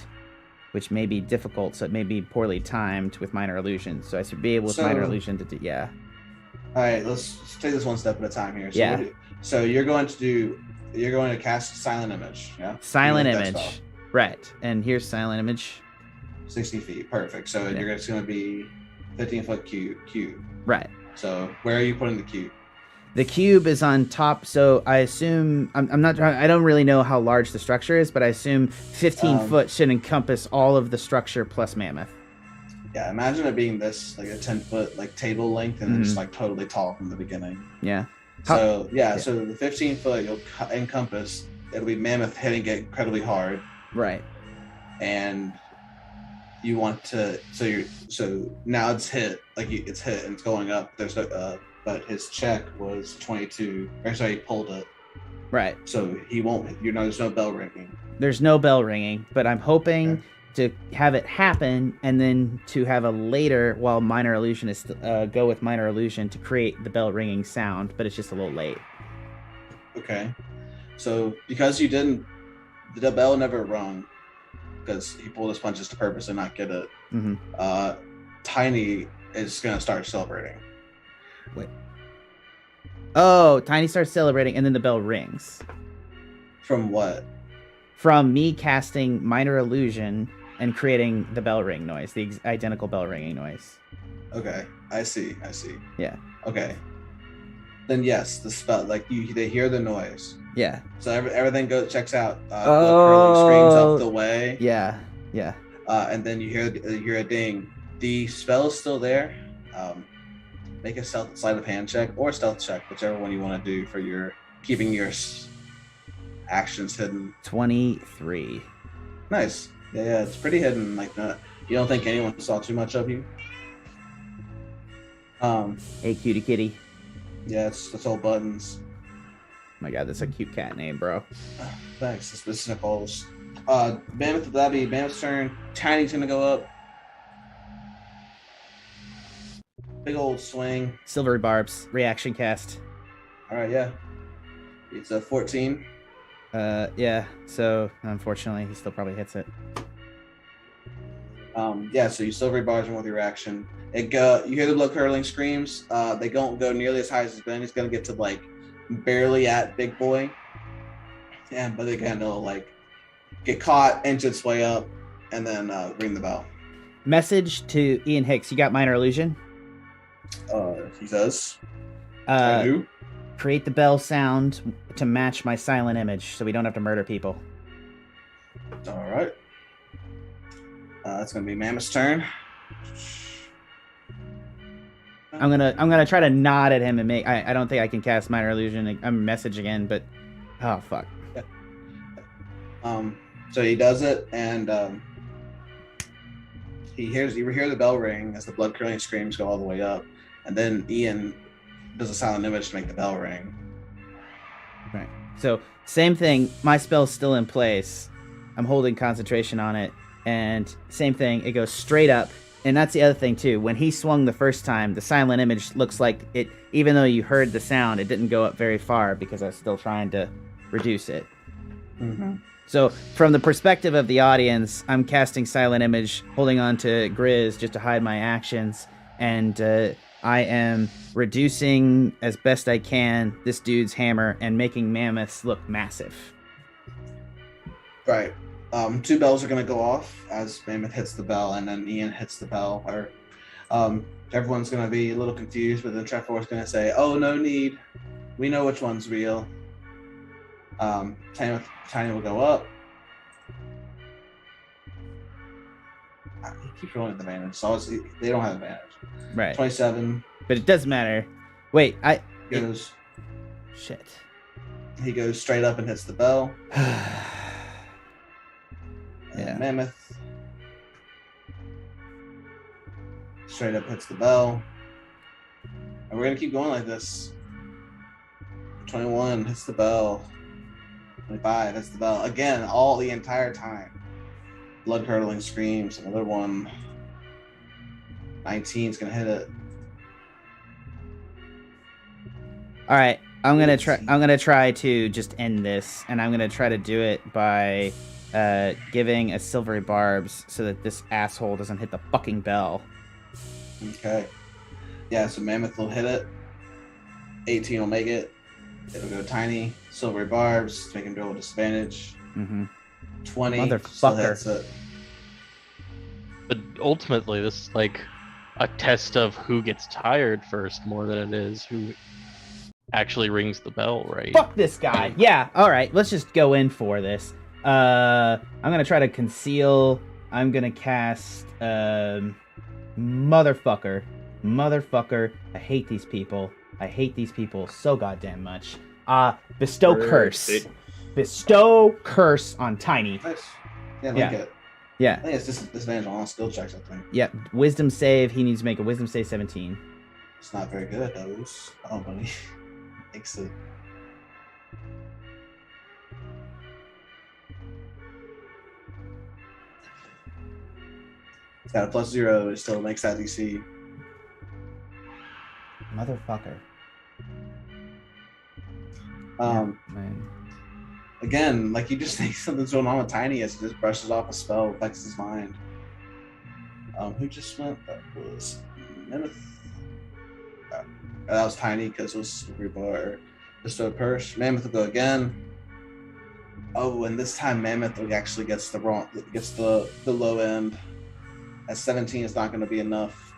Speaker 2: which may be difficult, so it may be poorly timed with Minor Illusion. So I should be able with Minor Illusion to do, yeah.
Speaker 1: All right, let's take this one step at a time here. So
Speaker 2: yeah.
Speaker 1: So you're going to cast Silent Image, yeah?
Speaker 2: Silent Image, right? And here's Silent Image.
Speaker 1: 60 feet, perfect. So it's going to be 15-foot cube.
Speaker 2: Right.
Speaker 1: So where are you putting the cube?
Speaker 2: The cube is on top, so I assume I don't really know how large the structure is, but I assume 15 foot should encompass all of the structure plus Mammoth.
Speaker 1: Yeah, imagine it being this, like a 10-foot like table length, and then just like totally tall from the beginning.
Speaker 2: Yeah.
Speaker 1: So the 15-foot you'll encompass. It'll be Mammoth hitting it incredibly hard.
Speaker 2: Right.
Speaker 1: And you want to so now it's hit, like it's hit and it's going up. There's but his check was 22. Or sorry, he pulled it.
Speaker 2: Right.
Speaker 1: So he won't. There's no bell ringing.
Speaker 2: There's no bell ringing, but I'm hoping to have it happen, and then to have a later, while Minor Illusion is go with Minor Illusion to create the bell ringing sound, but it's just a little late.
Speaker 1: Okay. So because you didn't, the bell never rung because he pulled his punches to purpose and not get it.
Speaker 2: Mm-hmm.
Speaker 1: Tiny is gonna start celebrating.
Speaker 2: Wait. Oh, Tiny starts celebrating, and then the bell rings.
Speaker 1: From what?
Speaker 2: From me casting Minor Illusion and creating the bell ring noise, the identical bell ringing noise.
Speaker 1: Okay, I see.
Speaker 2: Yeah.
Speaker 1: Okay. Then yes, the spell, like they hear the noise.
Speaker 2: Yeah.
Speaker 1: So everything checks out. Curling screams up the way.
Speaker 2: Yeah.
Speaker 1: And then you hear a ding. The spell is still there. Make a sleight of hand check or stealth check, whichever one you want to do for your keeping your actions hidden.
Speaker 2: 23.
Speaker 1: Nice. Yeah, it's pretty hidden. Like you don't think anyone saw too much of you.
Speaker 2: Hey, cutie kitty.
Speaker 1: Yeah, it's all buttons.
Speaker 2: Oh my god, that's a cute cat name, bro.
Speaker 1: Thanks. This is Nicole's. That'd be Mammoth's turn. Tiny's gonna go up. Big old swing.
Speaker 2: Silvery barbs. Reaction cast.
Speaker 1: All right, yeah. It's a 14.
Speaker 2: Yeah. So unfortunately, he still probably hits it.
Speaker 1: So you silvery bars him with your action. You hear the blood curdling screams. They don't go nearly as high as Glenn. He's gonna get to like barely at big boy. Yeah, but again, they'll like get caught, inch its way up, and then ring the bell.
Speaker 2: Message to Ian Hicks. You got Minor Illusion?
Speaker 1: He does.
Speaker 2: I do. create the bell sound to match my silent image, so we don't have to murder people.
Speaker 1: All right. That's gonna be Mammoth's turn.
Speaker 2: I'm gonna try to nod at him and make. I don't think I can cast minor illusion. I'm message again, but oh fuck.
Speaker 1: So he does it, and you hear the bell ring as the blood curdling screams go all the way up, and then Ian does a silent image to make the bell ring.
Speaker 2: Right. So same thing. My spell's still in place. I'm holding concentration on it, and same thing. It goes straight up. And that's the other thing, too. When he swung the first time, the silent image looks like it, even though you heard the sound, it didn't go up very far because I was still trying to reduce it.
Speaker 1: Mm-hmm.
Speaker 2: So, from the perspective of the audience, I'm casting silent image, holding on to Grizz just to hide my actions, and I am reducing as best I can this dude's hammer and making mammoths look massive.
Speaker 1: Right. 2 bells are going to go off as Mammoth hits the bell, and then Ian hits the bell. Or everyone's going to be a little confused, but then Trevor is going to say, "Oh, no need. We know which one's real." Tiny will go up. He keeps rolling at the advantage, so they don't have advantage.
Speaker 2: Right.
Speaker 1: 27.
Speaker 2: But it doesn't matter. Wait, Shit.
Speaker 1: He goes straight up and hits the bell.
Speaker 2: Yeah.
Speaker 1: Mammoth straight up hits the bell, and we're gonna keep going like this. 21 hits the bell. 25 hits the bell again, all the entire time. Blood curdling screams. Another one. 19 is gonna hit it.
Speaker 2: All right, I'm gonna try to just end this, and I'm gonna try to do it by giving a silvery barbs so that this asshole doesn't hit the fucking bell.
Speaker 1: Okay. Yeah, so Mammoth will hit it. 18 will make it. It'll go Tiny. Silvery barbs to make him roll disadvantage. 20 still hits it.
Speaker 3: But ultimately, this is like a test of who gets tired first more than it is who actually rings the bell, right?
Speaker 2: Fuck this guy. Yeah, all right, let's just go in for this. I'm gonna try to conceal. I'm gonna cast motherfucker. I hate these people. I hate these people so goddamn much. Bestow curse. Bestow curse on Tiny.
Speaker 1: Nice. Yeah, like it.
Speaker 2: Yeah.
Speaker 1: I think it's disadvantage on all skill checks, I think.
Speaker 2: Yeah. Wisdom save. He needs to make a wisdom save 17.
Speaker 1: It's not very good at those. I don't believe. Makes it. It's got a +0. It still makes that DC.
Speaker 2: Motherfucker. Man.
Speaker 1: Again, like you just think something's going on with Tiny as he just brushes off a spell, affects his mind. Who just went? That was Mammoth. That was Tiny because it was Rebar. Bestow Purse. Mammoth will go again. Oh, and this time Mammoth actually gets the low end. At 17 is not going to be enough.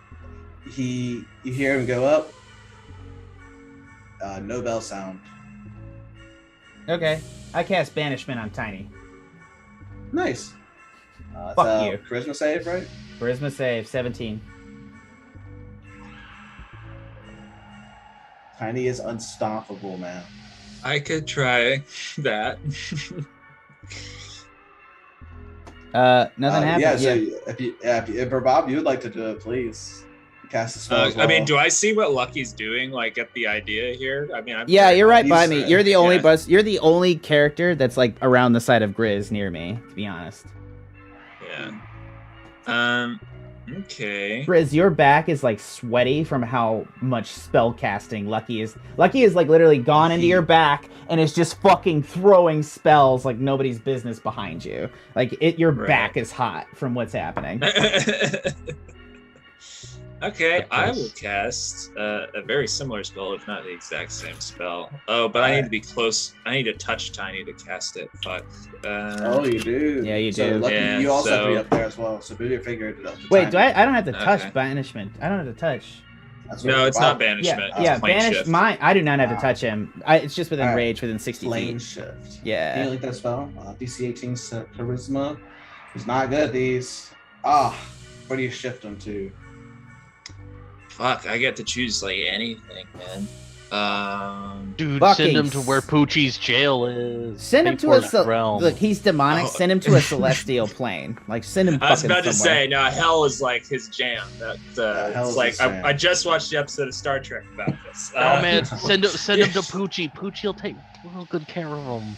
Speaker 1: You hear him go up. No bell sound.
Speaker 2: Okay. I cast Banishment on Tiny.
Speaker 1: Nice.
Speaker 2: Fuck you.
Speaker 1: Charisma save, right?
Speaker 2: Charisma save 17.
Speaker 1: Tiny is unstoppable, man.
Speaker 4: I could try that.
Speaker 2: Nothing happened.
Speaker 1: Yeah, so if Rabab, you would like to do it, please. Cast a spell as well.
Speaker 4: I mean, do I see what Lucky's doing? Like, get the idea here? I mean,
Speaker 2: you're right by me. You're the only You're the only character that's like around the side of Grizz near me. To be honest.
Speaker 4: Yeah. Okay.
Speaker 2: Grizz, your back is like sweaty from how much spell casting Lucky is. Lucky is like literally gone into your back and is just fucking throwing spells like nobody's business behind you. Like your back is hot from what's happening.
Speaker 4: Okay, I will cast a very similar spell, if not the exact same spell. Oh, but I need to be close. I need to touch Tiny to cast it. Fuck.
Speaker 1: Oh, you do.
Speaker 2: Yeah, you
Speaker 1: so
Speaker 2: do.
Speaker 1: Lucky, you also have to be up there as well. So move your finger to
Speaker 2: Wait, I don't have to touch Banishment. I don't have to touch.
Speaker 1: That's
Speaker 4: No,
Speaker 1: what
Speaker 4: it's not
Speaker 1: Rabab-
Speaker 4: banishment. It's
Speaker 2: Yeah,
Speaker 4: plane
Speaker 2: banish
Speaker 4: shift.
Speaker 2: mine. I do not have to
Speaker 1: Wow.
Speaker 2: touch him. It's just within
Speaker 1: Alright.
Speaker 2: range within 60
Speaker 1: Plane
Speaker 2: feet.
Speaker 1: shift.
Speaker 2: Yeah.
Speaker 1: Can you link that spell? DC 18 charisma. He's not good at these. Where do you shift him to?
Speaker 4: Fuck, I get to choose like anything, man.
Speaker 3: Dude,
Speaker 2: Fucking
Speaker 3: send him to where Poochie's jail is.
Speaker 2: Send him to a
Speaker 3: Payfor's realm.
Speaker 2: look. He's demonic.
Speaker 4: Oh.
Speaker 2: Send him to a celestial plane. Like send him.
Speaker 4: I was
Speaker 2: fucking
Speaker 4: about to
Speaker 2: somewhere.
Speaker 4: say, no, hell is like his jam. That
Speaker 1: hell
Speaker 4: it's
Speaker 1: is
Speaker 4: like
Speaker 1: his jam.
Speaker 4: I just watched the episode of Star Trek about this.
Speaker 3: Oh man, send him to Poochie. Poochie will take real good care of him.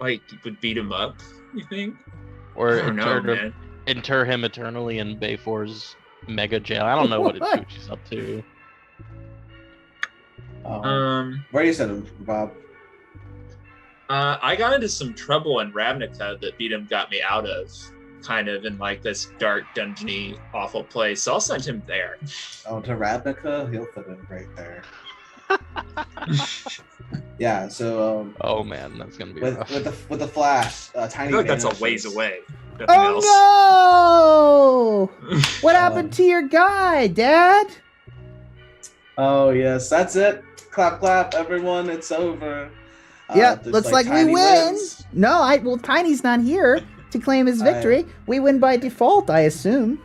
Speaker 4: Like would beat him up. You think?
Speaker 3: Or
Speaker 4: I don't know, man.
Speaker 3: inter him eternally in Bayfor's mega jail. I don't know what Poochie's up to.
Speaker 1: Where do you send him, Bob?
Speaker 4: I got into some trouble in Ravnica that Beatum got me out of, kind of in like this dark, dungeony, awful place. So I'll send him there.
Speaker 1: Oh, to Ravnica? He'll fit in right there. Yeah, so
Speaker 3: Oh man, that's gonna be
Speaker 1: with
Speaker 3: rough.
Speaker 1: with the flash,
Speaker 4: I
Speaker 1: tiny.
Speaker 4: feel like that's a
Speaker 1: vanishes.
Speaker 4: ways away. Nothing else.
Speaker 2: Oh no! What happened to your guy, Dad?
Speaker 1: Oh yes, that's it. Clap, clap, everyone! It's over.
Speaker 2: Yeah,
Speaker 1: There's,
Speaker 2: looks like we
Speaker 1: Tiny
Speaker 2: win.
Speaker 1: wins.
Speaker 2: No, well, Tiny's not here to claim his victory. We win by default, I assume.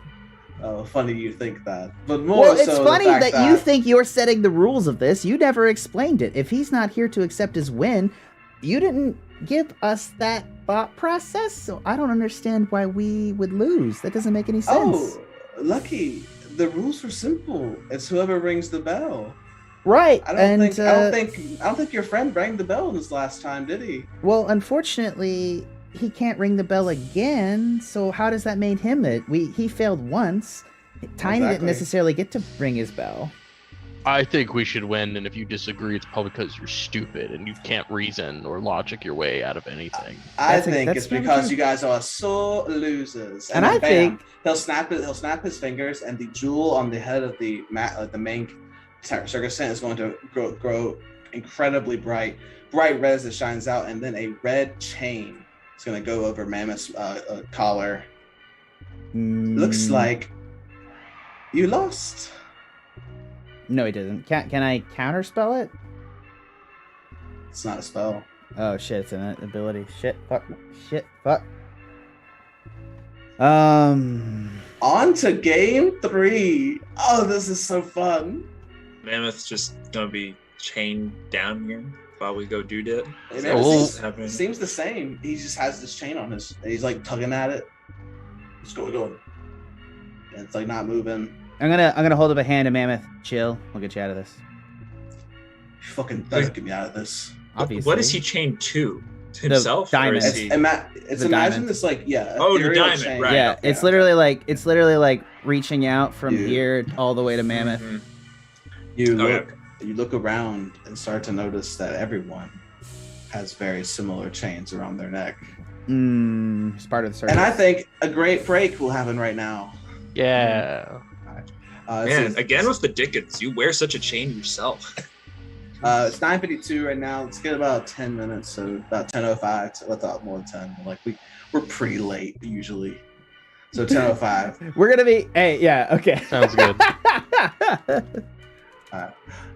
Speaker 1: Oh, funny you think that, but more
Speaker 2: Well, it's
Speaker 1: so
Speaker 2: funny
Speaker 1: the fact
Speaker 2: that you think you're setting the rules of this. You never explained it. If he's not here to accept his win, you didn't give us that thought process. So I don't understand why we would lose. That doesn't make any sense.
Speaker 1: Oh, Lucky, the rules are simple. It's whoever rings the bell.
Speaker 2: Right.
Speaker 1: I don't think your friend rang the bell this last time, did he?
Speaker 2: Well, unfortunately, he can't ring the bell again. So how does that make him it? He failed once. Tiny didn't
Speaker 1: Exactly.
Speaker 2: necessarily get to ring his bell.
Speaker 3: I think we should win, and if you disagree, it's probably because you're stupid and you can't reason or logic your way out of anything.
Speaker 1: I
Speaker 2: That's
Speaker 1: think
Speaker 2: that's
Speaker 1: it's
Speaker 2: very
Speaker 1: because
Speaker 2: true.
Speaker 1: you guys are sore losers.
Speaker 2: And
Speaker 1: then
Speaker 2: I think-
Speaker 1: he'll snap his fingers, and the jewel on the head of the main circus tent is going to grow incredibly bright red as it shines out, and then a red chain is going to go over Mammoth's collar. Looks like you lost.
Speaker 2: No, he doesn't. Can I counterspell it?
Speaker 1: It's not a spell.
Speaker 2: Oh shit, it's an ability. Shit, fuck.
Speaker 1: On to game 3. Oh, this is so fun.
Speaker 4: Mammoth's just gonna be chained down here while we go do that.
Speaker 1: It seems the same. He just has this chain on his. He's like tugging at it. It's going. And it's like not moving.
Speaker 2: I'm gonna hold up a hand to Mammoth. Chill. We'll get you out of this.
Speaker 1: You fucking better get me out of this.
Speaker 2: Obviously.
Speaker 4: What is he chained to? Himself?
Speaker 2: diamond.
Speaker 4: Or is he...
Speaker 1: It's
Speaker 2: The
Speaker 1: imagine
Speaker 2: diamond.
Speaker 1: this like
Speaker 4: Oh, the
Speaker 1: ethereal
Speaker 4: diamond,
Speaker 1: chain.
Speaker 4: right.
Speaker 2: Yeah,
Speaker 4: okay,
Speaker 2: it's literally like reaching out from
Speaker 1: Dude.
Speaker 2: here all the way to Mammoth.
Speaker 4: Mhm.
Speaker 1: You look around and start to notice that everyone has very similar chains around their neck.
Speaker 2: It's part of the circus.
Speaker 1: And I think a great break will happen right now.
Speaker 3: Yeah.
Speaker 4: Man, again with the Dickens, you wear such a chain yourself.
Speaker 1: It's 9:52 right now. Let's get about 10 minutes, so about 10:05. So let's talk more than 10. Like we're pretty late usually, so 10:05.
Speaker 2: We're gonna be. Hey, yeah, okay.
Speaker 3: Sounds good.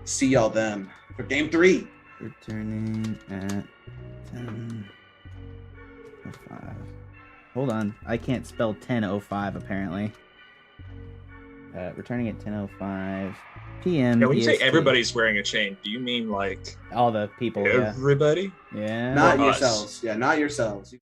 Speaker 1: See y'all then for game 3.
Speaker 2: Returning at 10:05. Hold on, I can't spell 10:05 apparently. Returning at 10:05 p.m.
Speaker 4: Yeah, when you say
Speaker 2: EST.
Speaker 4: everybody's wearing a chain, do you mean like
Speaker 2: all the people, yeah.
Speaker 4: everybody?
Speaker 2: Yeah.
Speaker 1: Not
Speaker 4: Or us.
Speaker 1: yourselves. Yeah, not yourselves.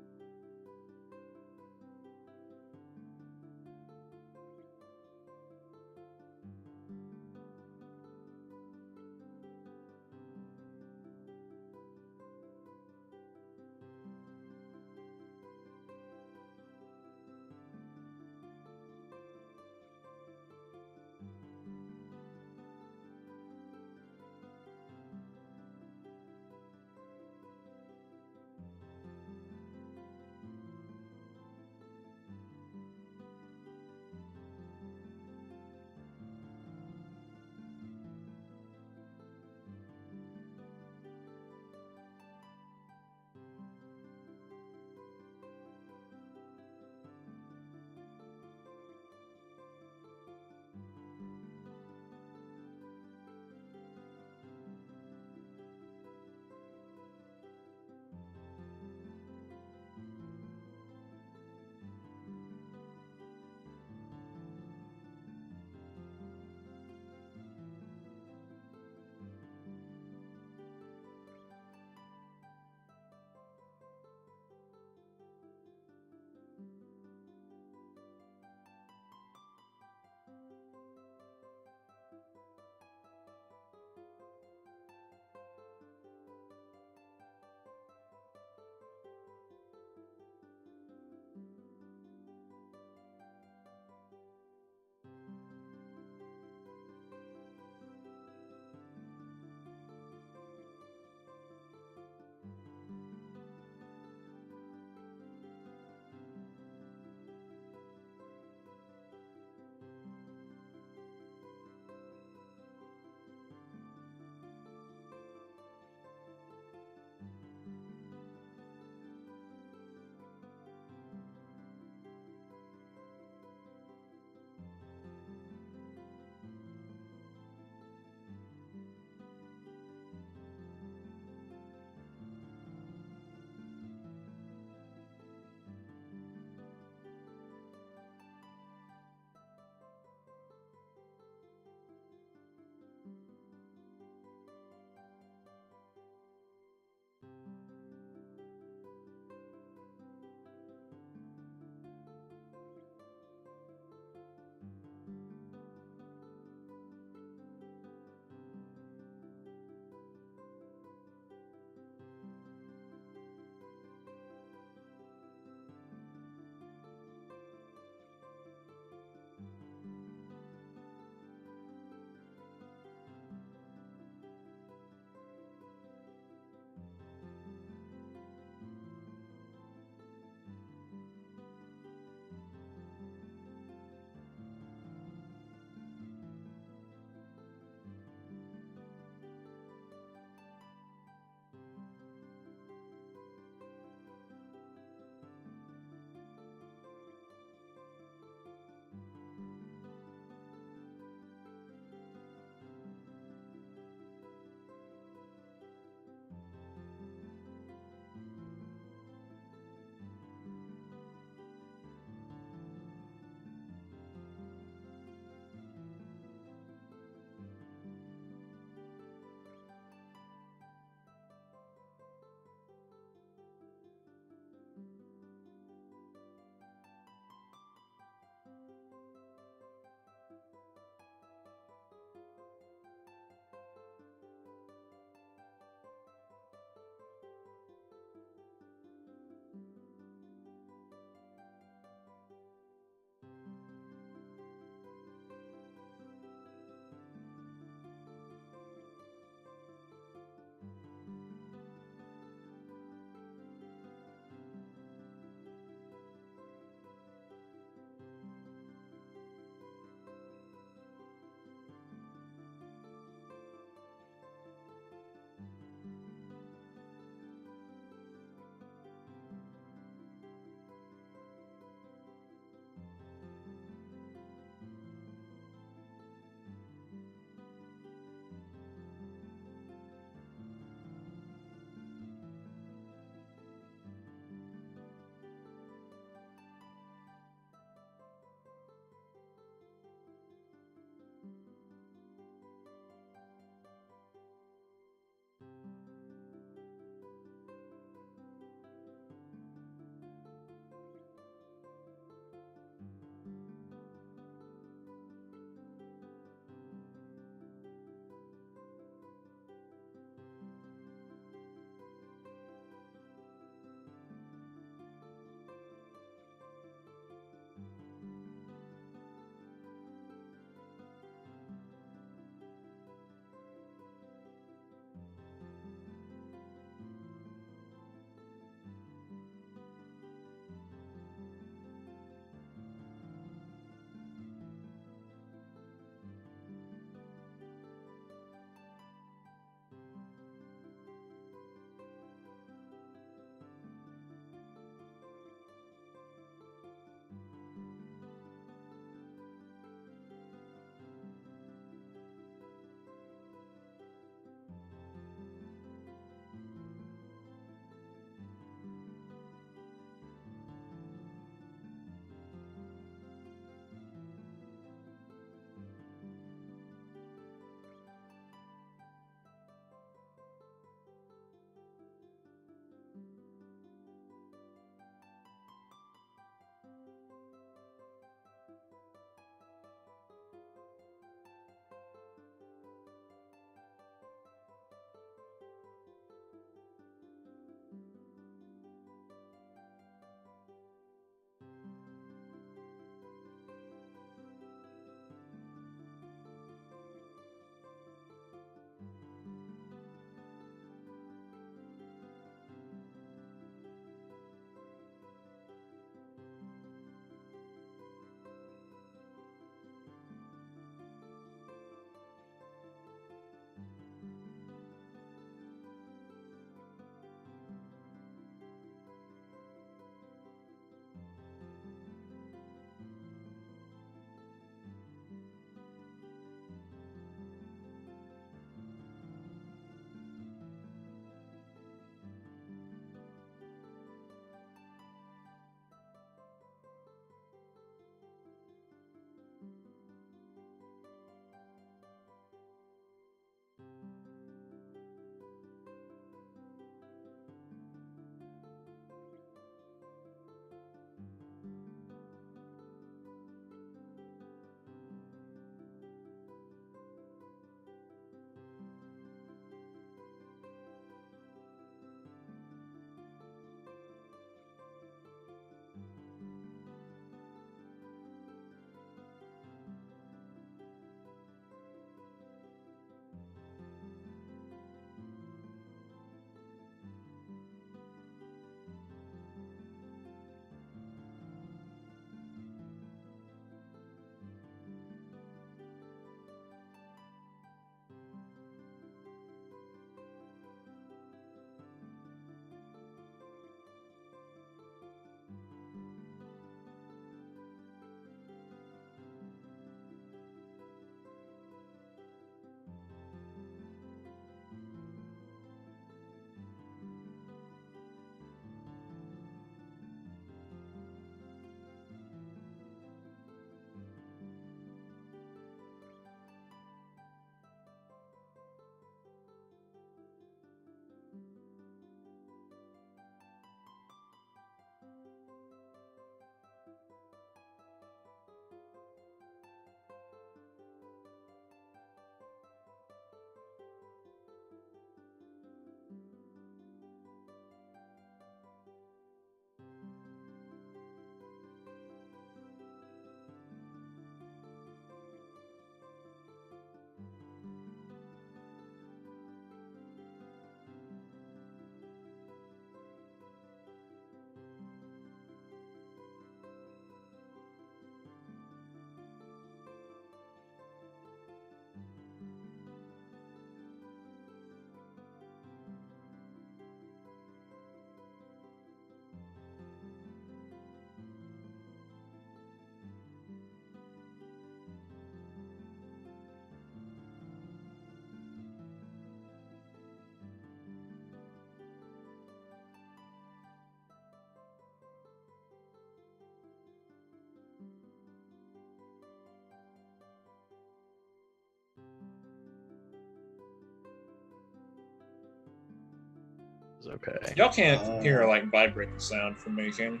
Speaker 3: Okay.
Speaker 4: Y'all can't hear like vibrating sound from me, can you?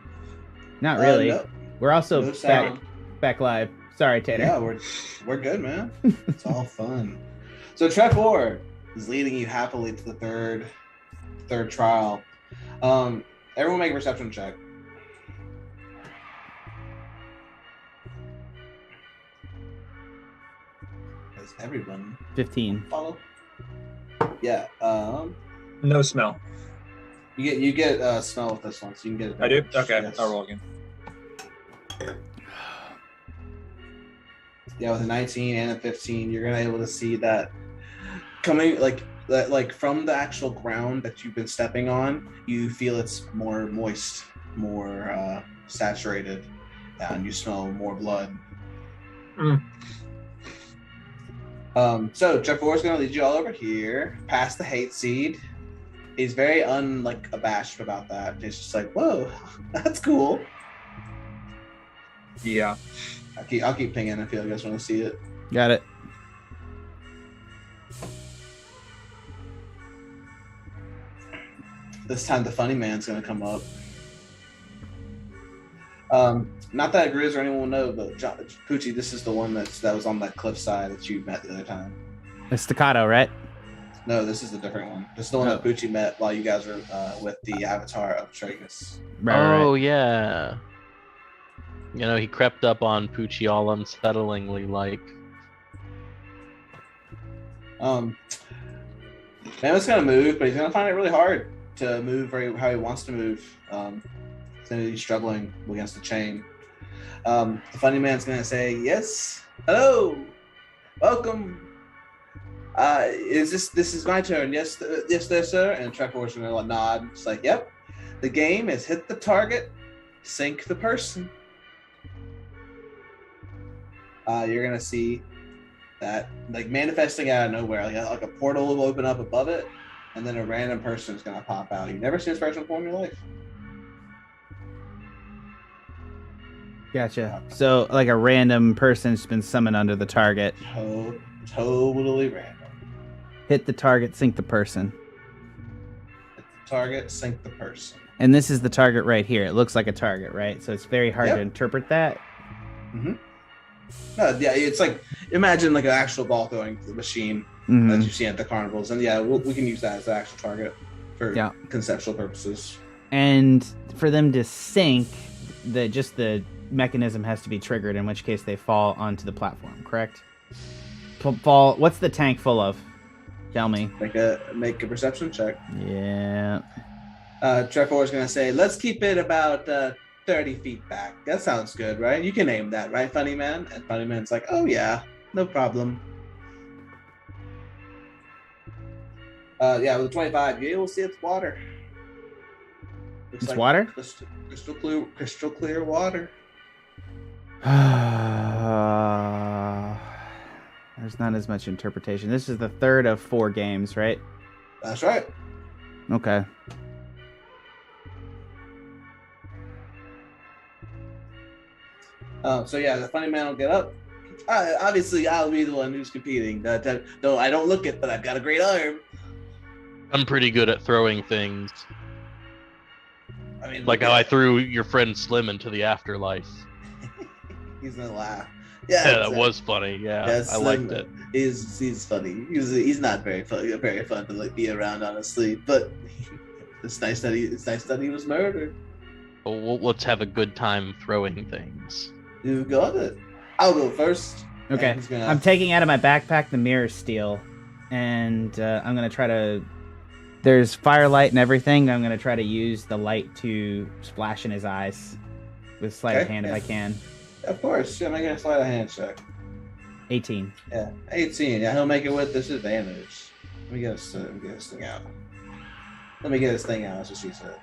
Speaker 2: Not really.
Speaker 1: No,
Speaker 2: We're also
Speaker 1: no sound.
Speaker 2: back live. Sorry, Tater.
Speaker 1: Yeah, we're good, man. It's all fun. So Trevor is leading you happily to the third trial. Everyone make a perception check. Does everyone
Speaker 2: 15.
Speaker 1: follow? Yeah.
Speaker 4: No smell.
Speaker 1: You get smell with this one, so you can get it.
Speaker 4: I do? Okay,
Speaker 1: Yes.
Speaker 4: I'll roll again.
Speaker 1: Yeah, with a 19 and a 15, you're gonna be able to see that coming like from the actual ground that you've been stepping on. You feel it's more moist, more saturated, and you smell more blood. So Trevor's gonna lead you all over here, past the hate seed. He's very abashed about that. He's just like, "Whoa, that's cool."
Speaker 4: Yeah.
Speaker 1: I'll keep pinging if you guys want to see it.
Speaker 2: Got it.
Speaker 1: This time the funny man's gonna come up. Not that Grizz or anyone will know, but Poochi, this is the one that was on that cliffside that you met the other time.
Speaker 2: The staccato, right?
Speaker 1: No, this is the different one. This is the one that Poochi met while you guys were with the avatar of Circus.
Speaker 3: Oh, yeah. You know, he crept up on Poochi all unsettlingly like.
Speaker 1: Mammoth's gonna move, but he's gonna find it really hard to move how he wants to move. He's gonna be struggling against the chain. The funny man's gonna say, "Yes, hello, welcome. This is my turn? Yes, there, sir." And Trevor's gonna nod. It's like, "Yep. The game is hit the target, sink the person." You're gonna see that manifesting out of nowhere, like a portal will open up above it, and then a random person is gonna pop out. You've never seen this person before in your life.
Speaker 2: Gotcha. So, like a random person's been summoned under the target.
Speaker 1: Totally random.
Speaker 2: Hit the target, sink the person.
Speaker 1: Hit the target, sink the person.
Speaker 2: And this is the target right here. It looks like a target, right? So it's very hard to interpret that.
Speaker 1: Mm-hmm. Yeah, it's like, imagine like an actual ball throwing machine that you see at the carnivals. And yeah, we can use that as the actual target for conceptual purposes. And
Speaker 2: for them to sink, the mechanism has to be triggered, in which case they fall onto the platform, correct? Fall. What's the tank full of? Tell me.
Speaker 1: Make a perception check.
Speaker 2: Yeah.
Speaker 1: Trevor's gonna say, "Let's keep it about 30 feet back." That sounds good, right? You can aim that, right, Funny Man? And Funny Man's like, "Oh yeah, no problem." Yeah, with a 25, you'll see it's water. Looks
Speaker 2: It's
Speaker 1: like
Speaker 2: water?
Speaker 1: Crystal clear water.
Speaker 2: There's not as much interpretation. This is the third of 4 games, right?
Speaker 1: That's right.
Speaker 2: Okay.
Speaker 1: So yeah, the funny man will get up. Obviously, I'll be the one who's competing. Though I don't look it, but I've got a great arm.
Speaker 3: I'm pretty good at throwing things.
Speaker 1: I mean,
Speaker 3: like how I threw your friend Slim into the afterlife.
Speaker 1: He's gonna laugh.
Speaker 3: Yeah, that was funny. Yeah, I liked it.
Speaker 1: He's funny. He's not very fun to be around, honestly. But it's nice that he was murdered.
Speaker 3: Well, let's have a good time throwing things.
Speaker 1: You got it. I'll go first.
Speaker 2: Okay. I'm taking out of my backpack the mirror steel, and I'm gonna try to. There's firelight and everything. I'm gonna try to use the light to splash in his eyes with sleight of hand if I can.
Speaker 1: Of course. Yeah, make a sleight of hand check.
Speaker 2: 18.
Speaker 1: Yeah, 18. Yeah, he'll make it with disadvantage. Let me get this thing out. That's what she said.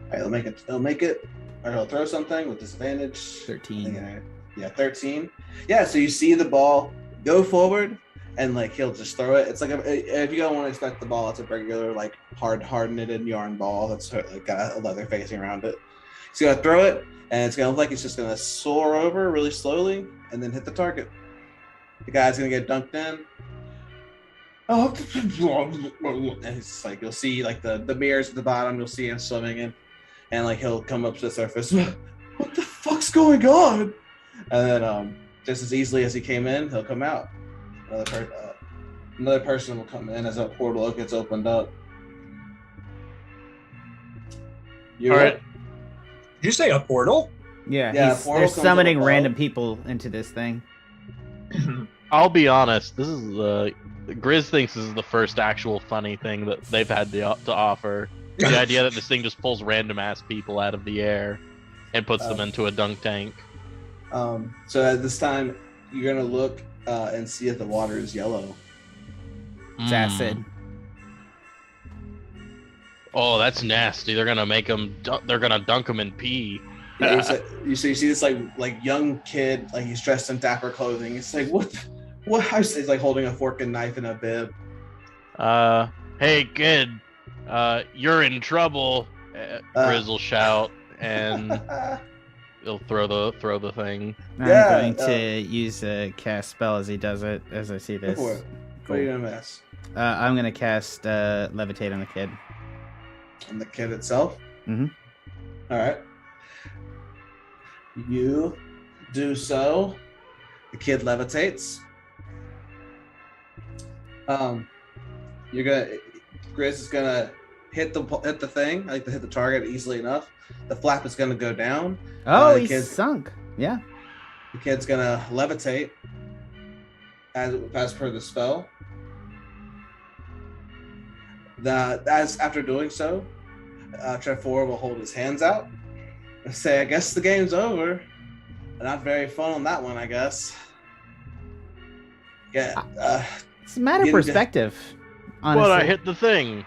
Speaker 1: Alright, he'll make it, or he'll throw something with disadvantage.
Speaker 2: 13.
Speaker 1: Yeah, 13. Yeah, so you see the ball go forward, and he'll just throw it. It's like if you don't want to expect the ball, it's a regular hard knitted yarn ball that's got a leather facing around it. He's gonna throw it, and it's gonna look like he's just gonna soar over really slowly, and then hit the target. The guy's gonna get dunked in. Oh, and it's like you'll see like the mirrors at the bottom. You'll see him swimming in, and like he'll come up to the surface. What the fuck's going on? And then just as easily as he came in, he'll come out. Another person will come in as a portal gets opened up.
Speaker 3: All right.
Speaker 4: Did you say a portal?
Speaker 2: Yeah,
Speaker 1: portal
Speaker 2: they're summoning random people into this thing.
Speaker 3: I'll be honest. This is Grizz thinks this is the first actual funny thing that they've had to offer. The idea that this thing just pulls random ass people out of the air and puts them into a dunk tank.
Speaker 1: So at this time, you're gonna look and see if the water is yellow.
Speaker 2: It's acid.
Speaker 3: Oh, that's nasty. They're gonna make them. They're gonna dunk them in pee.
Speaker 1: Yeah, you see this like young kid, like he's dressed in dapper clothing. It's like what? He's like holding a fork and knife in a bib.
Speaker 3: Hey kid, you're in trouble. Grizz will shout, and he'll throw the thing.
Speaker 2: I'm going to use a cast spell as he does it. As I see this.
Speaker 1: Go for it. What are you gonna miss?
Speaker 2: I'm gonna cast levitate on the kid.
Speaker 1: On the kid itself.
Speaker 2: Mm-hmm.
Speaker 1: All right. You do so. The kid levitates. Grizz is gonna hit the thing, like to hit the target easily enough. The flap is gonna go down.
Speaker 2: Oh, he's sunk. Yeah.
Speaker 1: The kid's gonna levitate as per the spell. As after doing so, Trevor will hold his hands out and say, "I guess the game's over." Not very fun on that one, I guess. Yeah.
Speaker 2: It's a matter of perspective. Honestly.
Speaker 3: But I hit the thing.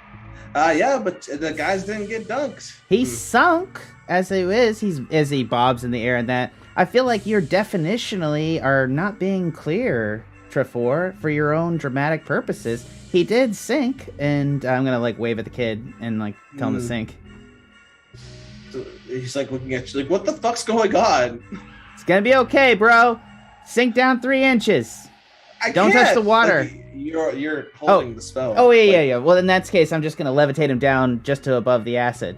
Speaker 1: Yeah, but the guys didn't get dunked.
Speaker 2: He's sunk as it is. As he bobs in the air, and that I feel like you're definitionally are not being clear, Trevor, for your own dramatic purposes. He did sink, and I'm gonna like wave at the kid and like tell him to sink.
Speaker 1: So he's like looking at you like, "What the fuck's going on?"
Speaker 2: It's gonna be okay, bro. Sink down 3 inches. Don't touch the water.
Speaker 1: Like, you're holding the spell.
Speaker 2: Oh yeah. Well, in that case, I'm just gonna levitate him down just to above the acid.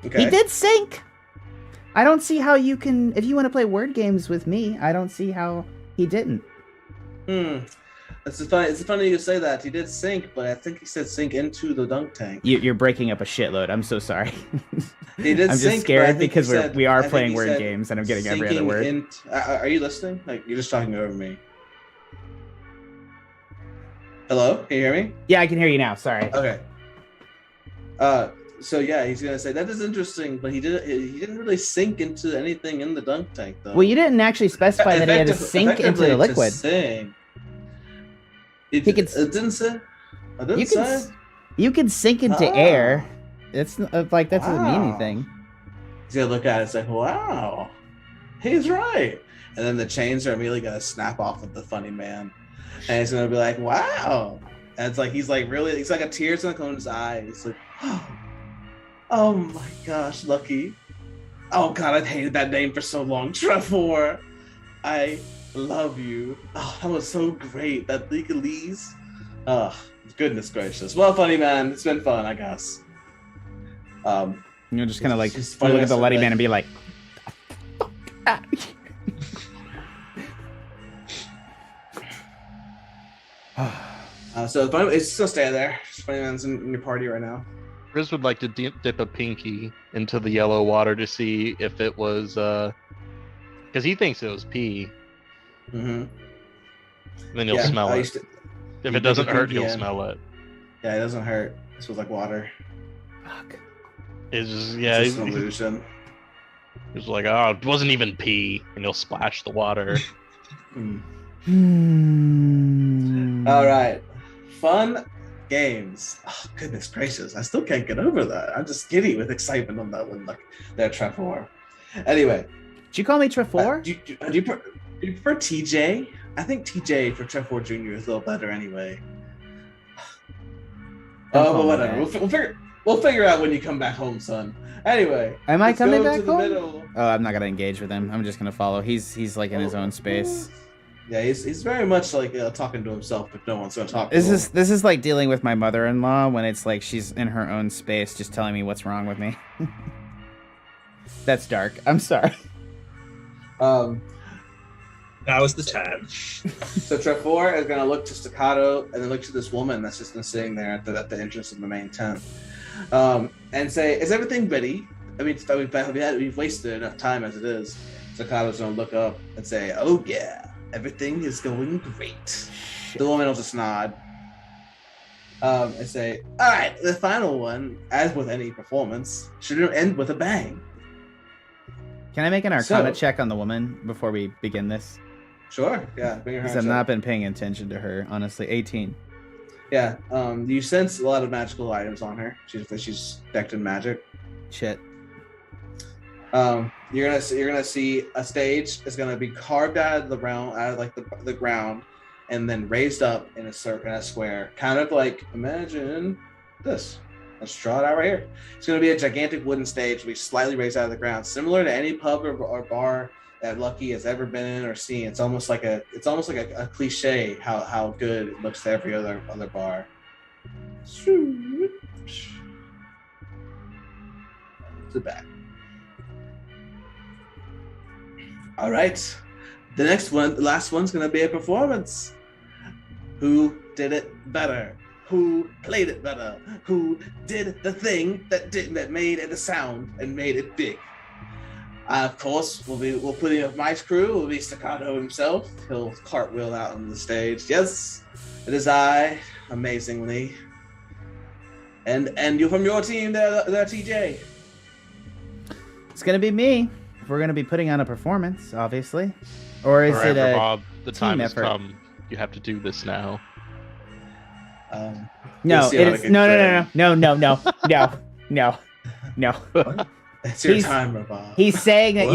Speaker 1: Okay.
Speaker 2: He did sink. I don't see how you can. If you want to play word games with me, I don't see how he didn't.
Speaker 1: It's funny you say that. He did sink, but I think he said sink into the dunk tank.
Speaker 2: You're breaking up a shitload. I'm so sorry.
Speaker 1: He did
Speaker 2: I'm
Speaker 1: sink,
Speaker 2: just scared because we are
Speaker 1: I
Speaker 2: playing
Speaker 1: think he
Speaker 2: word
Speaker 1: said
Speaker 2: games, and I'm getting every other word.
Speaker 1: Are you listening? Like you're just talking over me. Hello, can you hear me?
Speaker 2: Yeah, I can hear you now. Sorry.
Speaker 1: Okay. So yeah, he's gonna say that is interesting, but he didn't really sink into anything in the dunk tank though.
Speaker 2: Well, you didn't actually specify that he had to sink into the liquid.
Speaker 1: It didn't say. I didn't say.
Speaker 2: You can sink into air. It's like that doesn't mean anything.
Speaker 1: He's gonna look at it and say, "Wow, he's right." And then the chains are immediately gonna snap off of the funny man, and he's gonna be like, "Wow." And it's like he's like a tears gonna come in his eyes. He's like, "Oh my gosh, Lucky. Oh God, I've hated that name for so long, Trevor. I love you. Oh, that was so great. That legalese. Oh, goodness gracious. Well, funny man, it's been fun, I guess."
Speaker 2: You're just kind of like look at the Letty man and be like,
Speaker 1: so it's still stay there. Funny man's in your party right now.
Speaker 3: Grizz would like to dip a pinky into the yellow water to see if it was, because he thinks it was pee.
Speaker 1: Mm-hmm.
Speaker 3: Then you'll smell it. If it doesn't hurt, you'll smell it.
Speaker 1: Yeah, it doesn't hurt. It smells like water.
Speaker 2: fuck.
Speaker 3: It's just,
Speaker 1: It's an illusion.
Speaker 3: It's like, oh, it wasn't even pee, and he'll splash the water.
Speaker 1: All right, fun games. Oh, goodness gracious, I still can't get over that. I'm just giddy with excitement on that one. Like there, Trevor. Anyway,
Speaker 2: Did you call me Trevor?
Speaker 1: do you prefer TJ? I think TJ for Trevor Jr. is a little better anyway. Oh, but whatever. We'll figure out when you come back home, son. Anyway.
Speaker 2: Am I coming back home?
Speaker 1: Middle.
Speaker 2: Oh, I'm not gonna engage with him. I'm just gonna follow. He's like in his own space.
Speaker 1: Yeah, he's very much like talking to himself, but no one's gonna talk to him.
Speaker 2: This is like dealing with my mother-in-law when it's like she's in her own space, just telling me what's wrong with me. That's dark. I'm sorry.
Speaker 4: That was the time.
Speaker 1: So Trevor is gonna look to Staccato and then look to this woman that's just been sitting there at the entrance of the main tent, and say, "Is everything ready? I mean, we've wasted enough time as it is." Staccato's gonna look up and say, "Oh yeah, everything is going great." The woman will just nod, and say, "All right, the final one, as with any performance, should end with a bang."
Speaker 2: Can I make an Arcana check on the woman before we begin this?
Speaker 1: Sure, yeah.
Speaker 2: Because I've not been paying attention to her, honestly. 18.
Speaker 1: Yeah, you sense a lot of magical items on her. She's decked in magic.
Speaker 2: Shit.
Speaker 1: You're gonna see a stage is gonna be carved out of the ground, and then raised up in a circle, in a square, kind of like, imagine this. Let's draw it out right here. It's gonna be a gigantic wooden stage, will be slightly raised out of the ground, similar to any pub or bar that Lucky has ever been in or seen. It's almost like a cliche how good it looks to every other bar. To the back. All right, the last one's gonna be a performance. Who did it better? Who played it better? Who did the thing that made it a sound and made it big? Of course, we'll put in my crew. Will be Staccato himself. He'll cartwheel out on the stage. Yes, it is I, amazingly. And you from your team there, TJ.
Speaker 2: It's gonna be me. If we're gonna be putting on a performance, obviously, or is it a
Speaker 3: Bob, the time has
Speaker 2: effort?
Speaker 3: come. You have to do this now.
Speaker 2: No, it is no.
Speaker 1: It's your time, Rabab.
Speaker 2: He's saying that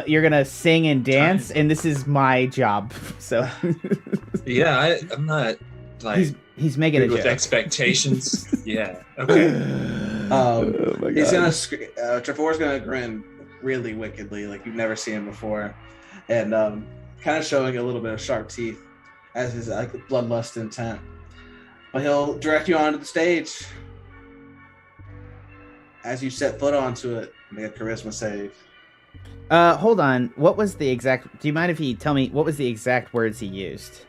Speaker 2: you're gonna sing and dance, and this is my job. So
Speaker 4: Yeah, I'm not like
Speaker 2: he's making
Speaker 4: good
Speaker 2: a
Speaker 4: with
Speaker 2: joke.
Speaker 4: expectations. Yeah. Okay.
Speaker 2: Oh my
Speaker 1: He's
Speaker 2: God.
Speaker 1: gonna Trevor's gonna grin really wickedly, like you've never seen him before, and kind of showing a little bit of sharp teeth as his bloodlust intent. But he'll direct you onto the stage. As you set foot onto it, make a charisma save.
Speaker 2: Hold on. What was the exact? Do you mind if you tell me what was the exact words he used?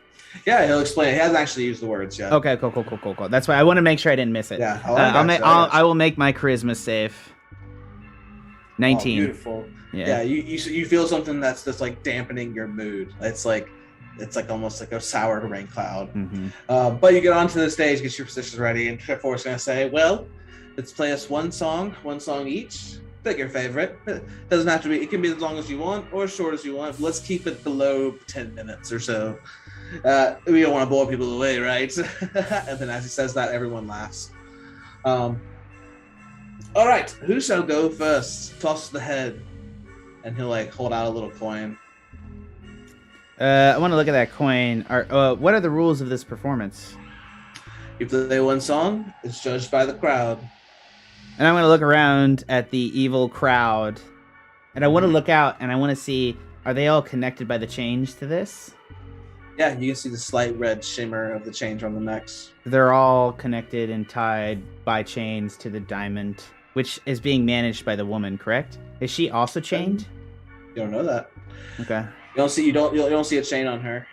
Speaker 1: Yeah, he'll explain. He hasn't actually used the words yet.
Speaker 2: Okay, cool. That's why I want to make sure I didn't miss it.
Speaker 1: Yeah,
Speaker 2: I will make my charisma save. 19.
Speaker 1: Oh, beautiful.
Speaker 2: Yeah.
Speaker 1: You feel something that's just like dampening your mood. It's like almost like a sour rain cloud.
Speaker 2: Mm-hmm.
Speaker 1: But you get onto the stage, get your positions ready, and Trevor's gonna say, "Well, let's play us one song each. Pick your favorite. It doesn't have to be. It can be as long as you want or as short as you want. But let's keep it below 10 minutes or so. We don't want to bore people away, right?" And then as he says that, everyone laughs. All right, who shall go first? Toss the head, and he'll like hold out a little coin.
Speaker 2: I want to look at that coin. What are the rules of this performance?
Speaker 1: You play one song, it's judged by the crowd.
Speaker 2: And I'm going to look around at the evil crowd. And I want to look out and I want to see, are they all connected by the change to this?
Speaker 1: Yeah, you can see the slight red shimmer of the change on the necks.
Speaker 2: They're all connected and tied by chains to the diamond, which is being managed by the woman, correct? Is she also chained?
Speaker 1: You don't know that.
Speaker 2: Okay.
Speaker 1: You don't see a chain on her.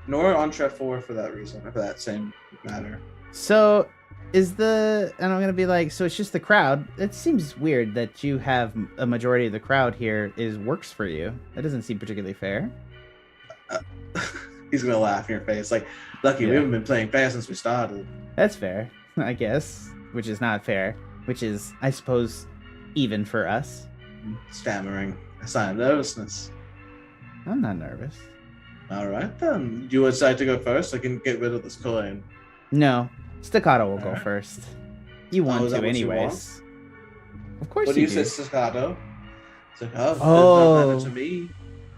Speaker 1: Nor on Trevor for that reason, or for that same matter.
Speaker 2: So and I'm going to be like, so it's just the crowd. It seems weird that you have a majority of the crowd here works for you. That doesn't seem particularly fair.
Speaker 1: He's going to laugh in your face. Like, Lucky, we haven't been playing fair since we started.
Speaker 2: That's fair, I guess. Which is not fair. Which is, I suppose, even for us.
Speaker 1: Stammering. A sign of nervousness.
Speaker 2: I'm not nervous.
Speaker 1: All right, then. You decide to go first? I can get rid of this coin.
Speaker 2: No. Staccato will go
Speaker 1: Alright.
Speaker 2: first. You want
Speaker 1: is that
Speaker 2: to
Speaker 1: what you
Speaker 2: anyways. Of course
Speaker 1: What do
Speaker 2: you
Speaker 1: you
Speaker 2: do.
Speaker 1: say, Staccato? It's like, oh,
Speaker 2: Oh.
Speaker 1: that's not to me.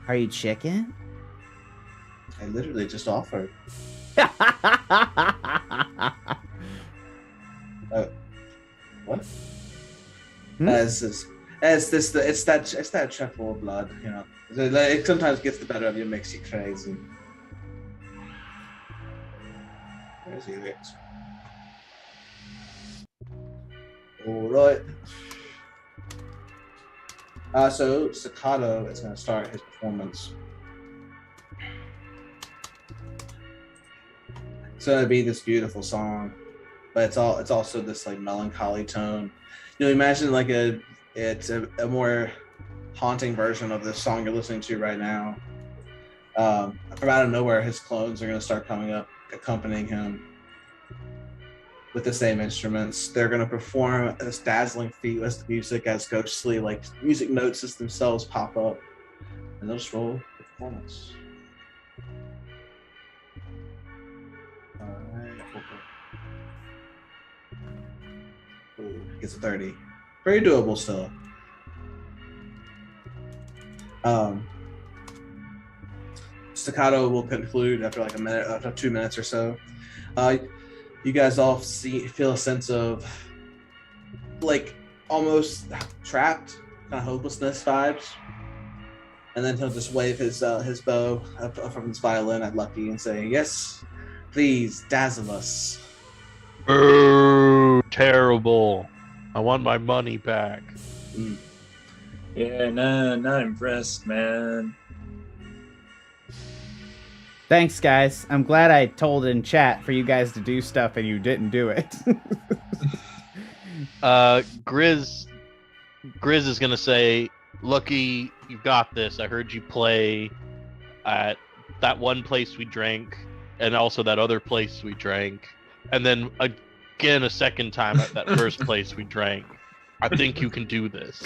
Speaker 2: Are you chicken?
Speaker 1: I literally just offered. What?
Speaker 2: Hmm?
Speaker 1: It's that truffle of blood, you know. It sometimes gets the better of you, makes you crazy. Where's he? All right. So Staccato is going to start his performance. It's going to be this beautiful song, but it's also this like melancholy tone. You know, imagine like it's a more haunting version of this song you're listening to right now. From out of nowhere, his clones are going to start coming up, accompanying him with the same instruments. They're going to perform this dazzling feat with the music as ghostly, like music notes as themselves pop up, and they'll just roll the performance. All right. Ooh, gets a 30. Very doable still. Staccato will conclude after like a minute, after 2 minutes or so. You guys all feel a sense of like almost trapped, kind of hopelessness vibes. And then he'll just wave his bow from his violin at Lucky and say, "Yes, please dazzle us."
Speaker 3: Boo! Terrible. I want my money back.
Speaker 1: Mm.
Speaker 4: Yeah, nah, not impressed, man.
Speaker 2: Thanks, guys. I'm glad I told in chat for you guys to do stuff and you didn't do it.
Speaker 3: Grizz is gonna say, "Lucky, you got this. I heard you play at that one place we drank, and also that other place we drank, and then again a second time at that first place we drank. I think you can do this."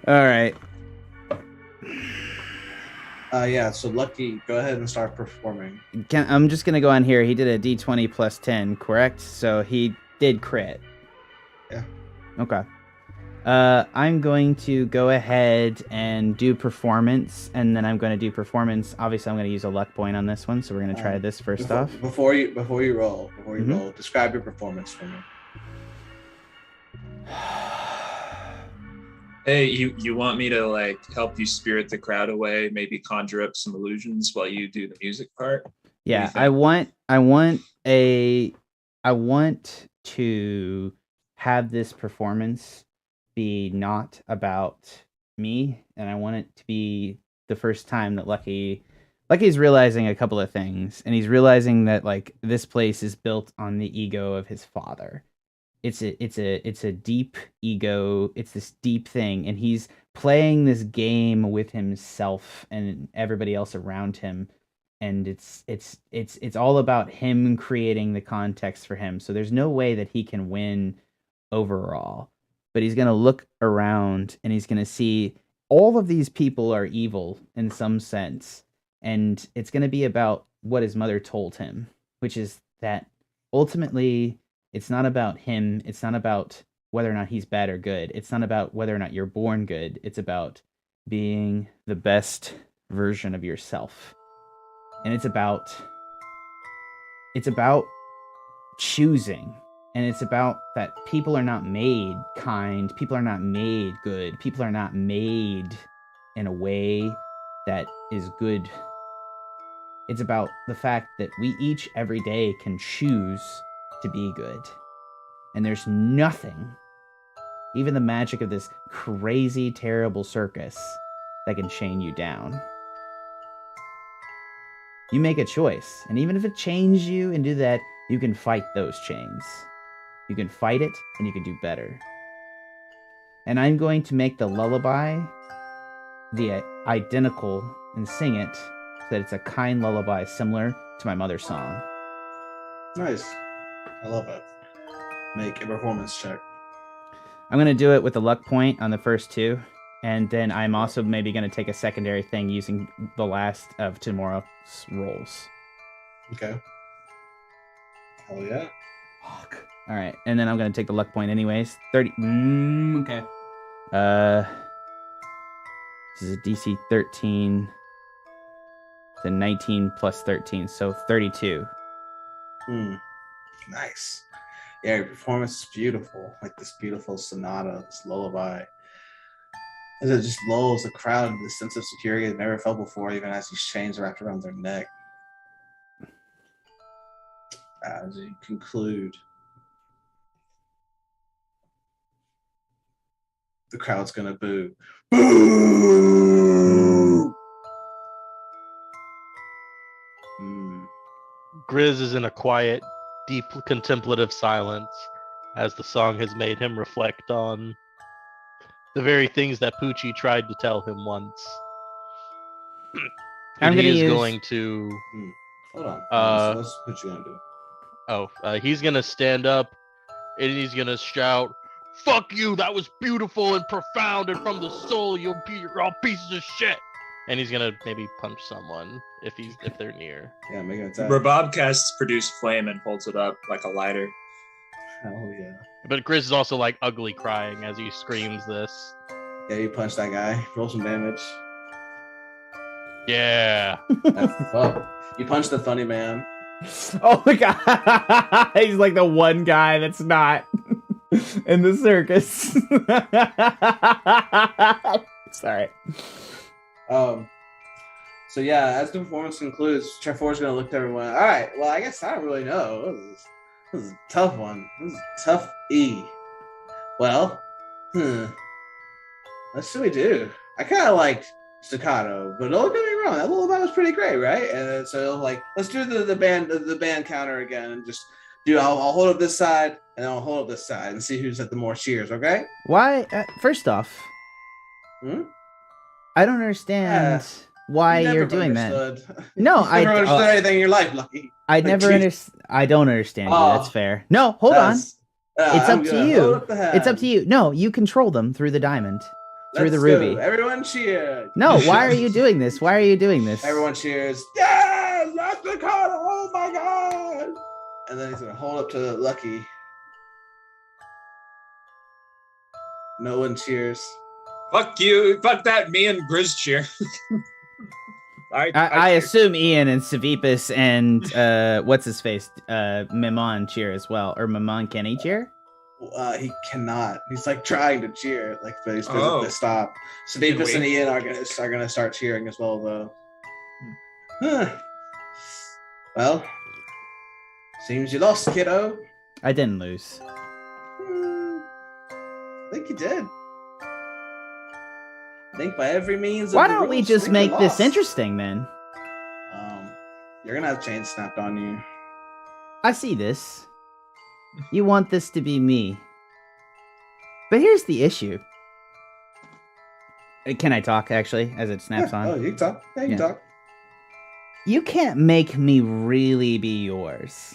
Speaker 2: All right.
Speaker 1: Yeah, so Lucky, go ahead and start performing.
Speaker 2: I'm just going to go on here. He did a D20 plus 10, correct? So he did crit.
Speaker 1: Yeah.
Speaker 2: Okay. I'm going to go ahead and do performance, and then I'm going to do performance. Obviously, I'm going to use a luck point on this one, so we're going to try this first off.
Speaker 1: Before you roll, describe your performance for me.
Speaker 4: Hey, you want me to like help you spirit the crowd away, maybe conjure up some illusions while you do the music part?
Speaker 2: Yeah, I want to have this performance be not about me, and I want it to be the first time that Lucky's realizing a couple of things, and he's realizing that like this place is built on the ego of his father. It's a deep ego. It's this deep thing, and he's playing this game with himself and everybody else around him, and it's all about him creating the context for him. So there's no way that he can win overall, but he's gonna look around and he's gonna see all of these people are evil in some sense, and it's gonna be about what his mother told him, which is that ultimately it's not about him. It's not about whether or not he's bad or good. It's not about whether or not you're born good. It's about being the best version of yourself. And it's about choosing. And it's about that people are not made kind. People are not made good. People are not made in a way that is good. It's about the fact that we each every day can choose to be good. And there's nothing, even the magic of this crazy, terrible circus, that can chain you down. You make a choice, and even if it chains you and do that, you can fight those chains. You can fight it, and you can do better. And I'm going to make the lullaby the identical and sing it so that it's a kind lullaby similar to my mother's song.
Speaker 1: Nice. I love it. Make a performance check.
Speaker 2: I'm going to do it with a luck point on the first two, and then I'm also maybe going to take a secondary thing using the last of tomorrow's rolls.
Speaker 1: Okay. Hell yeah.
Speaker 2: Fuck. All right, and then I'm going to take the luck point anyways. 30. Okay. This is a DC 13. It's a 19 plus 13, so 32.
Speaker 1: Nice. Yeah, your performance is beautiful. Like this beautiful sonata, this lullaby. As it just lulls the crowd into this sense of security they've never felt before, even as these chains are wrapped around their neck. As you conclude, the crowd's gonna boo. Boo!
Speaker 3: Grizz is in a quiet, deep contemplative silence as the song has made him reflect on the very things that Poochi tried to tell him once.
Speaker 2: I'm
Speaker 3: he
Speaker 2: gonna
Speaker 3: is
Speaker 2: use...
Speaker 3: going to...
Speaker 1: Hold on. What's Poochi gonna do?
Speaker 3: He's gonna stand up and he's gonna shout, "Fuck you! That was beautiful and profound and from the soul. You're all pieces of shit." And he's gonna maybe punch someone if they're near.
Speaker 1: Yeah, make an attack.
Speaker 4: Rabab casts Produce Flame and holds it up like a lighter.
Speaker 1: Hell yeah.
Speaker 3: But Grizz is also like ugly crying as he screams this.
Speaker 1: Yeah, you punch that guy. Roll some damage.
Speaker 3: Yeah.
Speaker 1: Fuck. You punch the funny man.
Speaker 2: Oh my god, he's like the one guy that's not in the circus. Sorry.
Speaker 1: So yeah, as the performance concludes, Trevor's gonna look at everyone. All right, well, I guess I don't really know. This is a tough one. This is tough E. Well, what should we do? I kind of like staccato, but don't get me wrong, that lullaby was pretty great, right? And so like, let's do the band counter again, and just do. I'll hold up this side, and I'll hold up this side, and see who's at the more cheers. Okay?
Speaker 2: Why? First off, I don't understand why you're doing that. No, I
Speaker 1: never understood anything in your life, Lucky.
Speaker 2: I never understand. I don't understand you. That's fair. No, hold on. It's up to you. It's up to you. No, you control them through the diamond. Through the ruby.
Speaker 1: Go. Everyone cheer.
Speaker 2: No, why are you doing this? Why are you doing this?
Speaker 1: Everyone cheers. Yeah, that's the card. Oh my god. And then he's gonna hold up to Lucky. No one cheers.
Speaker 4: Fuck you. Fuck that. Me and Grizz cheer.
Speaker 2: I assume Ian and Savipus and what's his face? Mimon cheer as well. Or Mimon, can he cheer?
Speaker 1: He cannot. He's like trying to cheer, like, but he's physically stopped. Savipus and Ian are gonna start cheering as well, though. Well, seems you lost, kiddo.
Speaker 2: I didn't lose.
Speaker 1: I think you did. I think by every means.
Speaker 2: Why don't we just make this interesting then?
Speaker 1: You're gonna have chains snapped on you.
Speaker 2: I see this. You want this to be me. But here's the issue. Can I talk, actually, as it snaps on?
Speaker 1: Oh, you can talk. Yeah, you can talk.
Speaker 2: You can't make me really be yours.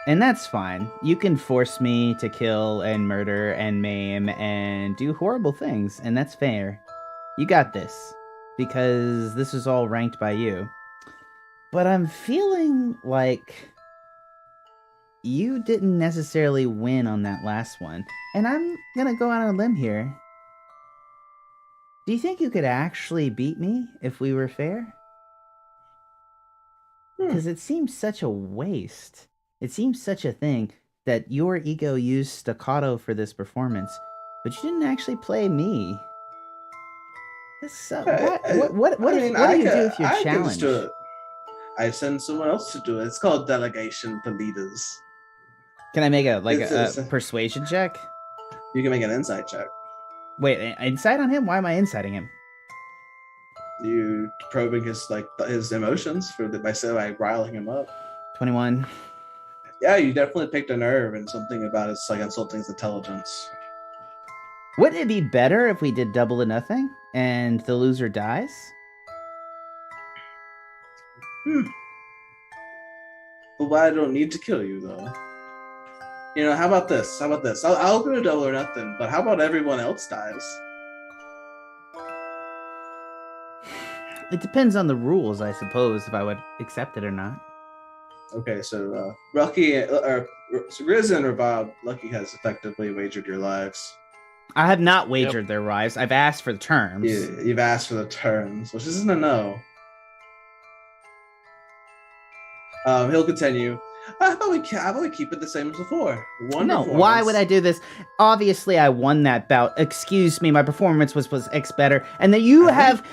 Speaker 2: And that's fine. You can force me to kill and murder and maim and do horrible things, and that's fair. You got this. Because this is all ranked by you. But I'm feeling like you didn't necessarily win on that last one. And I'm gonna go out on a limb here. Do you think you could actually beat me if we were fair? Because it seems such a waste. It seems such a thing that your ego used staccato for this performance, but you didn't actually play me. What do you do if you're challenged?
Speaker 1: I send someone else to do it. It's called delegation for leaders.
Speaker 2: Can I make a persuasion check?
Speaker 1: You can make an insight check.
Speaker 2: Wait, insight on him? Why am I inciting him?
Speaker 1: You probing his emotions by riling him up.
Speaker 2: 21.
Speaker 1: Yeah, you definitely picked a nerve and something about it's like insulting his intelligence.
Speaker 2: Wouldn't it be better if we did double or nothing and the loser dies?
Speaker 1: But I don't need to kill you though. You know, how about this? I'll go to double or nothing, but how about everyone else dies?
Speaker 2: It depends on the rules, I suppose, if I would accept it or not.
Speaker 1: Okay, so Grizz and Rabab, Lucky has effectively wagered your lives.
Speaker 2: I have not wagered their lives. I've asked for the terms.
Speaker 1: You've asked for the terms, which isn't a no. He'll continue. I thought we keep it the same as before.
Speaker 2: No, why would I do this? Obviously, I won that bout. Excuse me, my performance was X better. And then you have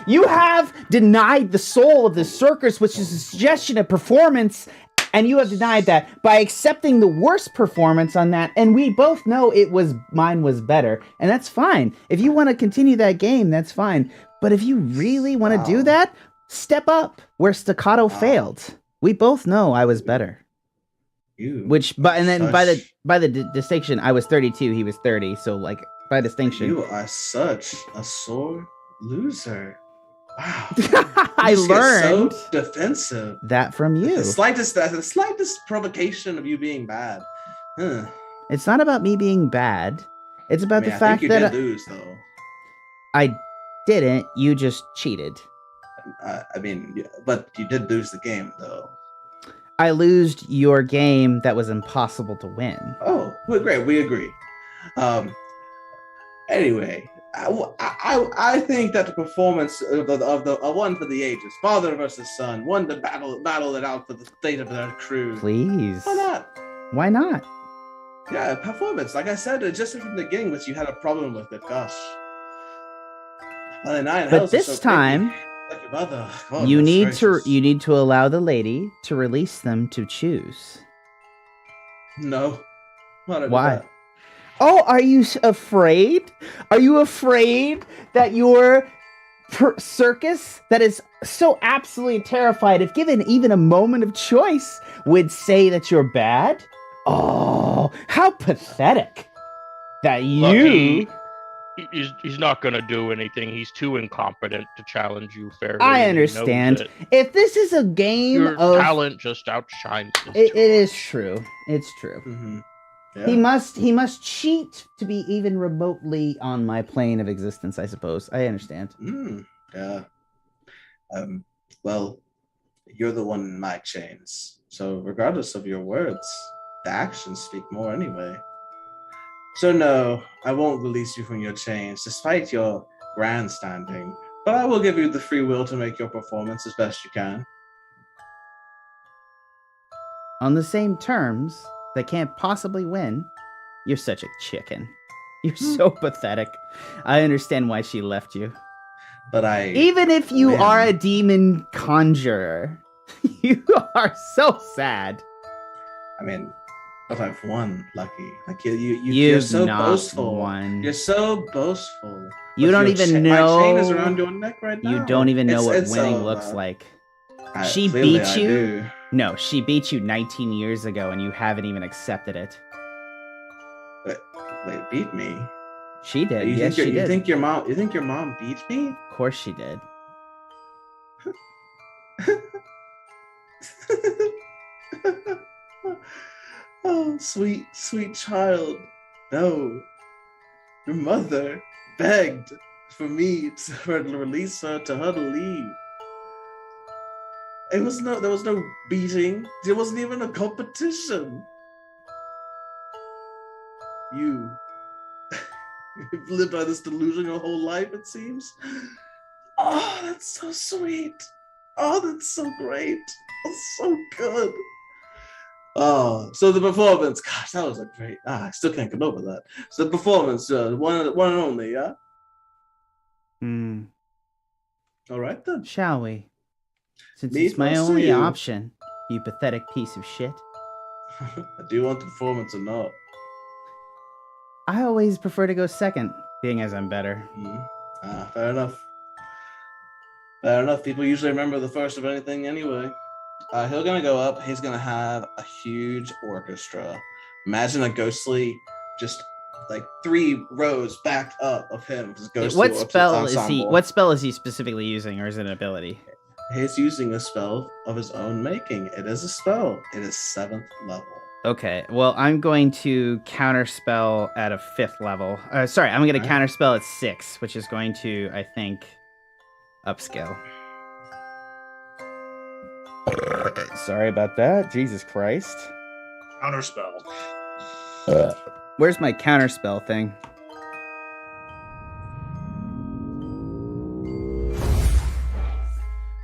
Speaker 2: denied the soul of the circus, which is a suggestion of performance, and you have denied that by accepting the worst performance on that. And we both know mine was better, and that's fine. If you want to continue that game, that's fine. But if you really want to do that, step up where staccato failed. We both know I was better. By the distinction, I was 32, he was 30. So like by distinction,
Speaker 1: you are such a sore loser. Wow,
Speaker 2: I learned
Speaker 1: so defensive
Speaker 2: that from you.
Speaker 1: The slightest provocation of you being bad.
Speaker 2: It's not about me being bad. It's about the fact
Speaker 1: I think you
Speaker 2: that
Speaker 1: did lose, though.
Speaker 2: I didn't. You just cheated.
Speaker 1: But you did lose the game, though.
Speaker 2: I lost your game that was impossible to win.
Speaker 1: Oh, well, great. We agree. Anyway, I think that the performance of the one for the ages, father versus son, one to battle it out for the fate of their crew.
Speaker 2: Please.
Speaker 1: Why not?
Speaker 2: Why not?
Speaker 1: Yeah, performance. Like I said, just from the beginning, that you had a problem with it. Gosh.
Speaker 2: But this time,
Speaker 1: like your mother.
Speaker 2: you need to allow the lady to release them to choose.
Speaker 1: No.
Speaker 2: Why? Oh, are you afraid? Are you afraid that your circus, that is so absolutely terrified, if given even a moment of choice, would say that you're bad? Oh, how pathetic that you...
Speaker 3: Look, he's not going to do anything. He's too incompetent to challenge you fairly.
Speaker 2: I understand. If this is a game
Speaker 3: your talent just outshines
Speaker 2: it is true. It's true.
Speaker 1: Mm-hmm. Yeah.
Speaker 2: He must cheat to be even remotely on my plane of existence, I suppose. I understand.
Speaker 1: Yeah. Well, you're the one in my chains. So regardless of your words, the actions speak more anyway. So no, I won't release you from your chains, despite your grandstanding. But I will give you the free will to make your performance as best you can.
Speaker 2: On the same terms, they can't possibly win. You're such a chicken. You're so pathetic. I understand why she left you.
Speaker 1: But
Speaker 2: even if you are a demon conjurer, you are so sad.
Speaker 1: I mean, but I've won, Lucky. Like you're so boastful.
Speaker 2: Won.
Speaker 1: You're so boastful.
Speaker 2: You don't even know.
Speaker 1: My chain is around your neck right now.
Speaker 2: You don't even know what winning looks like. She beat you. No, she beat you 19 years ago, and you haven't even accepted it.
Speaker 1: Wait, beat me?
Speaker 2: She did.
Speaker 1: Yes,
Speaker 2: she did.
Speaker 1: You think your mom beat me?
Speaker 2: Of course she did.
Speaker 1: Oh, sweet, sweet child. No. Your mother begged for me to release her, to her to leave. There was no beating. There wasn't even a competition. You've lived by this delusion your whole life, it seems. Oh, that's so sweet. Oh, that's so great. That's so good. Oh, so the performance, gosh, that was a great. I still can't get over that. So the performance, one and only, yeah? All right, then.
Speaker 2: Shall we? Since it's my only option, you pathetic piece of shit.
Speaker 1: Do you want the performance or not?
Speaker 2: I always prefer to go second, being as I'm better.
Speaker 1: Fair enough. Fair enough. People usually remember the first of anything anyway. He's gonna go up. He's gonna have a huge orchestra. Imagine a ghostly, just like 3 rows backed up of him.
Speaker 2: What spell is he specifically using, or is it an ability?
Speaker 1: He's using a spell of his own making. It is a spell. It is 7th level.
Speaker 2: Okay, well, I'm going to counterspell at a 5th level. I'm going to counterspell at 6, which is going to, I think, upscale. Sorry about that. Jesus Christ.
Speaker 4: Counterspell.
Speaker 2: Where's my counterspell thing?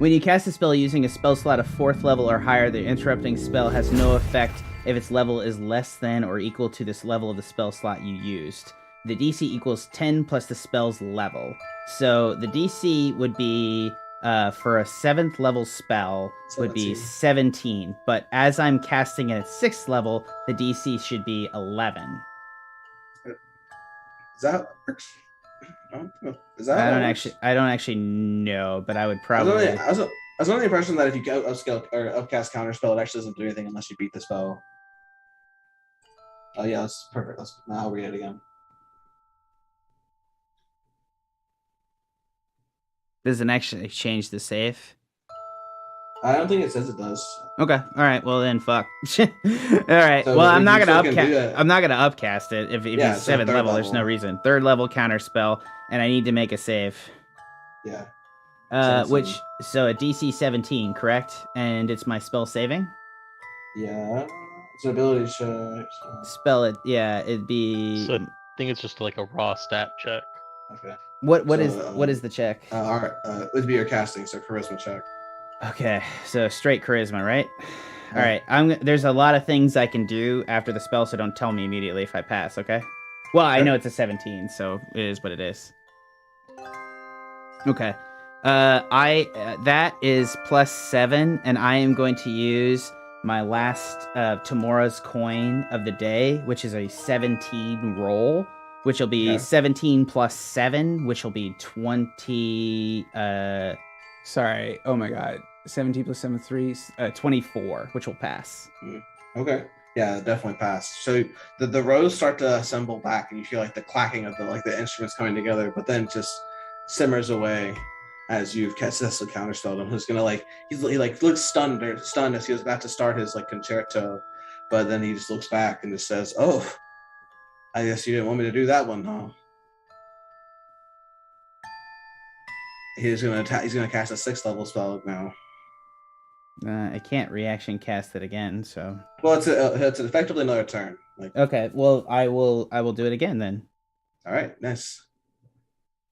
Speaker 2: When you cast a spell using a spell slot of 4th level or higher, the interrupting spell has no effect if its level is less than or equal to this level of the spell slot you used. The DC equals 10 plus the spell's level. So the DC would be, for a 7th level spell, would be 17. But as I'm casting it at 6th level, the DC should be 11.
Speaker 1: Is that works? Is that
Speaker 2: I don't actually know, but I would probably.
Speaker 1: I was under the impression that if you go upscale or upcast counterspell, it actually doesn't do anything unless you beat the spell. Oh yeah, that's perfect. Now I'll read it again.
Speaker 2: Doesn't actually change the save.
Speaker 1: I don't think it says it does.
Speaker 2: Okay. All right. Well then, fuck. All right.
Speaker 1: So
Speaker 2: well, I'm not gonna
Speaker 1: upcast.
Speaker 2: I'm not gonna upcast it if it's 7th level. There's no reason. 3rd level counter spell, and I need to make a save.
Speaker 1: Yeah.
Speaker 2: So a DC 17, correct? And it's my spell saving.
Speaker 1: Yeah. It's an ability check.
Speaker 2: Spell it. Yeah. It'd be.
Speaker 3: So I think it's just like a raw stat check.
Speaker 1: Okay.
Speaker 2: What is the check?
Speaker 1: All right. It would be your casting, so charisma check.
Speaker 2: Okay, so straight charisma, right?
Speaker 1: Yeah.
Speaker 2: All right, there's a lot of things I can do after the spell, so don't tell me immediately if I pass, okay? Well, I know it's a 17, so it is what it is. Okay, that is +7, and I am going to use my last Tamora's coin of the day, which is a 17 roll, which will be 17 plus 7, which will be 20.
Speaker 6: Sorry. Oh my god. 17 plus 7, 3.
Speaker 2: 24, which will pass.
Speaker 1: Okay. Yeah, definitely pass. So the rows start to assemble back, and you feel like the clacking of the instruments coming together, but then just simmers away as you've successfully counterspelled him. Who's gonna he looks stunned as he was about to start his concerto, but then he just looks back and just says, "Oh, I guess you didn't want me to do that one, huh?" He's gonna cast a 6th level spell now.
Speaker 2: I can't reaction cast it again, so.
Speaker 1: Well, it's effectively another turn.
Speaker 2: Okay, well, I will do it again then.
Speaker 1: All right, nice.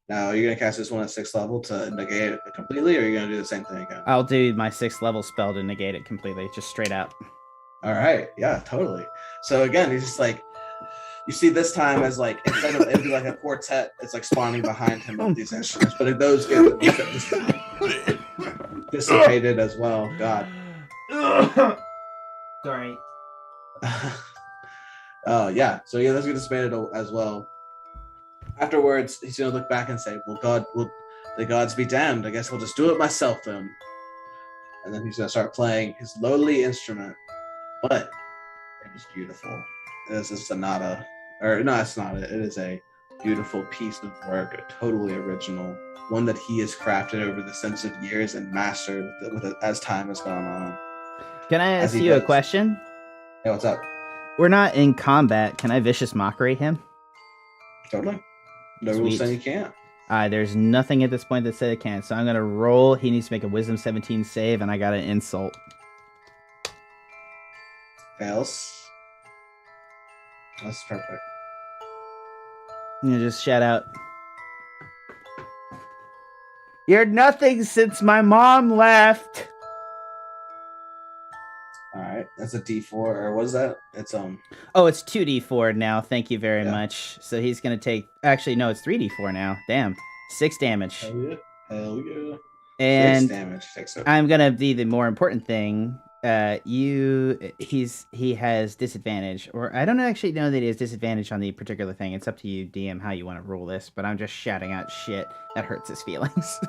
Speaker 1: Now, you're gonna cast this one at 6th level to negate it completely, or are you gonna do the same thing again?
Speaker 2: I'll do my 6th level spell to negate it completely, just straight out.
Speaker 1: All right, yeah, totally. So again, he's just you see this time as instead of it'd be like a quartet, it's spawning behind him with these instruments, but those get dissipated as well. God.
Speaker 2: Sorry.
Speaker 1: Yeah. So yeah, those get dissipated as well. Afterwards, he's gonna look back and say, "Well, the gods be damned. I guess I'll just do it myself then." And then he's gonna start playing his lowly instrument, but it is beautiful. It is a sonata, or no, it's not. It is a beautiful piece of work, totally original, one that he has crafted over the sense of years and mastered with it as time has gone on.
Speaker 2: Can I ask you a question?
Speaker 1: Hey, what's up?
Speaker 2: We're not in combat. Can I vicious mockery him?
Speaker 1: Totally. No rules saying you can't.
Speaker 2: There's nothing at this point that said it can't. So I'm gonna roll. He needs to make a Wisdom 17 save, and I got an insult.
Speaker 1: Fails. That's perfect.
Speaker 2: You just shout out, "You're nothing since my mom left."
Speaker 1: All right, that's a D4, or what is that? It's
Speaker 2: Oh, it's 2d4 now. Thank you very much. So he's gonna take. Actually, no, it's 3d4 now. Damn, 6 damage.
Speaker 1: Hell yeah! Hell yeah!
Speaker 2: And
Speaker 1: 6 damage.
Speaker 2: I'm gonna be the more important thing. He has disadvantage, or I don't actually know that he has disadvantage on the particular thing. It's up to you, DM, how you want to rule this. But I'm just shouting out shit that hurts his feelings.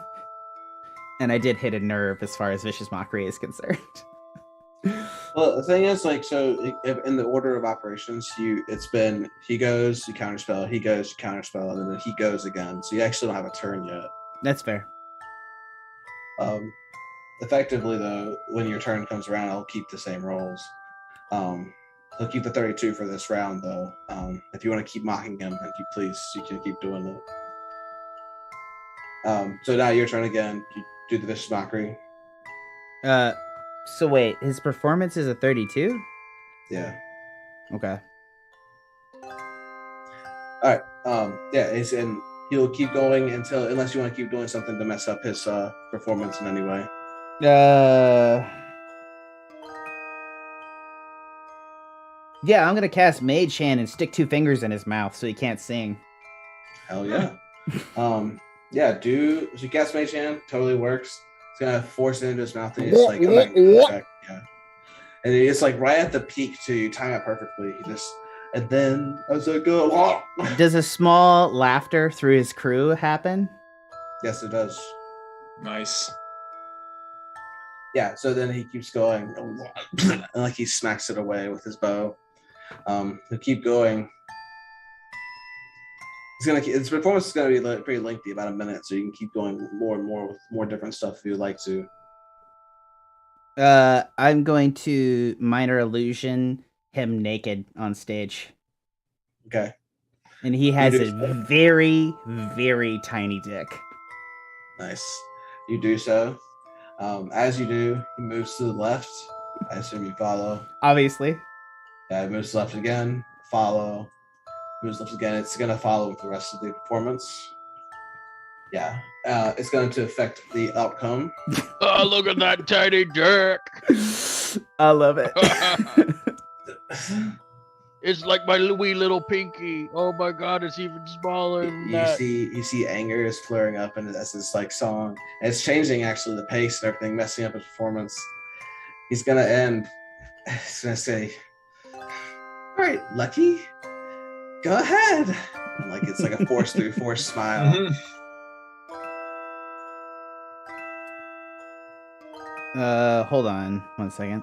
Speaker 2: And I did hit a nerve as far as vicious mockery is concerned.
Speaker 1: Well, the thing is, so in the order of operations, it's been he goes, you counterspell, he goes, you counterspell, and then he goes again. So you actually don't have a turn yet.
Speaker 2: That's fair.
Speaker 1: Effectively, though, when your turn comes around, I'll keep the same rolls. I'll keep the 32 for this round, though. If you want to keep mocking him, please, you can keep doing it. So now your turn again. You do the vicious mockery.
Speaker 2: So wait, his performance is a 32?
Speaker 1: Yeah.
Speaker 2: Okay.
Speaker 1: All right. And he'll keep going unless you want to keep doing something to mess up his performance in any way.
Speaker 2: Yeah, I'm gonna cast Mage Hand and stick 2 fingers in his mouth so he can't sing.
Speaker 1: Hell yeah. Yeah, so you cast Mage Hand, totally works. It's gonna force it into his mouth, and it's like, I'm not gonna check. Yeah. And it's like right at the peak too. You time it perfectly. And then as I go,
Speaker 2: Does a small laughter through his crew happen?
Speaker 1: Yes, it does.
Speaker 4: Nice.
Speaker 1: Yeah. So then he keeps going, and like he smacks it away with his bow. He'll keep going. His performance is gonna be pretty lengthy, about a minute, so you can keep going more and more with more different stuff if you'd like to.
Speaker 2: I'm going to minor illusion him naked on stage.
Speaker 1: Okay.
Speaker 2: And he has a very, very tiny dick.
Speaker 1: Nice. You do so. As you do, he moves to the left. I assume you follow.
Speaker 2: Obviously.
Speaker 1: Yeah, he moves left again. Follow. Moves left again. It's going to follow with the rest of the performance. Yeah. It's going to affect the outcome.
Speaker 3: Oh, look at that tiny dick.
Speaker 2: I love it.
Speaker 3: It's like my wee little pinky. Oh my god, it's even smaller than that.
Speaker 1: You see anger is flaring up and as this like song. And it's changing actually the pace and everything, messing up his performance. He's gonna end. He's gonna say, "All right, Lucky, go ahead." And like it's like a forced smile.
Speaker 4: Mhm.
Speaker 2: Hold on 1 second.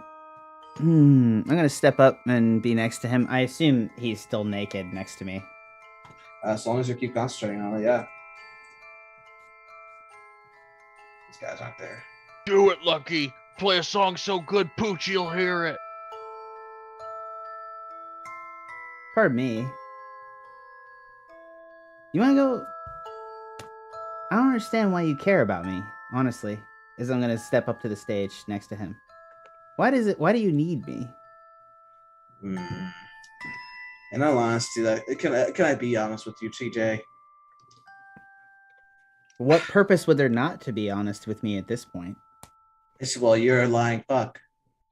Speaker 2: I'm gonna step up and be next to him. I assume he's still naked next to me.
Speaker 1: As long as you keep concentrating on it, yeah. These guys aren't there.
Speaker 3: Do it, Lucky. Play a song so good, Poochi'll hear it.
Speaker 2: Pardon me. You wanna go? I don't understand why you care about me, honestly. As I'm gonna step up to the stage next to him. Why do you need me?
Speaker 1: In all honesty, can I be honest with you, TJ?
Speaker 2: What purpose would there not to be honest with me at this point?
Speaker 1: Well, you're a lying fuck.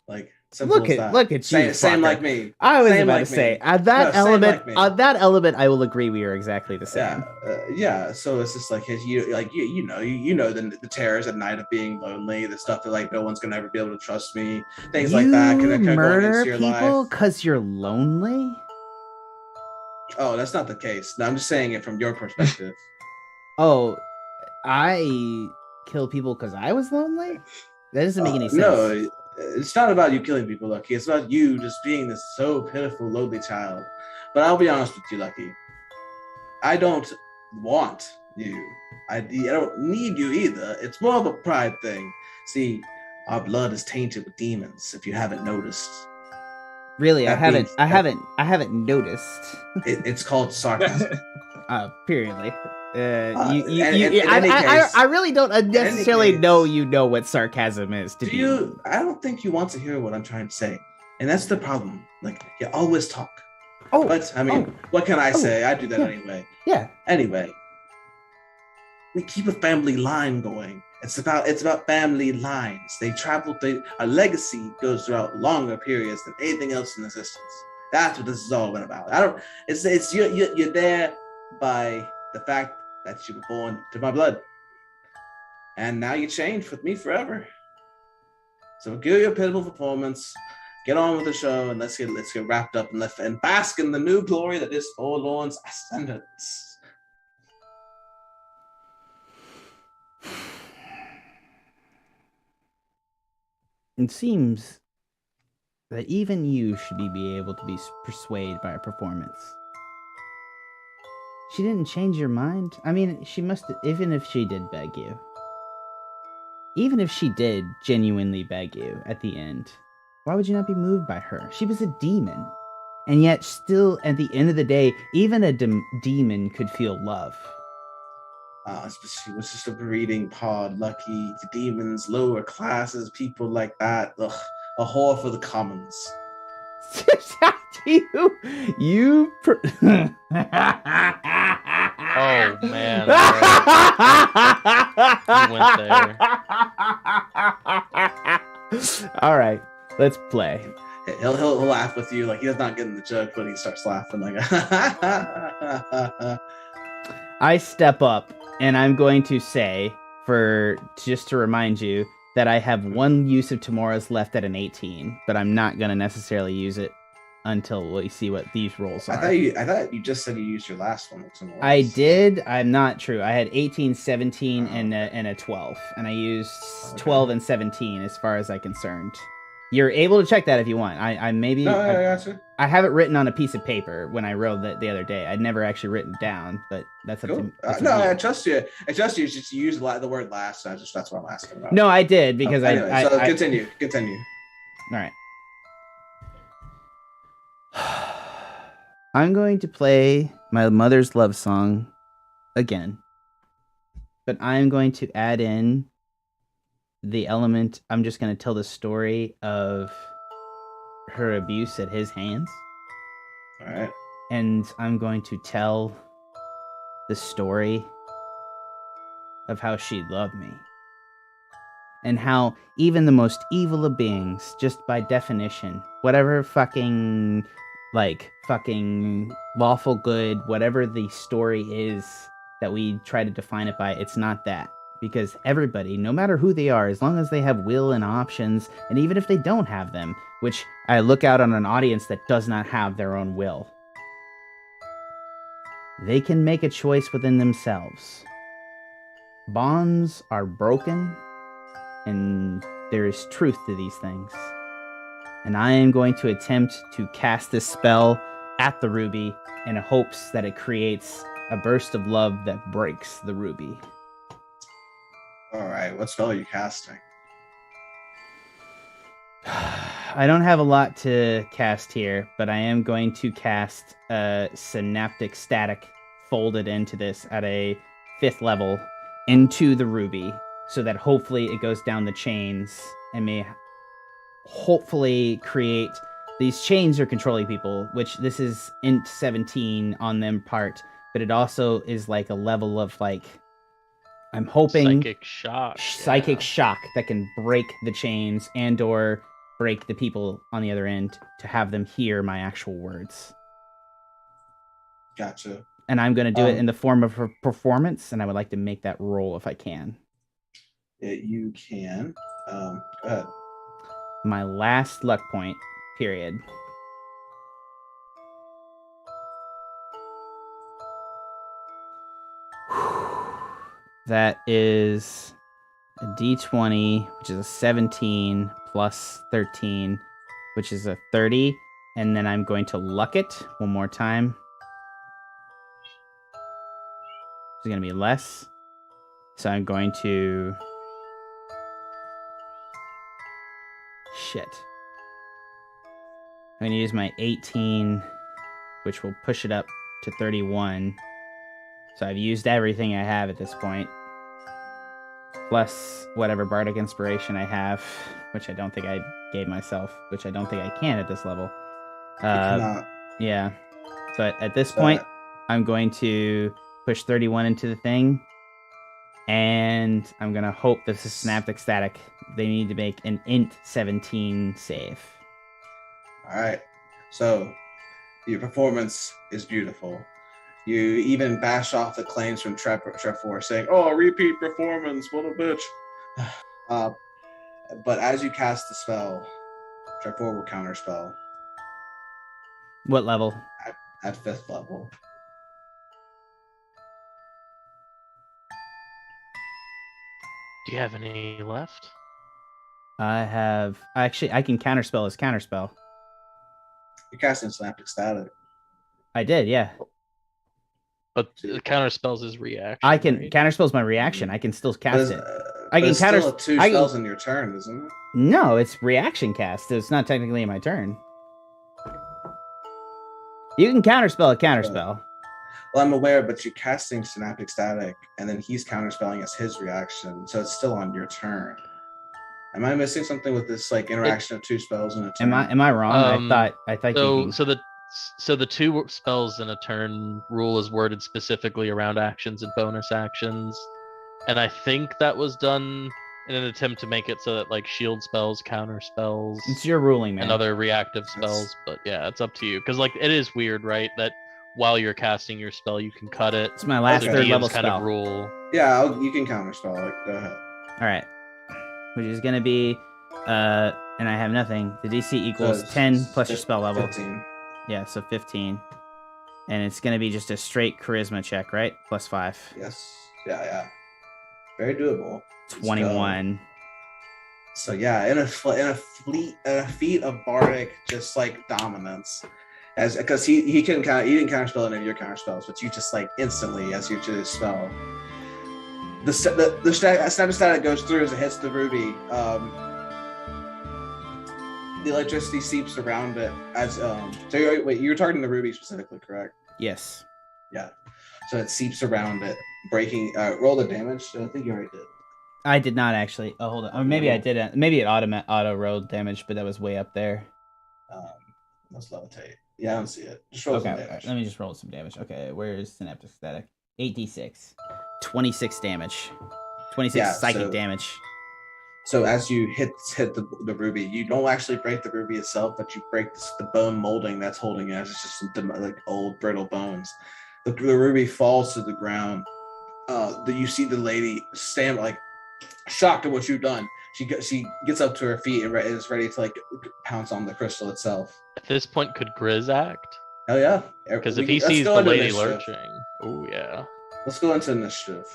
Speaker 1: Like simple as that.
Speaker 2: Look at you.
Speaker 1: Same
Speaker 2: fucker.
Speaker 1: like me.
Speaker 2: I was
Speaker 1: Same
Speaker 2: about
Speaker 1: like
Speaker 2: to say
Speaker 1: me.
Speaker 2: on that
Speaker 1: No, same like
Speaker 2: element.
Speaker 1: me.
Speaker 2: I will agree we are exactly the same.
Speaker 1: Yeah. So it's just like you know the terrors at night of being lonely, the stuff that like no one's gonna ever be able to trust me, things like that. Can
Speaker 2: murder
Speaker 1: your
Speaker 2: people
Speaker 1: life.
Speaker 2: because you're lonely?
Speaker 1: Oh, that's not the case. No, I'm just saying it from your perspective.
Speaker 2: Oh, I kill people because I was lonely? That doesn't make any sense.
Speaker 1: No, it's not about you killing people, Lucky. It's about you just being this so pitiful, lonely child. But I'll be honest with you, Lucky. I don't want you. I don't need you either. It's more of a pride thing. See, our blood is tainted with demons, if you haven't noticed.
Speaker 2: Really, I haven't noticed.
Speaker 1: It's called sarcasm.
Speaker 2: Periodly.
Speaker 1: I
Speaker 2: I really don't necessarily know you know what sarcasm is.
Speaker 1: I don't think you want to hear what I'm trying to say, and that's the problem. Like you always talk.
Speaker 2: Oh,
Speaker 1: but I mean, what can I say? I do that anyway.
Speaker 2: Yeah.
Speaker 1: Anyway, we keep a family line going. It's about family lines. Our legacy goes throughout longer periods than anything else in existence. That's what this is all about. It's you're there by the fact that you were born to my blood. And now you changed with me forever. So give you a pitiful performance, get on with the show, and let's get wrapped up and bask in the new glory that is Forlorn's ascendance.
Speaker 2: It seems that even you should be able to be persuaded by a performance. She didn't change your mind? I mean, she must, even if she did beg you. Even if she did genuinely beg you at the end, why would you not be moved by her? She was a demon. And yet still, at the end of the day, even a demon could feel love.
Speaker 1: She was just a breeding pod, Lucky. The demons, lower classes, people like that. Ugh, a whore for the commons.
Speaker 3: Oh man. He went there.
Speaker 2: All right, let's play.
Speaker 1: He'll laugh with you, like he's not getting the joke, but he starts laughing like.
Speaker 2: I step up, and I'm going to say, just to remind you, that I have one use of Tomorrow's left at an 18, but I'm not going to necessarily use it until we see what these rolls are.
Speaker 1: I thought you just said you used your last one with Tomorrow's.
Speaker 2: I did. I'm not true. I had 18, 17, and a 12, and I used 12 and 17 as far as I'm concerned. You're able to check that if you want. I maybe.
Speaker 1: No, I gotcha.
Speaker 2: I have it written on a piece of paper when I rolled it the other day. I'd never actually written it down, but that's up
Speaker 1: Cool.
Speaker 2: to
Speaker 1: No,
Speaker 2: me.
Speaker 1: I trust you. I trust you. Just use the word last. That's what I'm asking about.
Speaker 2: No, I did because
Speaker 1: anyway,
Speaker 2: I
Speaker 1: continue.
Speaker 2: All right. I'm going to play my mother's love song again, but I'm going to add in the element. I'm just going to tell the story of her abuse at his hands.
Speaker 1: All right.
Speaker 2: And I'm going to tell the story of how she loved me. And how even the most evil of beings, just by definition, whatever fucking lawful good, whatever the story is that we try to define it by, it's not that. Because everybody, no matter who they are, as long as they have will and options, and even if they don't have them, which I look out on an audience that does not have their own will, they can make a choice within themselves. Bonds are broken, and there is truth to these things. And I am going to attempt to cast this spell at the ruby in hopes that it creates a burst of love that breaks the ruby.
Speaker 1: All right. What spell are you casting?
Speaker 2: I don't have a lot to cast here, but I am going to cast Synaptic Static folded into this at a 5th level into the ruby, so that hopefully it goes down the chains and may hopefully create... These chains are controlling people, which this is int 17 on them part, but it also is like a level of like... I'm hoping psychic shock that can break the chains and or break the people on the other end to have them hear my actual words.
Speaker 1: Gotcha.
Speaker 2: And I'm going to do it in the form of a performance, and I would like to make that roll if I can.
Speaker 1: You can. Go ahead.
Speaker 2: My last luck point, period. That is a d20, which is a 17 plus 13, which is a 30. And then I'm going to luck it one more time. It's going to be less. So I'm going to... Shit. I'm going to use my 18, which will push it up to 31. So I've used everything I have at this point. Plus whatever bardic inspiration I have, which I don't think I gave myself, which I don't think I can at this level. Yeah. So at this point, I'm going to push 31 into the thing. And I'm going to hope this is Synaptic Static. They need to make an int 17 save.
Speaker 1: All right. So your performance is beautiful. You even bash off the claims from Trevor saying, "Oh, repeat performance, what a bitch." But as you cast the spell, Trevor will counterspell.
Speaker 2: What level?
Speaker 1: At 5th level.
Speaker 3: Do you have any left?
Speaker 2: I have... Actually, I can counterspell as counterspell.
Speaker 1: You're casting Synaptic Static.
Speaker 2: I did, yeah.
Speaker 3: But the counter spells is reaction.
Speaker 2: I can
Speaker 3: right?
Speaker 2: counterspell's my reaction. I can still cast it. I can
Speaker 1: it's
Speaker 2: counter
Speaker 1: still 2 spells in your turn, isn't it?
Speaker 2: No, it's reaction cast. It's not technically in my turn. You can counterspell a counterspell.
Speaker 1: Well, I'm aware, but you're casting Synaptic Static, and then he's counterspelling as his reaction, so it's still on your turn. Am I missing something with this like interaction of 2 spells in a turn?
Speaker 2: Am I wrong? I thought.
Speaker 3: So the 2 spells in a turn rule is worded specifically around actions and bonus actions, and I think that was done in an attempt to make it so that like shield spells, counter spells,
Speaker 2: It's your ruling, man.
Speaker 3: and other reactive spells. But yeah, it's up to you because like it is weird, right? That while you're casting your spell, you can cut it.
Speaker 2: It's my last
Speaker 1: Okay.
Speaker 2: third
Speaker 3: DMs
Speaker 2: level
Speaker 3: kind
Speaker 2: spell.
Speaker 3: of rule.
Speaker 1: Yeah, you can counterspell. Like, go ahead.
Speaker 2: All right, which is gonna be, and I have nothing. The DC equals
Speaker 1: So
Speaker 2: 10 plus your spell level.
Speaker 1: 15.
Speaker 2: Yeah, so 15, and it's gonna be just a straight charisma check, right? Plus 5.
Speaker 1: Yes. Yeah. Very doable. Let's go.
Speaker 2: 21.
Speaker 1: So yeah, in a feat of bardic, just like dominance, because he didn't counterspell any of your counterspells, but you just like instantly as you choose spell. The status that goes through as it hits the ruby. The electricity seeps around it as So you're targeting the ruby specifically, correct?
Speaker 2: Yes.
Speaker 1: Yeah. So it seeps around it, breaking. Roll the damage. I think you already did.
Speaker 2: I did not actually. Oh, hold on. Or maybe I did. Maybe it auto rolled damage, but that was way up there.
Speaker 1: Let's levitate. Yeah, I don't see it. Just roll some
Speaker 2: Okay,
Speaker 1: damage.
Speaker 2: let me just roll some damage. Okay, where's synaptic static? 8d6. 26 damage. 26 psychic damage.
Speaker 1: So as you hit the ruby, you don't actually break the ruby itself, but you break the bone molding that's holding it. It's just some like old brittle bones. The ruby falls to the ground. You see the lady stand like shocked at what you've done. She gets up to her feet and is ready to like pounce on the crystal itself.
Speaker 3: At this point, could Grizz act?
Speaker 1: Hell yeah!
Speaker 3: Because if he sees the lady lurching, oh yeah.
Speaker 1: Let's go into initiative.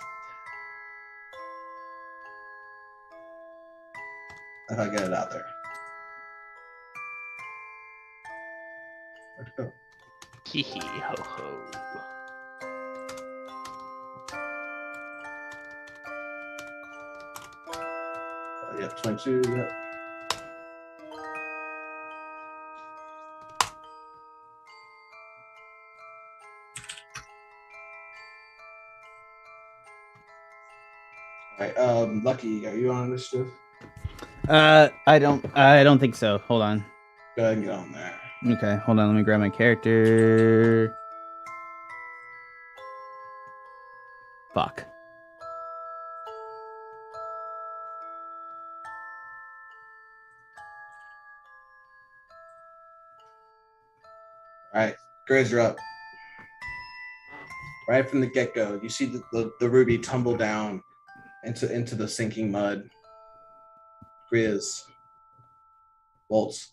Speaker 1: If I get it out there. Where'd it go?
Speaker 3: Hee hee ho ho.
Speaker 1: Yeah, 22. Yeah. All right. Lucky, are you on initiative?
Speaker 2: I don't think so. Hold on.
Speaker 1: Go ahead and get on there.
Speaker 2: Okay, hold on. Let me grab my character. Fuck.
Speaker 1: All right, Grizz, you're up. Right from the get-go, you see the ruby tumble down into the sinking mud. Grizz. Bolts.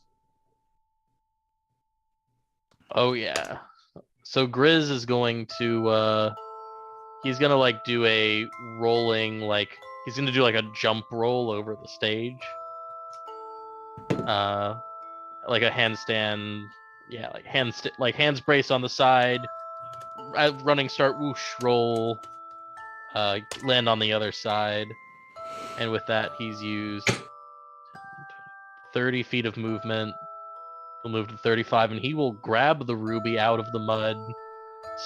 Speaker 3: Oh yeah. So Grizz is going to he's gonna like do a rolling he's gonna do like a jump roll over the stage. Like a handstand, yeah, like hands braced on the side, running start, whoosh, roll, land on the other side, and with that he's used 30 feet of movement. He'll move to 35, and he will grab the ruby out of the mud,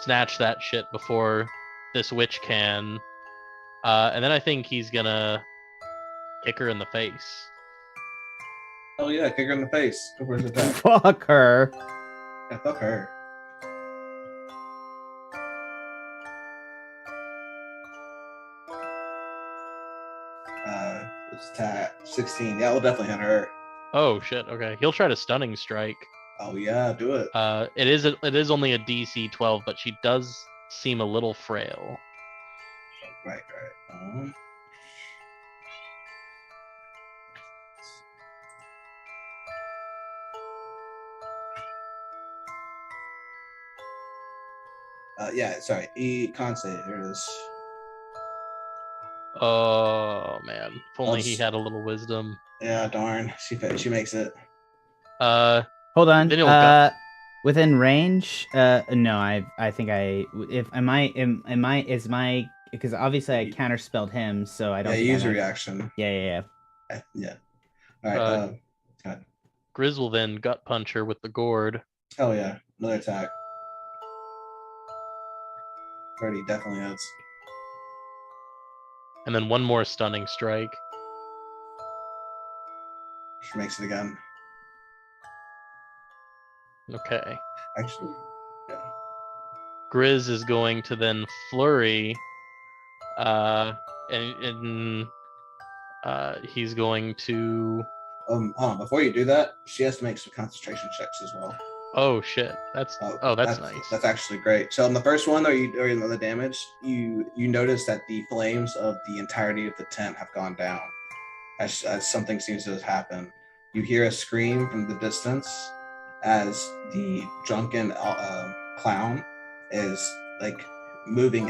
Speaker 3: snatch that shit before this witch can, and then I think he's gonna kick her in the face.
Speaker 1: Oh yeah, kick her in the face. Go for his attack.
Speaker 2: Fuck her.
Speaker 1: Yeah, fuck her. It's attack 16. Yeah, we'll definitely hit her.
Speaker 3: Oh shit. Okay, he'll try to stunning strike.
Speaker 1: Oh yeah, do it.
Speaker 3: It is only a DC 12, but she does seem a little frail.
Speaker 1: Right. Yeah, sorry. Con save. Here it is.
Speaker 3: Oh man, if only he had a little wisdom.
Speaker 1: Yeah, darn. She makes it.
Speaker 2: Hold on.
Speaker 3: Then he'll
Speaker 2: Within range? No, I think is my because obviously I counterspelled him, so I don't.
Speaker 1: Yeah, use a reaction.
Speaker 2: Yeah.
Speaker 1: Yeah. All right.
Speaker 3: Grizz will then gut punch her with the gourd.
Speaker 1: Hell yeah, another attack. 30 definitely hits.
Speaker 3: And then one more stunning strike.
Speaker 1: She makes it again.
Speaker 3: Okay.
Speaker 1: Actually, yeah.
Speaker 3: Grizz is going to then flurry, and he's going to.
Speaker 1: Before you do that, she has to make some concentration checks as well.
Speaker 3: Oh shit! That's nice.
Speaker 1: That's actually great. So on the first one, during the damage, you notice that the flames of the entirety of the tent have gone down, as something seems to have happened. You hear a scream from the distance as the drunken clown is like moving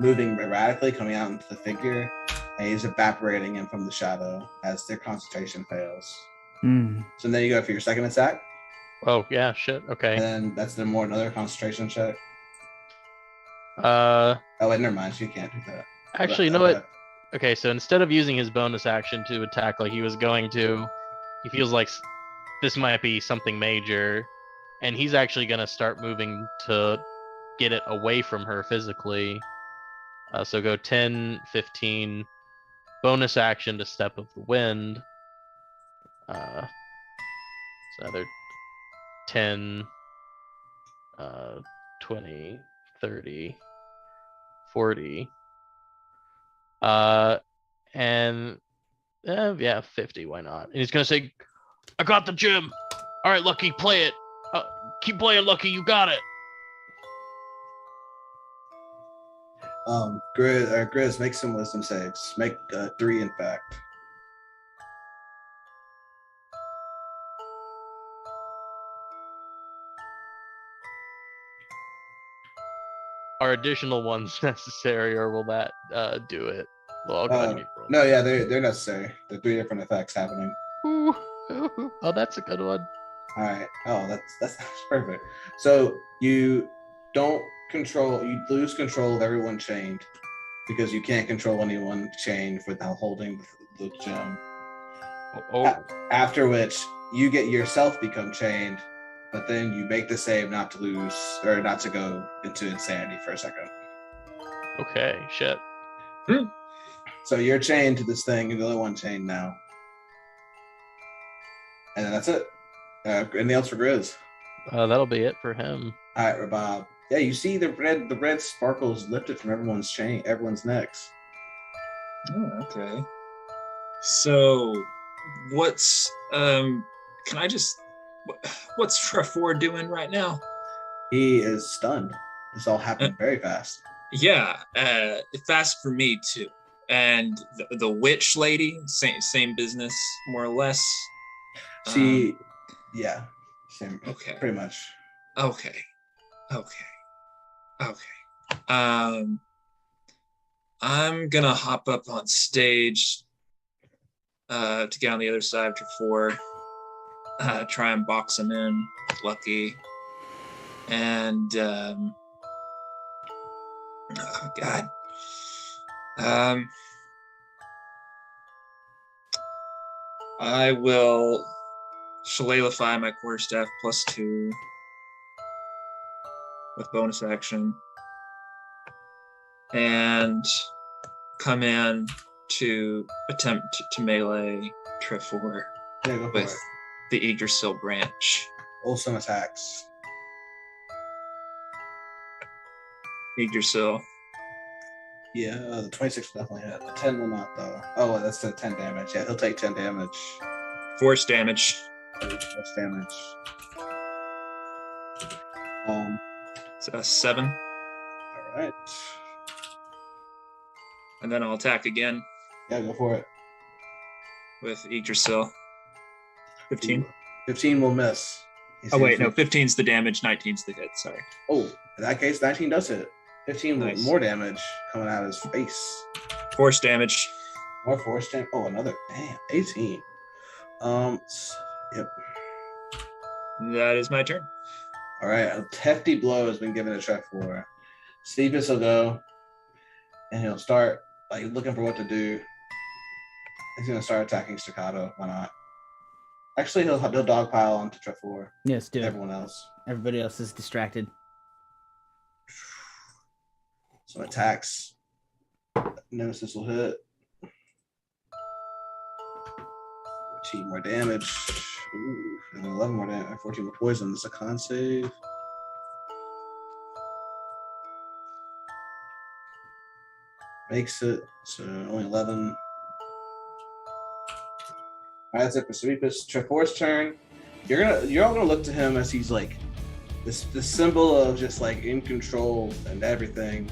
Speaker 1: erratically, coming out into the figure, and he's evaporating in from the shadow as their concentration fails. So then you go for your second attack.
Speaker 3: Oh yeah, shit. Okay.
Speaker 1: And then that's another concentration check.
Speaker 3: Oh
Speaker 1: wait, never mind. You can't do that.
Speaker 3: Actually, you know what? Okay, so instead of using his bonus action to attack like he was going to, he feels like this might be something major, and he's actually going to start moving to get it away from her physically. So go 10, 15, bonus action to Step of the Wind. It's another 10, 20, 30, 40. And 50, why not? And he's gonna say, I got the gem. All right, Lucky, play it. Keep playing, Lucky, you got it.
Speaker 1: Grizz, make some wisdom saves. Make 3, in fact.
Speaker 3: Are additional ones necessary, or will that do it? Well, I'll go ahead and roll.
Speaker 1: No, yeah, they're necessary. There are 3 different effects happening.
Speaker 3: Ooh. Oh, that's a good one.
Speaker 1: All right. Oh, that's perfect. So you lose control of everyone chained because you can't control anyone chained without holding the gem. After which you get yourself become chained, but then you make the save not to lose or not to go into insanity for a second.
Speaker 3: Okay, shit.
Speaker 1: So you're chained to this thing, and the other one chained now. And then that's it. Anything else for Grizz?
Speaker 3: That'll be it for him.
Speaker 1: All right, Rabab. Yeah, you see the red sparkles lifted from everyone's necks.
Speaker 4: Oh, okay. So, what's Trevor doing right now?
Speaker 1: He is stunned. This all happened very fast.
Speaker 4: Yeah, fast for me too. And the witch lady, same business, more or less.
Speaker 1: Same.
Speaker 4: Okay.
Speaker 1: Pretty much.
Speaker 4: Okay. I'm gonna hop up on stage to get on the other side of Trevor. Try and box him in, Lucky. And oh God. I will shillelagh my quarterstaff +2 with bonus action and come in to attempt to melee Trevor with the Yggdrasil branch.
Speaker 1: Awesome attacks.
Speaker 4: Yggdrasil.
Speaker 1: Yeah, the 26 will definitely hit. The 10 will not, though. Oh, that's the 10 damage. Yeah, he'll take 10 damage.
Speaker 4: Force damage.
Speaker 1: Force damage.
Speaker 4: So that's 7.
Speaker 1: All right.
Speaker 4: And then I'll attack again.
Speaker 1: Yeah, go for it.
Speaker 4: With Yggdrasil. 15.
Speaker 1: 15 will miss.
Speaker 4: Oh, wait, no, 15's the damage, 19's the hit, sorry.
Speaker 1: Oh, in that case, 19 does hit. 15
Speaker 4: nice.
Speaker 1: More damage coming out of his face.
Speaker 4: Force damage.
Speaker 1: More force damage. Oh, another. Damn, 18. Yep.
Speaker 4: That is my turn.
Speaker 1: All right, a hefty blow has been given to Trevor. Stevens will go, and he'll start looking for what to do. He's gonna start attacking Staccato. Why not? Actually, he'll dogpile onto Trevor.
Speaker 2: Yes, do it.
Speaker 1: Everyone else.
Speaker 2: Everybody else is distracted.
Speaker 1: Some attacks. Nemesis will hit. 14 more damage. Ooh, and 11 more damage. 14 more poison. It's a con save. Makes it. So only 11. That's it for Sweepus. Trevor's turn. You're all gonna look to him as he's like this symbol of just like in control and everything.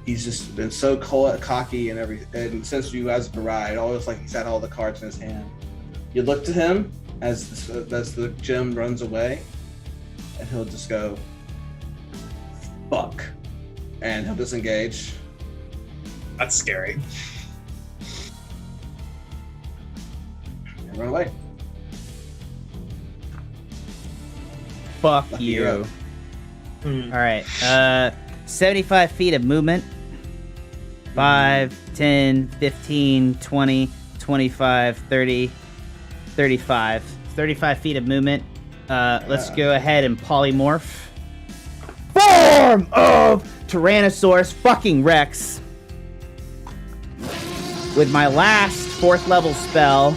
Speaker 1: He's just been so cocky and everything. And since you guys have arrived, always like he's had all the cards in his hand. You look to him as the gym runs away, and he'll just go, "Fuck," and he'll disengage.
Speaker 4: That's scary.
Speaker 1: And run away.
Speaker 2: Fuck
Speaker 1: Lucky
Speaker 2: you.
Speaker 1: you're up.
Speaker 2: All right. 75 feet of movement. 5, 10, 15, 20, 25, 30, 35. 35 feet of movement. Let's go ahead and polymorph. Form of Tyrannosaurus fucking Rex. With my last 4th level spell.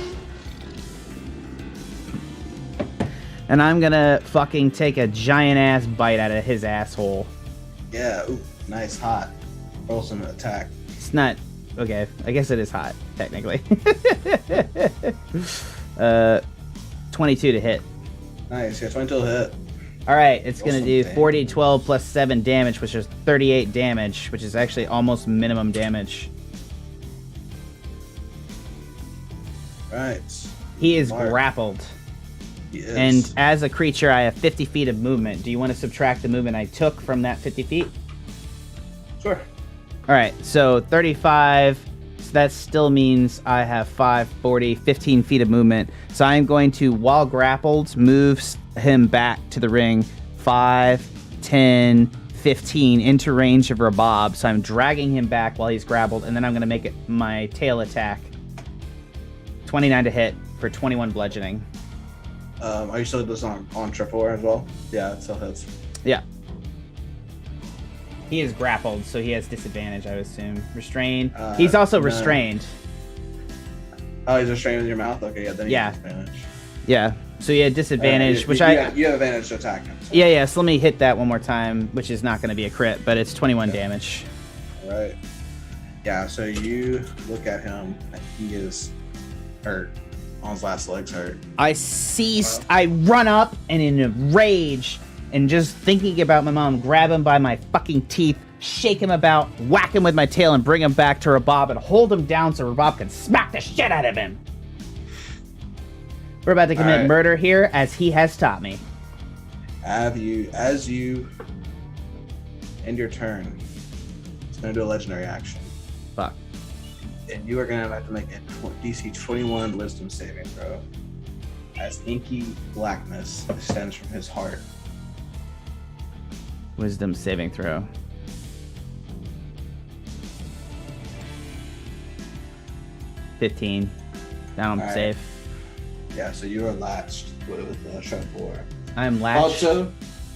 Speaker 2: And I'm gonna fucking take a giant ass bite out of his asshole.
Speaker 1: Yeah, ooh, nice, hot. Roll some attack.
Speaker 2: It's not okay. I guess it is hot, technically. 22 to hit.
Speaker 1: Nice, yeah, 22 hit.
Speaker 2: All right, it's gonna do
Speaker 1: Damage.
Speaker 2: 40, 12 plus 7 damage, which is 38 damage, which is actually almost minimum damage.
Speaker 1: Right.
Speaker 2: He is
Speaker 1: Mark.
Speaker 2: grappled,
Speaker 1: He is.
Speaker 2: and as a creature, I have 50 feet of movement. Do you want to subtract the movement I took from that 50 feet?
Speaker 1: Sure.
Speaker 2: All right, so 35, so that still means I have 5, 40, 15 feet of movement. So I'm going to, while grappled, move him back to the ring 5, 10, 15 into range of Rabab. So I'm dragging him back while he's grappled, and then I'm going to make it my tail attack. 29 to hit for 21 bludgeoning.
Speaker 1: Are you still doing this on Trevor as well? Yeah, it still hits.
Speaker 2: Yeah. He is grappled, so he has disadvantage, I would assume. Restrained. He's also
Speaker 1: no.
Speaker 2: restrained.
Speaker 1: Oh, he's restrained with your mouth? Okay, yeah, then he
Speaker 2: Yeah.
Speaker 1: has advantage.
Speaker 2: Yeah. So he had disadvantage,
Speaker 1: You
Speaker 2: which
Speaker 1: you have advantage to attack him. So.
Speaker 2: Yeah, so let me hit that one more time, which is not going to be a crit, but it's 21 damage.
Speaker 1: All right. Yeah, so you look at him, and he is hurt. On his last leg's hurt.
Speaker 2: I run up and in a rage, and just thinking about my mom, grab him by my fucking teeth, shake him about, whack him with my tail, and bring him back to Rabab and hold him down so Rabab can smack the shit out of him. We're about to commit murder here, as he has taught me.
Speaker 1: As you end your turn, it's going to do a legendary action.
Speaker 2: Fuck.
Speaker 1: And you are going to have to make a DC 21 wisdom saving throw. As inky blackness extends from his heart.
Speaker 2: Wisdom saving throw. 15. Now I'm
Speaker 1: All right.
Speaker 2: safe.
Speaker 1: Yeah, so you are latched with Trevor.
Speaker 2: I'm latched.
Speaker 1: Also,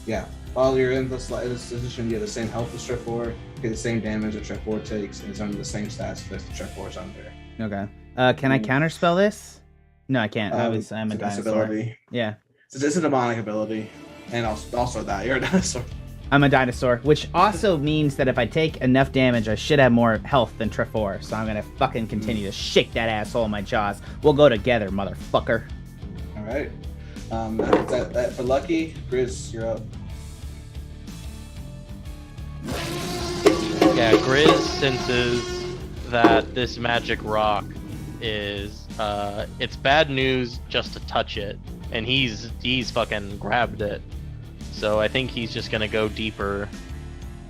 Speaker 1: yeah, while you're in this position, you have the same health as Trevor, get the same damage that Trevor takes, and it's under the same stats that Trevor's under.
Speaker 2: Okay. Can I counterspell this? No, I can't. I'm a
Speaker 1: It's a
Speaker 2: dinosaur.
Speaker 1: ability.
Speaker 2: Yeah.
Speaker 1: It's a demonic ability, and also that you're a dinosaur.
Speaker 2: I'm a dinosaur, which also means that if I take enough damage, I should have more health than Trevor. So I'm gonna fucking continue to shake that asshole in my jaws. We'll go together, motherfucker.
Speaker 1: All right. That for Lucky, Grizz, you're up.
Speaker 3: Yeah, Grizz senses that this magic rock is it's bad news just to touch it, and he's fucking grabbed it. So I think he's just gonna go deeper,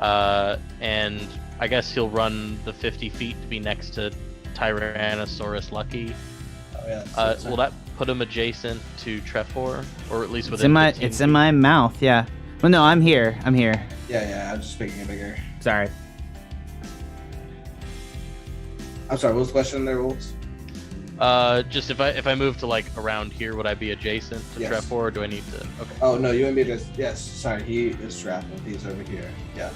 Speaker 3: and I guess he'll run the 50 feet to be next to Tyrannosaurus Lucky.
Speaker 1: Oh yeah.
Speaker 3: Will that put him adjacent to Trevor, or at least within?
Speaker 2: It's in my mouth. Yeah. Well, no, I'm here.
Speaker 1: Yeah. I'm just making it bigger.
Speaker 2: Sorry.
Speaker 1: I'm sorry. What was the question there, Wolves?
Speaker 3: Just if I move to like around here, would I be adjacent to
Speaker 1: Yes.
Speaker 3: Trevor, or do I need to? Okay.
Speaker 1: Oh no, you and me just yes. Sorry, he is grappled. He's over here. Yeah.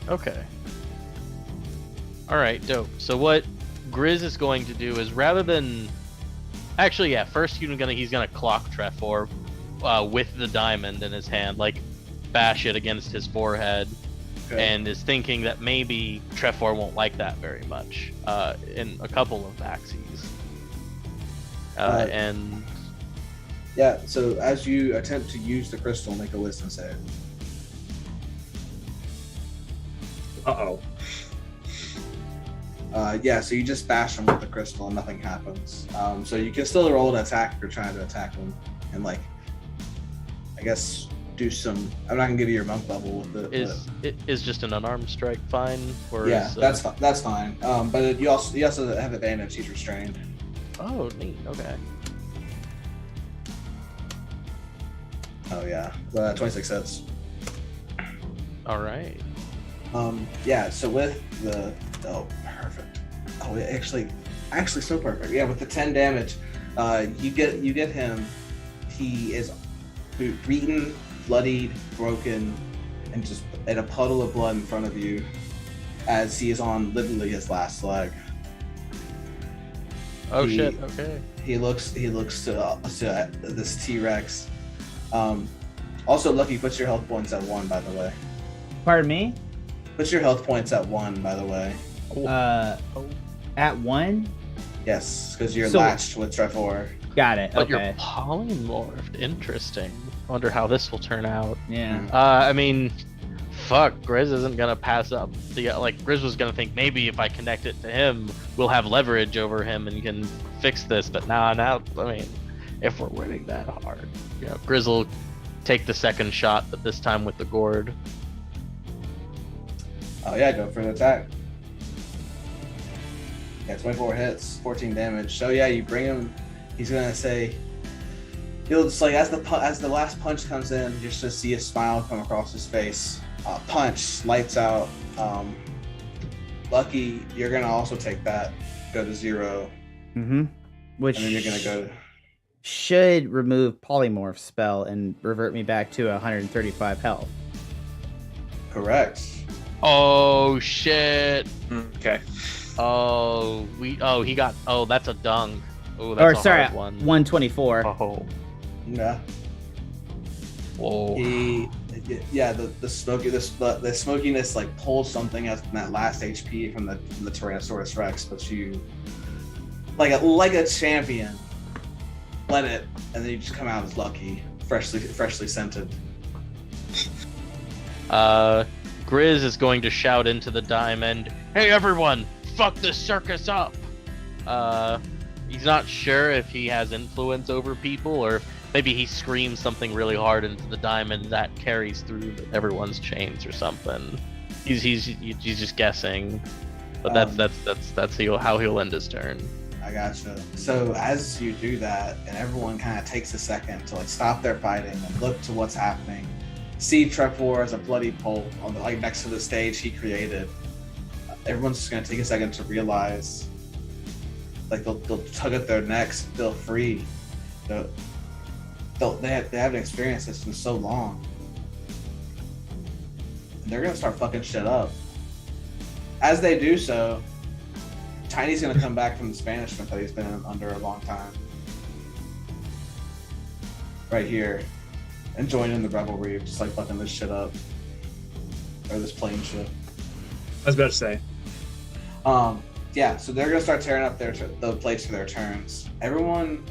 Speaker 3: Okay. All right, dope. So what Grizz is going to do is, rather than actually, yeah, first he's gonna clock Trevor with the diamond in his hand, like bash it against his forehead, and is thinking that maybe Trevor won't like that very much in a couple of axes. And
Speaker 1: yeah. So as you attempt to use the crystal, make a wisdom save.
Speaker 4: Uh-oh.
Speaker 1: Yeah, so you just bash him with the crystal and nothing happens. So you can still roll an attack if you're trying to attack him, and like, I guess do some. I'm not gonna give you your monk level with it.
Speaker 3: Is just an unarmed strike fine? Or
Speaker 1: Yeah,
Speaker 3: is,
Speaker 1: that's fine. But you also have advantage. He's restrained.
Speaker 3: Oh, neat. Okay.
Speaker 1: Oh yeah, 26 hits.
Speaker 3: All right.
Speaker 1: Yeah. So with the perfect. Oh, actually so perfect. Yeah, with the 10 damage, you get him. He is beaten, bloodied, broken, and just in a puddle of blood in front of you, as he is on literally his last leg.
Speaker 3: Oh shit. Okay.
Speaker 1: He looks to this T-Rex. Also, Lucky, put your health points at 1, by the way.
Speaker 2: Pardon me?
Speaker 1: Put your health points at 1, by the way.
Speaker 2: At 1?
Speaker 1: Yes, because you're
Speaker 2: So-
Speaker 1: latched with Trevor.
Speaker 2: Got it.
Speaker 3: But you're
Speaker 2: Okay.
Speaker 3: polymorphed. Interesting. Wonder how this will turn out.
Speaker 2: Yeah.
Speaker 3: I mean, fuck, Grizz isn't gonna pass up. Like, Grizz was gonna think maybe if I connect it to him, we'll have leverage over him and can fix this. But now, I mean, if we're winning that hard, Grizz will take the second shot, but this time with the gourd.
Speaker 1: Oh yeah, go for the attack. Yeah, 24 hits, 14 damage. So yeah, you bring him. He's gonna say, you'll just like as the last punch comes in, you just see a smile come across his face. Punch, lights out. Lucky, you're gonna also take that. Go to 0.
Speaker 2: Mm-hmm. Which
Speaker 1: And then you're gonna go.
Speaker 2: should remove polymorph spell and revert me back to 135 health.
Speaker 1: Correct.
Speaker 3: Oh shit.
Speaker 4: Okay.
Speaker 3: He got. Oh, that's a dung. Oh, that's a hard one.
Speaker 2: 124.
Speaker 3: Oh.
Speaker 1: Yeah.
Speaker 3: Whoa.
Speaker 1: The smokiness like pulls something out from that last HP from the Tyrannosaurus Rex, but you like a champion let it, and then you just come out as Lucky, freshly scented.
Speaker 3: Grizz is going to shout into the diamond, "Hey everyone, fuck this circus up!" He's not sure if he has influence over people, or maybe he screams something really hard into the diamond that carries through everyone's chains or something. He's just guessing, but that's how he'll end his turn.
Speaker 1: I gotcha. So as you do that, and everyone kind of takes a second to like stop their fighting and look to what's happening, see Trevor as a bloody pulp on the like next to the stage he created. Everyone's just gonna take a second to realize, like they'll tug at their necks, feel free. They haven't experienced this in so long, and they're gonna start fucking shit up. As they do so, Tiny's gonna come back from the banishment that he's been under a long time, right here, and join in the revelry of just like fucking this shit up, or this plane shit.
Speaker 4: I was about to say.
Speaker 1: Yeah, so they're gonna start tearing up the place for their turns. Everyone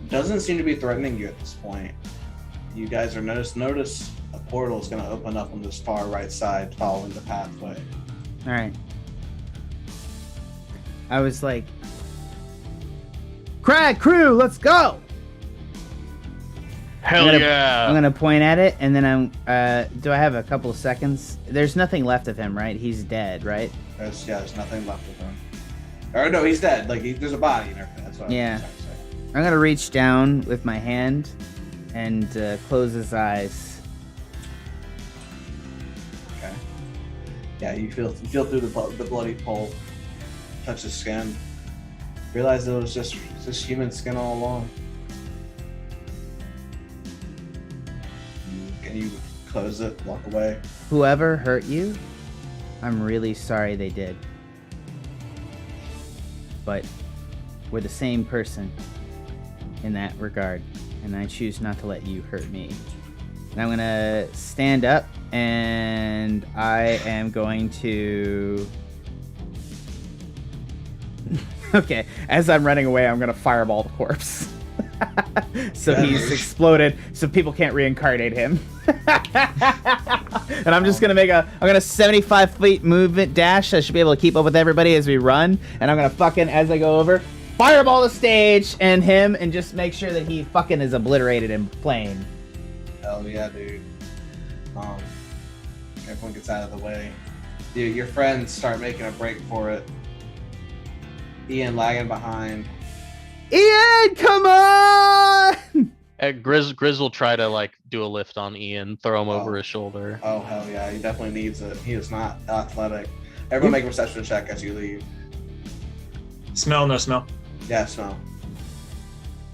Speaker 1: doesn't seem to be threatening you at this point. You guys are notice a portal is gonna open up on this far right side, following the pathway.
Speaker 2: All right. I was like, Crag crew, let's go.
Speaker 3: Hell yeah!
Speaker 2: I'm gonna point at it, and then do I have a couple of seconds? There's nothing left of him, right? He's dead, right?
Speaker 1: There's nothing left of him. Or no, he's dead. Like there's a body and everything. That's what
Speaker 2: Yeah.
Speaker 1: I'm trying to say.
Speaker 2: I'm gonna reach down with my hand and close his eyes.
Speaker 1: Okay. Yeah, you feel through the bloody pulp, touch his skin, realize it was just human skin all along. And you close it, walk away.
Speaker 2: Whoever hurt you, I'm really sorry they did. But we're the same person in that regard, and I choose not to let you hurt me. And I'm gonna stand up, and I am going to Okay, as I'm running away, I'm gonna fireball the corpse. So he's exploded, so people can't reincarnate him. And I'm just gonna I'm gonna 75 feet movement dash. I should be able to keep up with everybody as we run. And I'm gonna fucking, as I go over, fireball the stage and him, and just make sure that he fucking is obliterated in plane.
Speaker 1: Hell yeah, dude. Everyone gets out of the way. Dude, your friends start making a break for it. Ian lagging behind.
Speaker 2: Ian, come on!
Speaker 3: Grizz will try to like do a lift on Ian, throw him over his shoulder.
Speaker 1: Oh hell yeah, he definitely needs it. He is not athletic. Everyone make a perception check as you leave.
Speaker 4: Smell, no smell.
Speaker 1: Yeah, smell.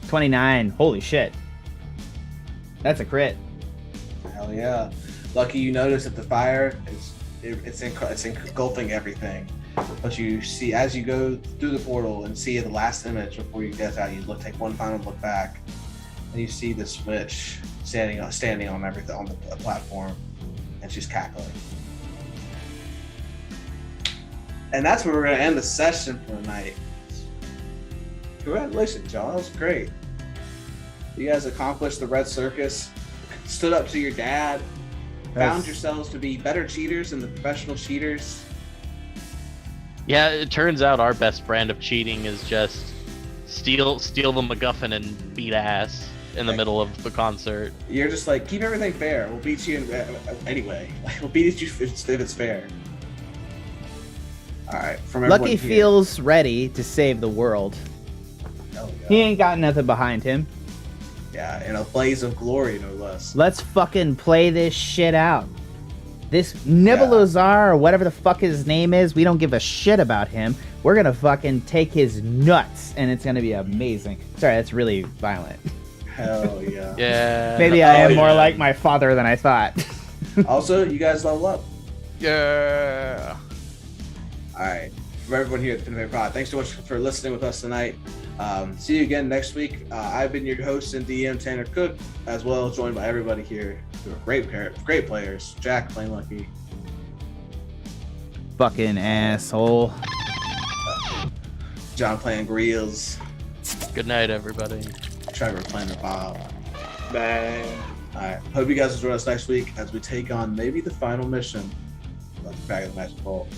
Speaker 2: 29. Holy shit. That's a crit.
Speaker 1: Hell yeah. Lucky you notice that the fire it's engulfing everything. But you see, as you go through the portal and see the last image before you get out, you take one final look back, and you see this witch standing on everything on the platform, and she's cackling. And that's where we're gonna end the session for the night. Congratulations, y'all. That was great. You guys accomplished the Red Circus, stood up to your dad, found yourselves to be better cheaters than the professional cheaters.
Speaker 3: Yeah, it turns out our best brand of cheating is just steal the MacGuffin and beat ass in the middle of the concert.
Speaker 1: You're just like, keep everything fair. We'll beat you anyway. We'll beat you if it's fair. All right. From
Speaker 2: Lucky feels ready to save the world.
Speaker 1: Hell yeah.
Speaker 2: He ain't got nothing behind him.
Speaker 1: Yeah, in a blaze of glory, no less.
Speaker 2: Let's fucking play this shit out. This Nibeluzar, or whatever the fuck his name is, we don't give a shit about him. We're gonna fucking take his nuts, and it's gonna be amazing. Sorry, that's really violent.
Speaker 1: Hell yeah.
Speaker 3: Yeah.
Speaker 2: Maybe I am more like my father than I thought.
Speaker 1: Also, you guys level up.
Speaker 3: Yeah.
Speaker 1: All right. For everyone here at the penandpaperpod, thanks so much for listening with us tonight. See you again next week. I've been your host and DM, Tanner Cook, as well as joined by everybody here who are great players. Jack playing Lucky.
Speaker 2: Fucking asshole.
Speaker 1: John playing Grills.
Speaker 3: Good night, everybody.
Speaker 1: Trevor playing Rabab.
Speaker 4: Bye.
Speaker 1: All right. Hope you guys will join us next week as we take on maybe the final mission of the Crag of the Magic Bolt.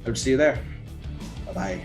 Speaker 1: Hope to see you there. Bye-bye.